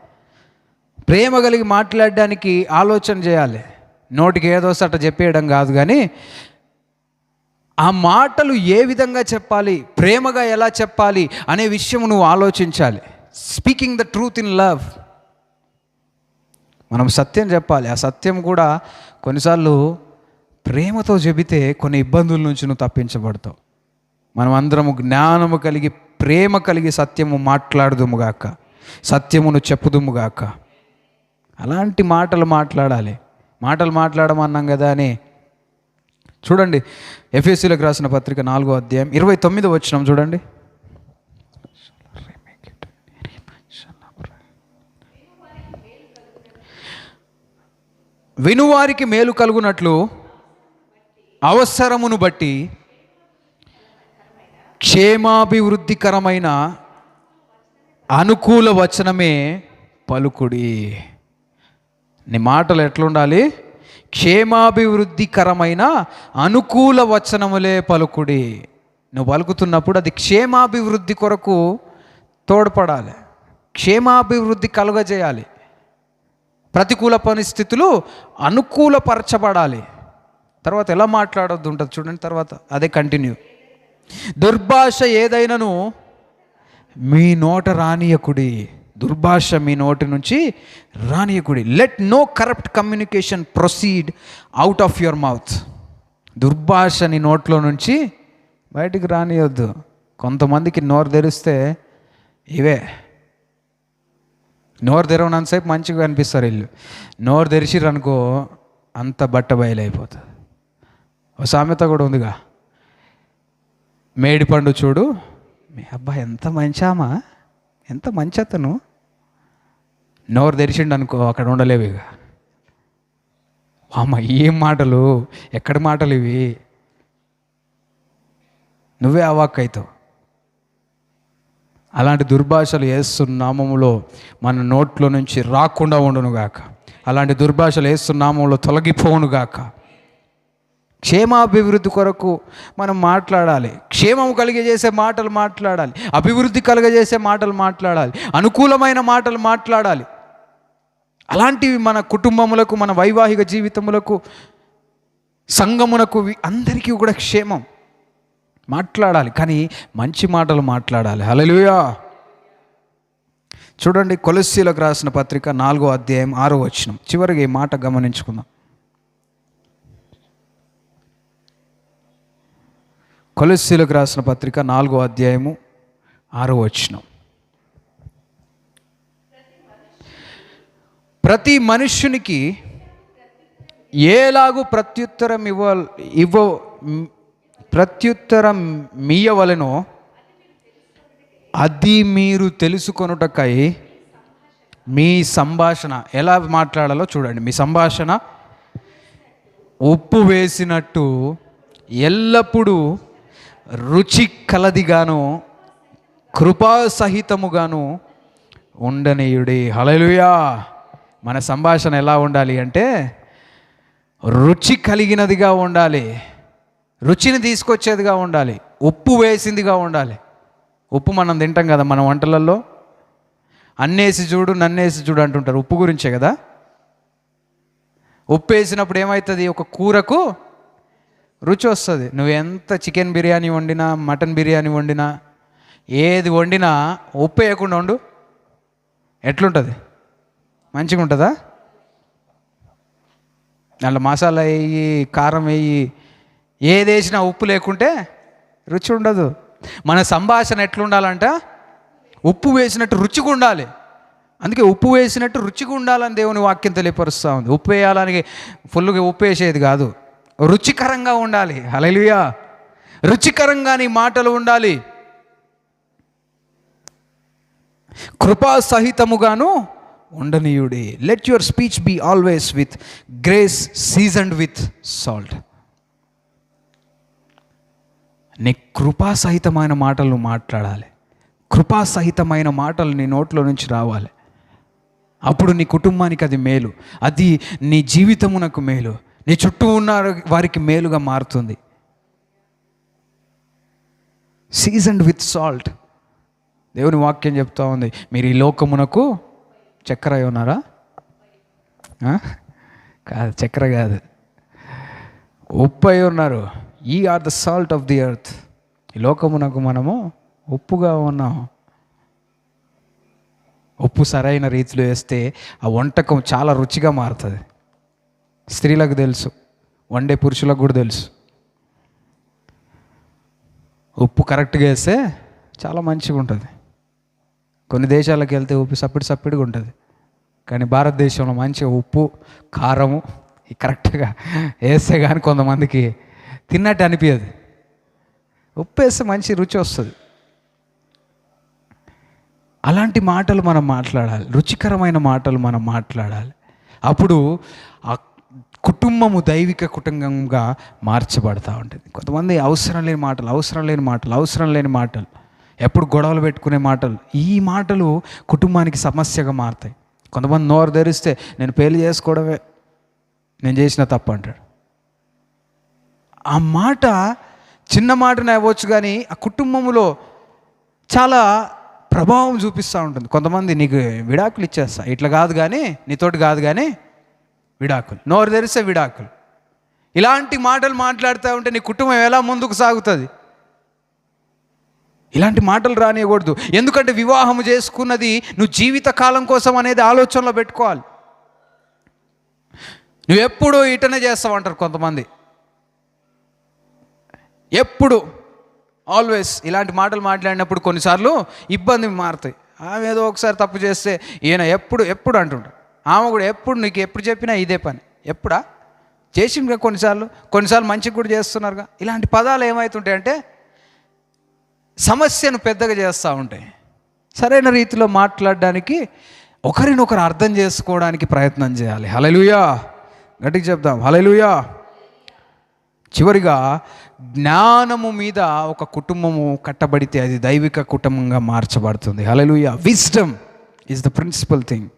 ప్రేమ కలిగి మాట్లాడడానికి ఆలోచన చేయాలి. నోటికి ఏదో సట చెప్పేయడం కాదు, కానీ ఆ మాటలు ఏ విధంగా చెప్పాలి, ప్రేమగా ఎలా చెప్పాలి అనే విషయం నువ్వు ఆలోచించాలి. Speaking the truth in love. మనం సత్యం చెప్పాలి. ఆ సత్యం కూడా కొన్నిసార్లు ప్రేమతో చెబితే కొన్ని ఇబ్బందుల నుంచి నువ్వు తప్పించబడతావు. మనం అందరము జ్ఞానము కలిగి ప్రేమ కలిగి సత్యము మాట్లాడుదుముగాక, సత్యమును చెప్పుదుముగాక. అలాంటి మాటలు మాట్లాడాలి. మాటలు మాట్లాడమన్నాం కదా అని చూడండి. ఎఫెసీయులకు రాసిన పత్రిక 4వ అధ్యాయం 29వ వచనం చూడండి. వినువారికి మేలు కలుగునట్లు అవసరమును బట్టి క్షేమాభివృద్ధికరమైన అనుకూల వచనమే పలుకుడి. నీ మాటలు ఎట్లుండాలి? క్షేమాభివృద్ధికరమైన అనుకూల వచనములే పలుకుడి. నువ్వు పలుకుతున్నప్పుడు అది క్షేమాభివృద్ధి కొరకు తోడ్పడాలి, క్షేమాభివృద్ధి కలుగజేయాలి. ప్రతికూల పరిస్థితులు అనుకూలపరచబడాలి. తర్వాత ఎలా మాట్లాడొద్దు ఉంటుంది చూడండి. తర్వాత అదే కంటిన్యూ. దుర్భాష ఏదైనాను మీ నోట రానియకుడి. దుర్భాష మీ నోటి నుంచి రానియకుడి. Let no corrupt communication proceed out of your mouth. దుర్భాష నీ నోట్లో నుంచి బయటికి రానియొద్దు. కొంతమందికి నోరు తెరిస్తే ఇవే. నోరు తెరవనంతసేపు మంచిగా అనిపిస్తారు వీళ్ళు. నోరు తెరిచిర్రు అనుకో అంత బట్ట బయలైపోతుంది. ఒక సామెత కూడా ఉందిగా, మేడిపండు చూడు మీ అబ్బా ఎంత మంచామా, ఎంత మంచి అతను. నోరు తెరిచిండు అనుకో అక్కడ ఉండలేవు ఇక. అమ్మ ఏం మాటలు, ఎక్కడి మాటలు ఇవి, నువ్వే అవాక్కైతావు. అలాంటి దుర్భాషలు యేసు నామములో మన నోట్లో నుంచి రాకుండా ఉండునుగాక. అలాంటి దుర్భాషలు యేసు నామములో తొలగిపోవునుగాక. క్షేమాభివృద్ధి కొరకు మనం మాట్లాడాలి. క్షేమం కలిగజేసే మాటలు మాట్లాడాలి, అభివృద్ధి కలుగజేసే మాటలు మాట్లాడాలి, అనుకూలమైన మాటలు మాట్లాడాలి. అలాంటివి మన కుటుంబములకు, మన వైవాహిక జీవితములకు, సంఘమునకు, అందరికీ కూడా క్షేమం మాట్లాడాలి. కానీ మంచి మాటలు మాట్లాడాలి. హల్లెలూయా. చూడండి కొలస్సీలకు రాసిన పత్రిక 4వ అధ్యాయం 6వ వచనం. చివరికి ఈ మాట గమనించుకుందాం. కొలస్సీలకు రాసిన పత్రిక 4వ అధ్యాయము 6వ వచనం. ప్రతి మనుష్యునికి ఏలాగు ప్రత్యుత్తరం మీయవలెనో అది మీరు తెలుసుకొనుటకై మీ సంభాషణ ఎలా మాట్లాడాలో చూడండి. మీ సంభాషణ ఉప్పు వేసినట్టు ఎల్లప్పుడూ రుచి కలదిగాను కృపాసహితముగాను ఉండనీయుడి. హల్లెలూయా. మన సంభాషణ ఎలా ఉండాలి అంటే రుచి కలిగినదిగా ఉండాలి, రుచిని తీసుకొచ్చేదిగా ఉండాలి, ఉప్పు వేసిందిగా ఉండాలి. ఉప్పు మనం తింటాం కదా మన వంటలలో. అన్నేసి చూడు నన్నేసి చూడు అంటుంటారు, ఉప్పు గురించే కదా. ఉప్పు వేసినప్పుడు ఏమవుతుంది? ఒక కూరకు రుచి వస్తుంది. నువ్వు ఎంత చికెన్ బిర్యానీ వండినా, మటన్ బిర్యానీ వండినా, ఏది వండినా ఉప్పు వేయకుండా వండు, ఎట్లుంటుంది? మంచిగా ఉంటుందా? దాంట్లో మసాలా వేయి, కారం వేయి, ఏది వేసినా ఉప్పు లేకుంటే రుచి ఉండదు. మన సంభాషణ ఎట్లుండాలంట? ఉప్పు వేసినట్టు రుచిగా ఉండాలి. అందుకే ఉప్పు వేసినట్టు రుచిగా ఉండాలని దేవుని వాక్యం తెలియపరుస్తూ ఉంది. ఉప్పు వేయాలని ఫుల్గా ఉప్పు వేసేది కాదు, రుచికరంగా ఉండాలి. హల్లెలూయా. రుచికరంగా నీ మాటలు ఉండాలి. కృపా సహితముగాను ఉండనీయుడి. Let your speech be always with grace seasoned with salt. నీ కృపాసహితమైన మాటలు మాట్లాడాలి. కృపాసహితమైన మాటలు నీ నోట్లో నుంచి రావాలి. అప్పుడు నీ కుటుంబానికి అది మేలు, అది నీ జీవితమునకు మేలు, నీ చుట్టూ ఉన్న వారికి మేలుగా మారుతుంది. Seasoned with salt. దేవుని వాక్యం చెప్తా ఉంది, మీరు ఈ లోకమునకు చక్కెర అయి ఉన్నారా? కాదు, చక్కెర కాదు, ఉప్పు అయి ఉన్నారు. Ye are the salt of the earth. ఈ లోకమునకు మనము ఉప్పుగా ఉన్నాం. ఉప్పు సరైన రీతిలో వేస్తే ఆ వంటకం చాలా రుచిగా మారుతుంది. స్త్రీలకు తెలుసు, వండే పురుషులకు కూడా తెలుసు. ఉప్పు కరెక్ట్గా వేస్తే చాలా మంచిగా ఉంటుంది. కొన్ని దేశాలకు వెళ్తే ఉప్పు సప్పిడిగా ఉంటుంది. కానీ భారతదేశంలో మంచిగా ఉప్పు కారము కరెక్ట్గా వేస్తే కానీ కొంతమందికి తిన్నట్టు అనిపించదు. ఉప్పు వేస్తే మంచి రుచి వస్తుంది. అలాంటి మాటలు మనం మాట్లాడాలి, రుచికరమైన మాటలు మనం మాట్లాడాలి. అప్పుడు ఆ కుటుంబము దైవిక కుటుంబంగా మార్చబడతా ఉంటుంది. కొంతమంది అవసరం లేని మాటలు, ఎప్పుడు గొడవలు పెట్టుకునే మాటలు, ఈ మాటలు కుటుంబానికి సమస్యగా మారుతాయి. కొంతమంది నోరు తెరిస్తే నేను పెళ్లి చేసుకోవడమే నేను చేసిన తప్పు అంటాడు. ఆ మాట చిన్న మాటనే అవ్వచ్చు, కానీ ఆ కుటుంబంలో చాలా ప్రభావం చూపిస్తూ ఉంటుంది. కొంతమంది నీకు విడాకులు ఇచ్చేస్తా, ఇట్లా కాదు కానీ, నీతోటి కాదు కానీ విడాకులు, నోరు తెరిస్తే విడాకులు. ఇలాంటి మాటలు మాట్లాడుతూ ఉంటే నీ కుటుంబం ఎలా ముందుకు సాగుతుంది? ఇలాంటి మాటలు రానియకూడదు. ఎందుకంటే వివాహం చేసుకున్నది నువ్వు జీవితకాలం కోసం అనేది ఆలోచనలో పెట్టుకోవాలి. నువ్వు ఎప్పుడు ఇటనే చేస్తావు అంటారు కొంతమంది. ఎప్పుడు ఆల్వేస్ ఇలాంటి మాటలు మాట్లాడినప్పుడు కొన్నిసార్లు ఇబ్బంది మారుతాయి. ఆమె ఏదో ఒకసారి తప్పు చేస్తే ఈయన ఎప్పుడు అంటుంటాడు. ఆమె కూడా నీకు ఎప్పుడు చెప్పినా ఇదే పని. ఎప్పుడా చేసిందిగా, కొన్నిసార్లు మంచిగా కూడా చేస్తున్నారుగా. ఇలాంటి పదాలు ఏమవుతుంటాయంటే సమస్యను పెద్దగా చేస్తూ ఉంటాయి. సరైన రీతిలో మాట్లాడడానికి, ఒకరినొకరు అర్థం చేసుకోవడానికి ప్రయత్నం చేయాలి. హల్లెలూయా, గట్టిగా చెప్దాం హల్లెలూయా. చివరిగా జ్ఞానము మీద ఒక కుటుంబము కట్టబడితే అది దైవిక కుటుంబంగా మార్చబడుతుంది. Hallelujah. Wisdom is the principal thing.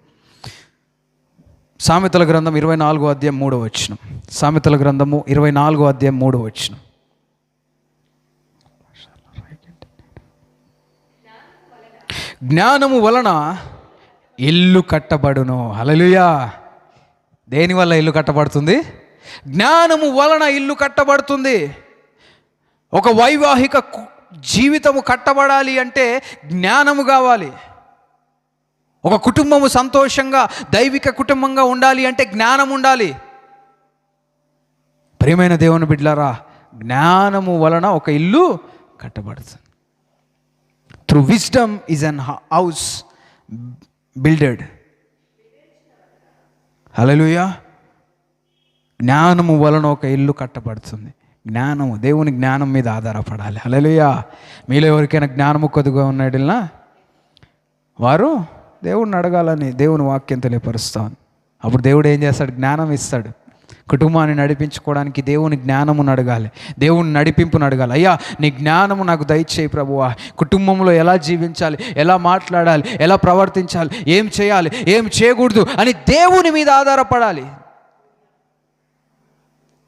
సామెతల గ్రంథం 24వ అధ్యాయం 3వ వచనం. సామెతల గ్రంథము 24వ అధ్యాయం 3వ వచనం. జ్ఞానము వలన ఇల్లు కట్టబడును. హల్లెలూయా. దేని వల్ల ఇల్లు కట్టబడుతుంది? జ్ఞానము వలన ఇల్లు కట్టబడుతుంది. ఒక వైవాహిక జీవితము కట్టబడాలి అంటే జ్ఞానము కావాలి. ఒక కుటుంబము సంతోషంగా దైవిక కుటుంబంగా ఉండాలి అంటే జ్ఞానం ఉండాలి. ప్రియమైన దేవుని బిడ్డలారా, జ్ఞానము వలన ఒక ఇల్లు కట్టబడుతుంది. Through wisdom is an house builded. Hallelujah. జ్ఞానము వలన ఒక ఇల్లు కట్టబడుతుంది. జ్ఞానము, దేవుని జ్ఞానం మీద ఆధారపడాలి. హల్లెలూయా. మీలో ఎవరికైనా జ్ఞానము కొద్దిగా ఉన్నాడినా వారు దేవుడిని అడగాలని దేవుని వాక్యం తెలియపరుస్తాను. అప్పుడు దేవుడు ఏం చేస్తాడు? జ్ఞానం ఇస్తాడు. కుటుంబాన్ని నడిపించుకోవడానికి దేవుని జ్ఞానమును అడగాలి, దేవుని నడిపింపును అడగాలి. అయ్యా నీ జ్ఞానము నాకు దయచేయి ప్రభువా. కుటుంబంలో ఎలా జీవించాలి, ఎలా మాట్లాడాలి, ఎలా ప్రవర్తించాలి, ఏం చేయాలి, ఏం చేయకూడదు అని దేవుని మీద ఆధారపడాలి.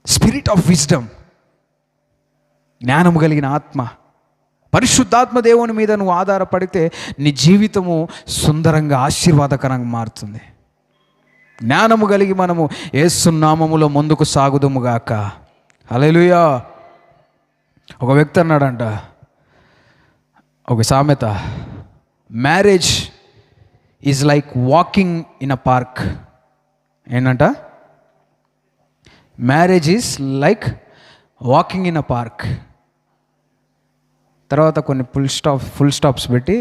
స్పిరిట్ ఆఫ్ విజ్డమ్, జ్ఞానము కలిగిన ఆత్మ, పరిశుద్ధాత్మ దేవుని మీద నువ్వు ఆధారపడితే నీ జీవితము సుందరంగా ఆశీర్వాదకరంగా మారుతుంది. జ్ఞానము కలిగి మనము యేసు నామములో ముందుకు సాగుదుముగాక. హల్లెలూయా. ఒక వ్యక్తి అన్నాడంట, ఒక సామెత, marriage is like walking in a park. ఏంటంట? Marriage is like walking in a park. తర్వాత కొన్ని ఫుల్ స్టాప్స్ పెట్టి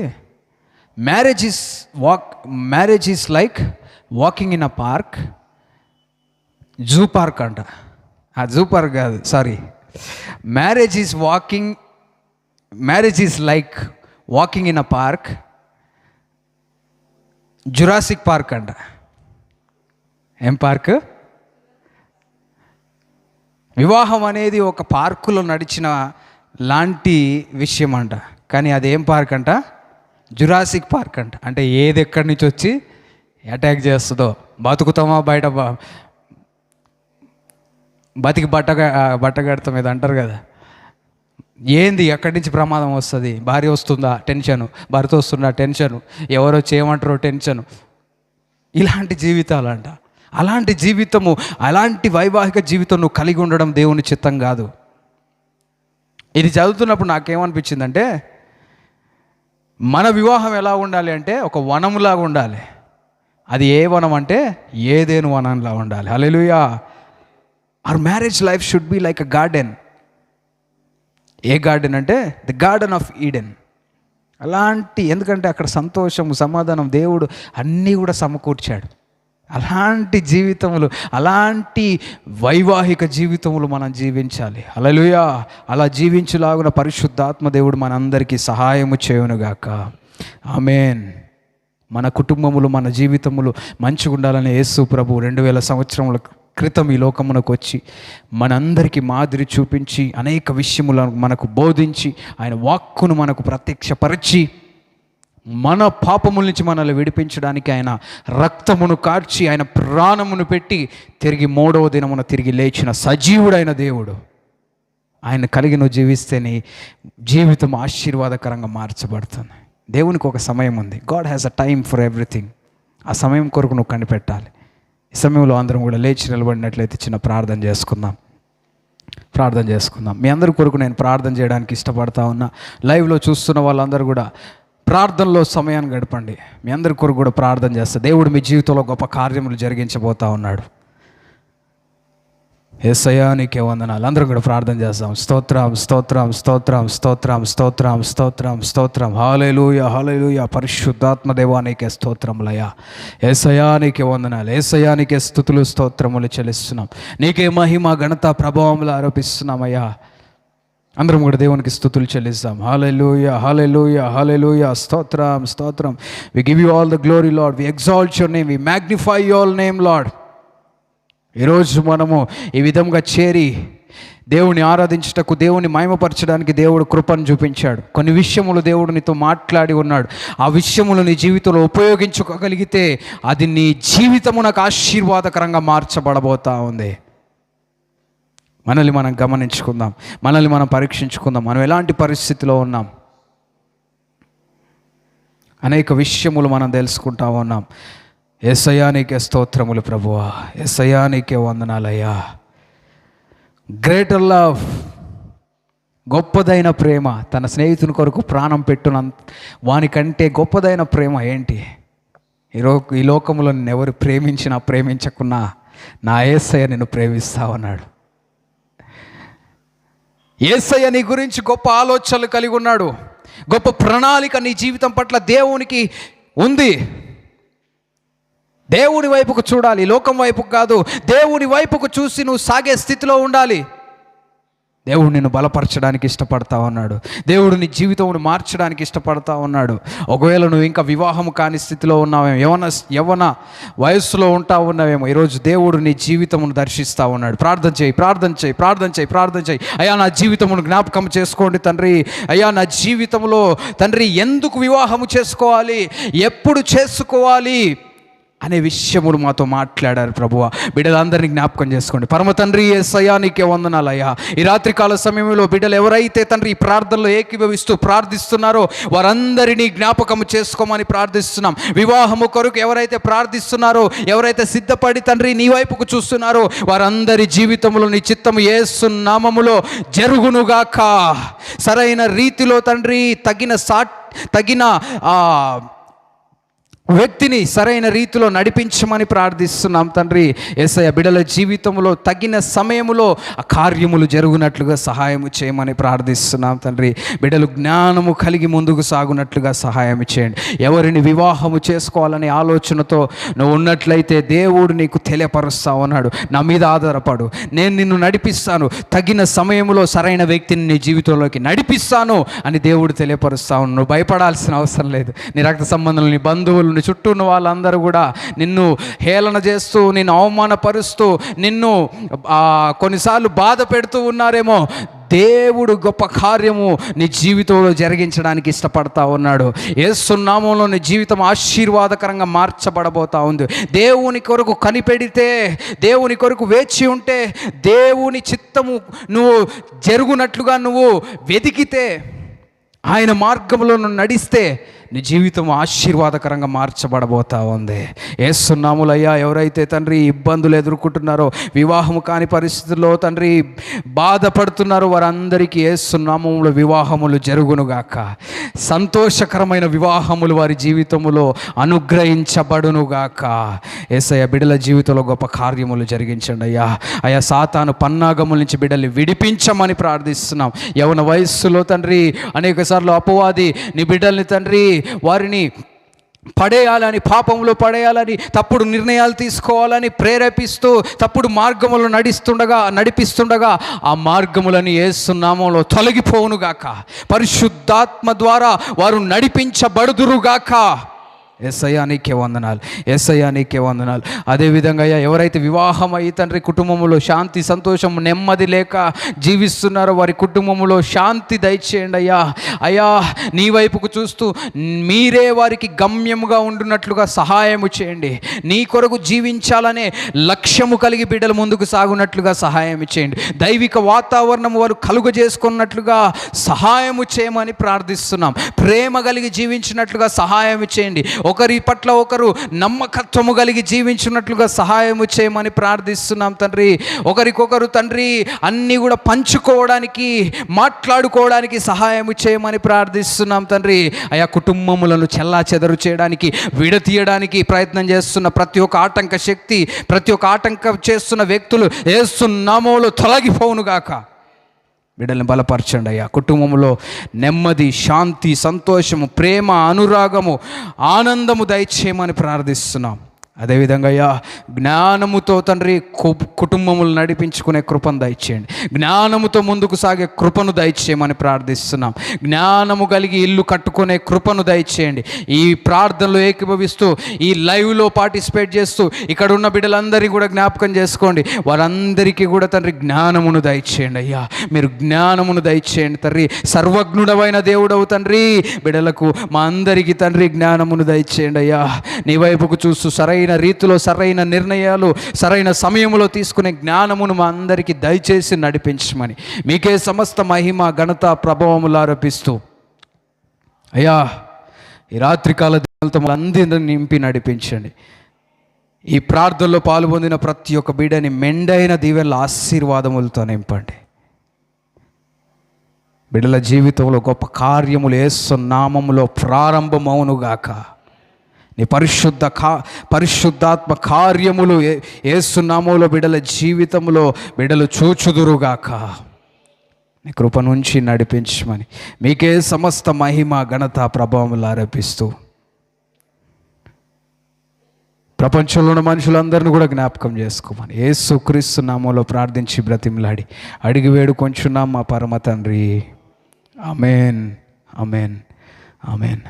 marriage is like walking in a park. Zoo park అంట. జూ పార్క్ కాదు, sorry. Marriage is like walking in a park. Jurassic park అంట. ఏం park? వివాహం అనేది ఒక పార్కులో నడిచిన లాంటి విషయం అంట. కానీ అదేం పార్క్ అంట? జురాసిక్ పార్క్ అంట. అంటే ఏది ఎక్కడి నుంచి వచ్చి అటాక్ చేస్తుందో, బతుకుతామా బయట బతికి బట్ట కడతాం ఇది అంటారు కదా. ఏంది ఎక్కడి నుంచి ప్రమాదం వస్తుంది? భార్య వస్తుందా టెన్షను, భర్త వస్తుందా టెన్షను, ఎవరో చేయమంటారో టెన్షను. ఇలాంటి జీవితాలు అంట. అలాంటి జీవితము, అలాంటి వైవాహిక జీవితం నువ్వు కలిగి ఉండడం దేవుని చిత్తం కాదు. ఇది చదువుతున్నప్పుడు నాకేమనిపించిందంటే, మన వివాహం ఎలా ఉండాలి అంటే ఒక వనంలాగా ఉండాలి. అది ఏ వనం అంటే ఏదేను వనంలా ఉండాలి. Hallelujah. Our marriage life should be like a garden. ఏ గార్డెన్ అంటే ది గార్డెన్ ఆఫ్ ఈడెన్. అలాంటి, ఎందుకంటే అక్కడ సంతోషం, సమాధానం, దేవుడు అన్నీ కూడా సమకూర్చాడు. అలాంటి జీవితములు, అలాంటి వైవాహిక జీవితములు మనం జీవించాలి. హల్లెలూయా. అలా జీవించులాగున పరిశుద్ధాత్మ దేవుడు మనందరికీ సహాయము చేయునుగాక. ఆమేన్. మన కుటుంబములు, మన జీవితములు మంచిగా ఉండాలని యేసు ప్రభు 2000 సంవత్సరముల క్రితం ఈ లోకమునకు వచ్చి మనందరికీ మాదిరి చూపించి అనేక విషయములను మనకు బోధించి ఆయన వాక్కును మనకు ప్రత్యక్షపరిచి మన పాపముల నుంచి మనల్ని విడిపించడానికి ఆయన రక్తమును కార్చి ఆయన ప్రాణమును పెట్టి తిరిగి 3వ దినమున తిరిగి లేచిన సజీవుడైన దేవుడు. ఆయన కలిగి నువ్వు జీవిస్తే నీ జీవితం ఆశీర్వాదకరంగా మార్చబడుతుంది. దేవునికి ఒక సమయం ఉంది. God has a time for everything. ఆ సమయం కొరకు నువ్వు కనిపెట్టాలి. ఈ సమయంలో అందరం కూడా లేచి నిలబడినట్లయితే చిన్న ప్రార్థన చేసుకుందాం. మీ అందరి కొరకు నేను ప్రార్థన చేయడానికి ఇష్టపడతా ఉన్నా. లైవ్లో చూస్తున్న వాళ్ళందరూ కూడా ప్రార్థనలో సమయాన్ని గడపండి. మీ అందరి కొరకు కూడా ప్రార్థన చేస్తా. దేవుడు మీ జీవితంలో గొప్ప కార్యములు జరిగించబోతా ఉన్నాడు. యేసయ్యా నీకే వందనాలు. అందరం కూడా ప్రార్థన చేస్తాం. స్తోత్రం, స్తోత్రం, స్తోత్రం, స్తోత్రం, స్తోత్రం, స్తోత్రం, స్తోత్రం. హల్లెలూయా, హల్లెలూయా. పరిశుద్ధాత్మ దేవా నీకే స్తోత్రములయ్యా. యేసయ్యా నీకే వందనాలు. యేసయ్యా నీకే స్తుతులు, స్తోత్రములు చెల్లిస్తున్నాం. నీకే మహిమ, ఘనత, ప్రభావములు ఆరోపిస్తున్నామయ్యా. అందరం కూడా దేవునికి స్తుతులు చెల్లిస్తాం. హల్లెలూయా, హల్లెలూయా, హల్లెలూయా. స్తోత్రం, స్తోత్రం. We give you all the glory lord. We exalt your name. We magnify your name lord. ఈరోజు మనము ఈ విధంగా చేరి దేవుని ఆరాధించుటకు, దేవుని మహిమపరచడానికి దేవుడు కృపను చూపించాడు. కొన్ని విషయములు దేవుడు నీతో మాట్లాడి ఉన్నాడు. ఆ విషయములు నీ జీవితంలో ఉపయోగించుకోగలిగితే అది నీ జీవితమునకు ఆశీర్వాదకరంగా మార్చబడబోతా ఉంది. మనల్ని మనం గమనించుకుందాం, మనల్ని మనం పరీక్షించుకుందాం. మనం ఎలాంటి పరిస్థితిలో ఉన్నాం, అనేక విషయములు మనం తెలుసుకుంటా ఉన్నాం. యేసయ్యా నీకే స్తోత్రములు ప్రభువా. యేసయ్యా నీకే వందనాలయ్యా. గ్రేటర్ లవ్, గొప్పదైన ప్రేమ, తన స్నేహితుని కొరకు ప్రాణం పెట్టున వానికంటే గొప్పదైన ప్రేమ ఏంటి? ఈ లోకంలో నిన్ను ఎవరు ప్రేమించినా ప్రేమించకున్నా నా యేసయ్య నిన్ను ప్రేమిస్తా ఉన్నాడు. యేసయ్య నీ గురించి గొప్ప ఆలోచనలు కలిగి ఉన్నాడు. గొప్ప ప్రణాళిక నీ జీవితం పట్ల దేవునికి ఉంది. దేవుని వైపుకు చూడాలి, లోకం వైపుకు కాదు. దేవుని వైపుకు చూసి నువ్వు సాగే స్థితిలో ఉండాలి. దేవుడు నిన్ను బలపరచడానికి ఇష్టపడతా ఉన్నాడు. దేవుడు నీ జీవితంను మార్చడానికి ఇష్టపడతా ఉన్నాడు. ఒకవేళ నువ్వు ఇంకా వివాహం కాని స్థితిలో ఉన్నావేమో, యవ్వన వయస్సులో ఉంటా ఉన్నావేమో, ఈరోజు దేవుడు నీ జీవితమును దర్శిస్తూ ఉన్నాడు. ప్రార్థన చేయి, ప్రార్థన చేయి, ప్రార్థన చేయి, ప్రార్థన చేయి. అయ్యా నా జీవితమును జ్ఞాపకం చేసుకోండి తండ్రి. అయ్యా నా జీవితంలో తండ్రి ఎందుకు వివాహము చేసుకోవాలి, ఎప్పుడు చేసుకోవాలి అనే విషయములు మాతో మాట్లాడారు ప్రభువా. బిడ్డలందరినీ జ్ఞాపకం చేసుకోండి. పరమ తండ్రి యేసయ్యా నీకే వందనాలయ్యా. ఈ రాత్రికాల సమయంలో బిడ్డలు ఎవరైతే తండ్రి ఈ ప్రార్థనలో ఏకీభవిస్తూ ప్రార్థిస్తున్నారో వారందరినీ జ్ఞాపకం చేసుకోమని ప్రార్థిస్తున్నాం. వివాహము కొరకు ఎవరైతే ప్రార్థిస్తున్నారో, ఎవరైతే సిద్ధపడి తండ్రి నీ వైపుకు చూస్తున్నారో వారందరి జీవితంలో నీ చిత్తము యేసు నామములో జరుగునుగాక. సరైన రీతిలో తండ్రి తగిన వ్యక్తిని సరైన రీతిలో నడిపించమని ప్రార్థిస్తున్నాం తండ్రి. యేసయ్య బిడ్డల జీవితంలో తగిన సమయములో ఆ కార్యములు జరుగునట్లుగా సహాయము చేయమని ప్రార్థిస్తున్నాం తండ్రి. బిడ్డలు జ్ఞానము కలిగి ముందుకు సాగునట్లుగా సహాయం చేయండి. ఎవరిని వివాహము చేసుకోవాలనే ఆలోచనతో నువ్వు ఉన్నట్లయితే దేవుడు నీకు తెలియపరుస్తా ఉన్నాడు. నా మీద ఆధారపడు, నేను నిన్ను నడిపిస్తాను, తగిన సమయంలో సరైన వ్యక్తిని నీ జీవితంలోకి నడిపిస్తాను అని దేవుడు తెలియపరుస్తా ఉన్నాడు. నువ్వు భయపడాల్సిన అవసరం లేదు. నీ రక్త సంబంధులు, నీ బంధువులు, నీ చుట్టూ ఉన్న వాళ్ళందరూ కూడా నిన్ను హేళన చేస్తూ, నిన్ను అవమానపరుస్తూ, నిన్ను కొన్నిసార్లు బాధ పెడుతూ ఉన్నారేమో, దేవుడు గొప్ప కార్యము నీ జీవితంలో జరిగించడానికి ఇష్టపడతా ఉన్నాడు. యేసు నామములో నీ జీవితం ఆశీర్వాదకరంగా మార్చబడబోతా ఉంది. దేవుని కొరకు కనిపెడితే, దేవుని కొరకు వేచి ఉంటే, దేవుని చిత్తము నువ్వు జరుగునట్లుగా నువ్వు వెతికితే, ఆయన మార్గంలో నువ్వు నడిస్తే నీ జీవితం ఆశీర్వాదకరంగా మార్చబడబోతా ఉంది. యేసునామములయ్యా, ఎవరైతే తండ్రి ఇబ్బందులు ఎదుర్కొంటున్నారో, వివాహము కాని పరిస్థితుల్లో తండ్రి బాధపడుతున్నారో, వారందరికీ యేసునామములో వివాహములు జరుగునుగాక. సంతోషకరమైన వివాహములు వారి జీవితములో అనుగ్రహించబడునుగాక. యేసయ్య, బిడ్డల జీవితంలో గొప్ప కార్యములు జరిగించండి అయ్యా. అయ్యా, సాతాను పన్నాగముల నుంచి బిడ్డల్ని విడిపించమని ప్రార్థిస్తున్నాం. యవన వయస్సులో తండ్రి అనేక సార్లు అపవాది నీ బిడ్డల్ని తండ్రి వారిని పడేయాలని, పాపంలో పడేయాలని, తప్పుడు నిర్ణయాలు తీసుకోవాలని ప్రేరేపిస్తూ తప్పుడు మార్గములు నడిపిస్తుండగా ఆ మార్గములని యేసు నామములో తొలగిపోవునుగాక. పరిశుద్ధాత్మ ద్వారా వారు నడిపించబడుదురుగాక. యేసయ్యా నీకే వందనాలు, యేసయ్యా నీకే వందనాలు. అదేవిధంగా ఎవరైతే వివాహం అయ్యి తండ్రి కుటుంబంలో శాంతి, సంతోషం, నెమ్మది లేక జీవిస్తున్నారో, వారి కుటుంబంలో శాంతి దయచేయండి అయ్యా. అయ్యా, నీ వైపుకు చూస్తూ మీరే వారికి గమ్యముగా ఉండునట్లుగా సహాయము చేయండి. నీ కొరకు జీవించాలనే లక్ష్యము కలిగి బిడ్డలు ముందుకు సాగునట్లుగా సహాయం చేయండి. దైవిక వాతావరణం వారు కలుగజేసుకున్నట్లుగా సహాయము చేయమని ప్రార్థిస్తున్నాం. ప్రేమ కలిగి జీవించినట్లుగా సహాయం చేయండి. ఒకరి పట్ల ఒకరు నమ్మకత్వము కలిగి జీవించినట్లుగా సహాయము చేయమని ప్రార్థిస్తున్నాం తండ్రి. ఒకరికొకరు తండ్రి అన్నీ కూడా పంచుకోవడానికి, మాట్లాడుకోవడానికి సహాయము చేయమని ప్రార్థిస్తున్నాం తండ్రి. ఆయా కుటుంబములను చెల్లాచెదరు చేయడానికి, విడతీయడానికి ప్రయత్నం చేస్తున్న ప్రతి ఒక్క ఆటంక శక్తి, ప్రతి ఒక్క ఆటంకం చేస్తున్న వ్యక్తులు యేసు నామములో తొలగిపోవునుగాక. బిడ్డల్ని బలపరచండి అయ్యా. కుటుంబంలో నెమ్మది, శాంతి, సంతోషము, ప్రేమ, అనురాగము, ఆనందము దయచేయమని ప్రార్థిస్తున్నాం. అదేవిధంగా అయ్యా, జ్ఞానముతో తండ్రి కుటుంబములు నడిపించుకునే కృపను దయచేయండి. జ్ఞానముతో ముందుకు సాగే కృపను దయచేయమని ప్రార్థిస్తున్నాం. జ్ఞానము కలిగి ఇల్లు కట్టుకునే కృపను దయచేయండి. ఈ ప్రార్థనలో ఏకీభవిస్తూ, ఈ లైవ్లో పార్టిసిపేట్ చేస్తూ ఇక్కడ ఉన్న బిడ్డలందరినీ కూడా జ్ఞాపకం చేసుకోండి. వారందరికీ కూడా తండ్రి జ్ఞానమును దయచేయండి అయ్యా. మీరు జ్ఞానమును దయచేయండి తండ్రి. సర్వజ్ఞుడవైన దేవుడవు తండ్రి, బిడ్డలకు మా అందరికీ తండ్రి జ్ఞానమును దయచేయండి అయ్యా. నీ వైపుకు చూస్తూ సరైన రీతిలో, సరైన నిర్ణయాలు సరైన సమయంలో తీసుకునే జ్ఞానమును మా అందరికీ దయచేసి నడిపించమని మీకే సమస్త మహిమ, ఘనత, ప్రభావములు ఆరోపిస్తూ అయ్యా, ఈ రాత్రికాల దినాలతో అందరినీ నింపి నడిపించండి. ఈ ప్రార్థనలో పాల్పొందిన ప్రతి ఒక్క బిడ్డని మెండైన దీవెనల ఆశీర్వాదములతో నింపండి. బిడ్డల జీవితంలో గొప్ప కార్యములు యేసు నామములో ప్రారంభమవునుగాక. నీ పరిశుద్ధాత్మ కార్యములు యేసు నామములో బిడ్డల జీవితంలో బిడ్డలు చూచుదురుగాక. నీ కృప నుంచి నడిపించమని మీకే సమస్త మహిమ, ఘనత, ప్రభావములు ఆరోపిస్తూ ప్రపంచంలో ఉన్న మనుషులందరినీ కూడా జ్ఞాపకం చేసుకోమని యేసుక్రీస్తు నామములో ప్రార్థించి బ్రతిమలాడి అడిగి వేడుకొంచున్నాం మా పరమ తండ్రి. ఆమేన్, ఆమేన్, ఆమేన్.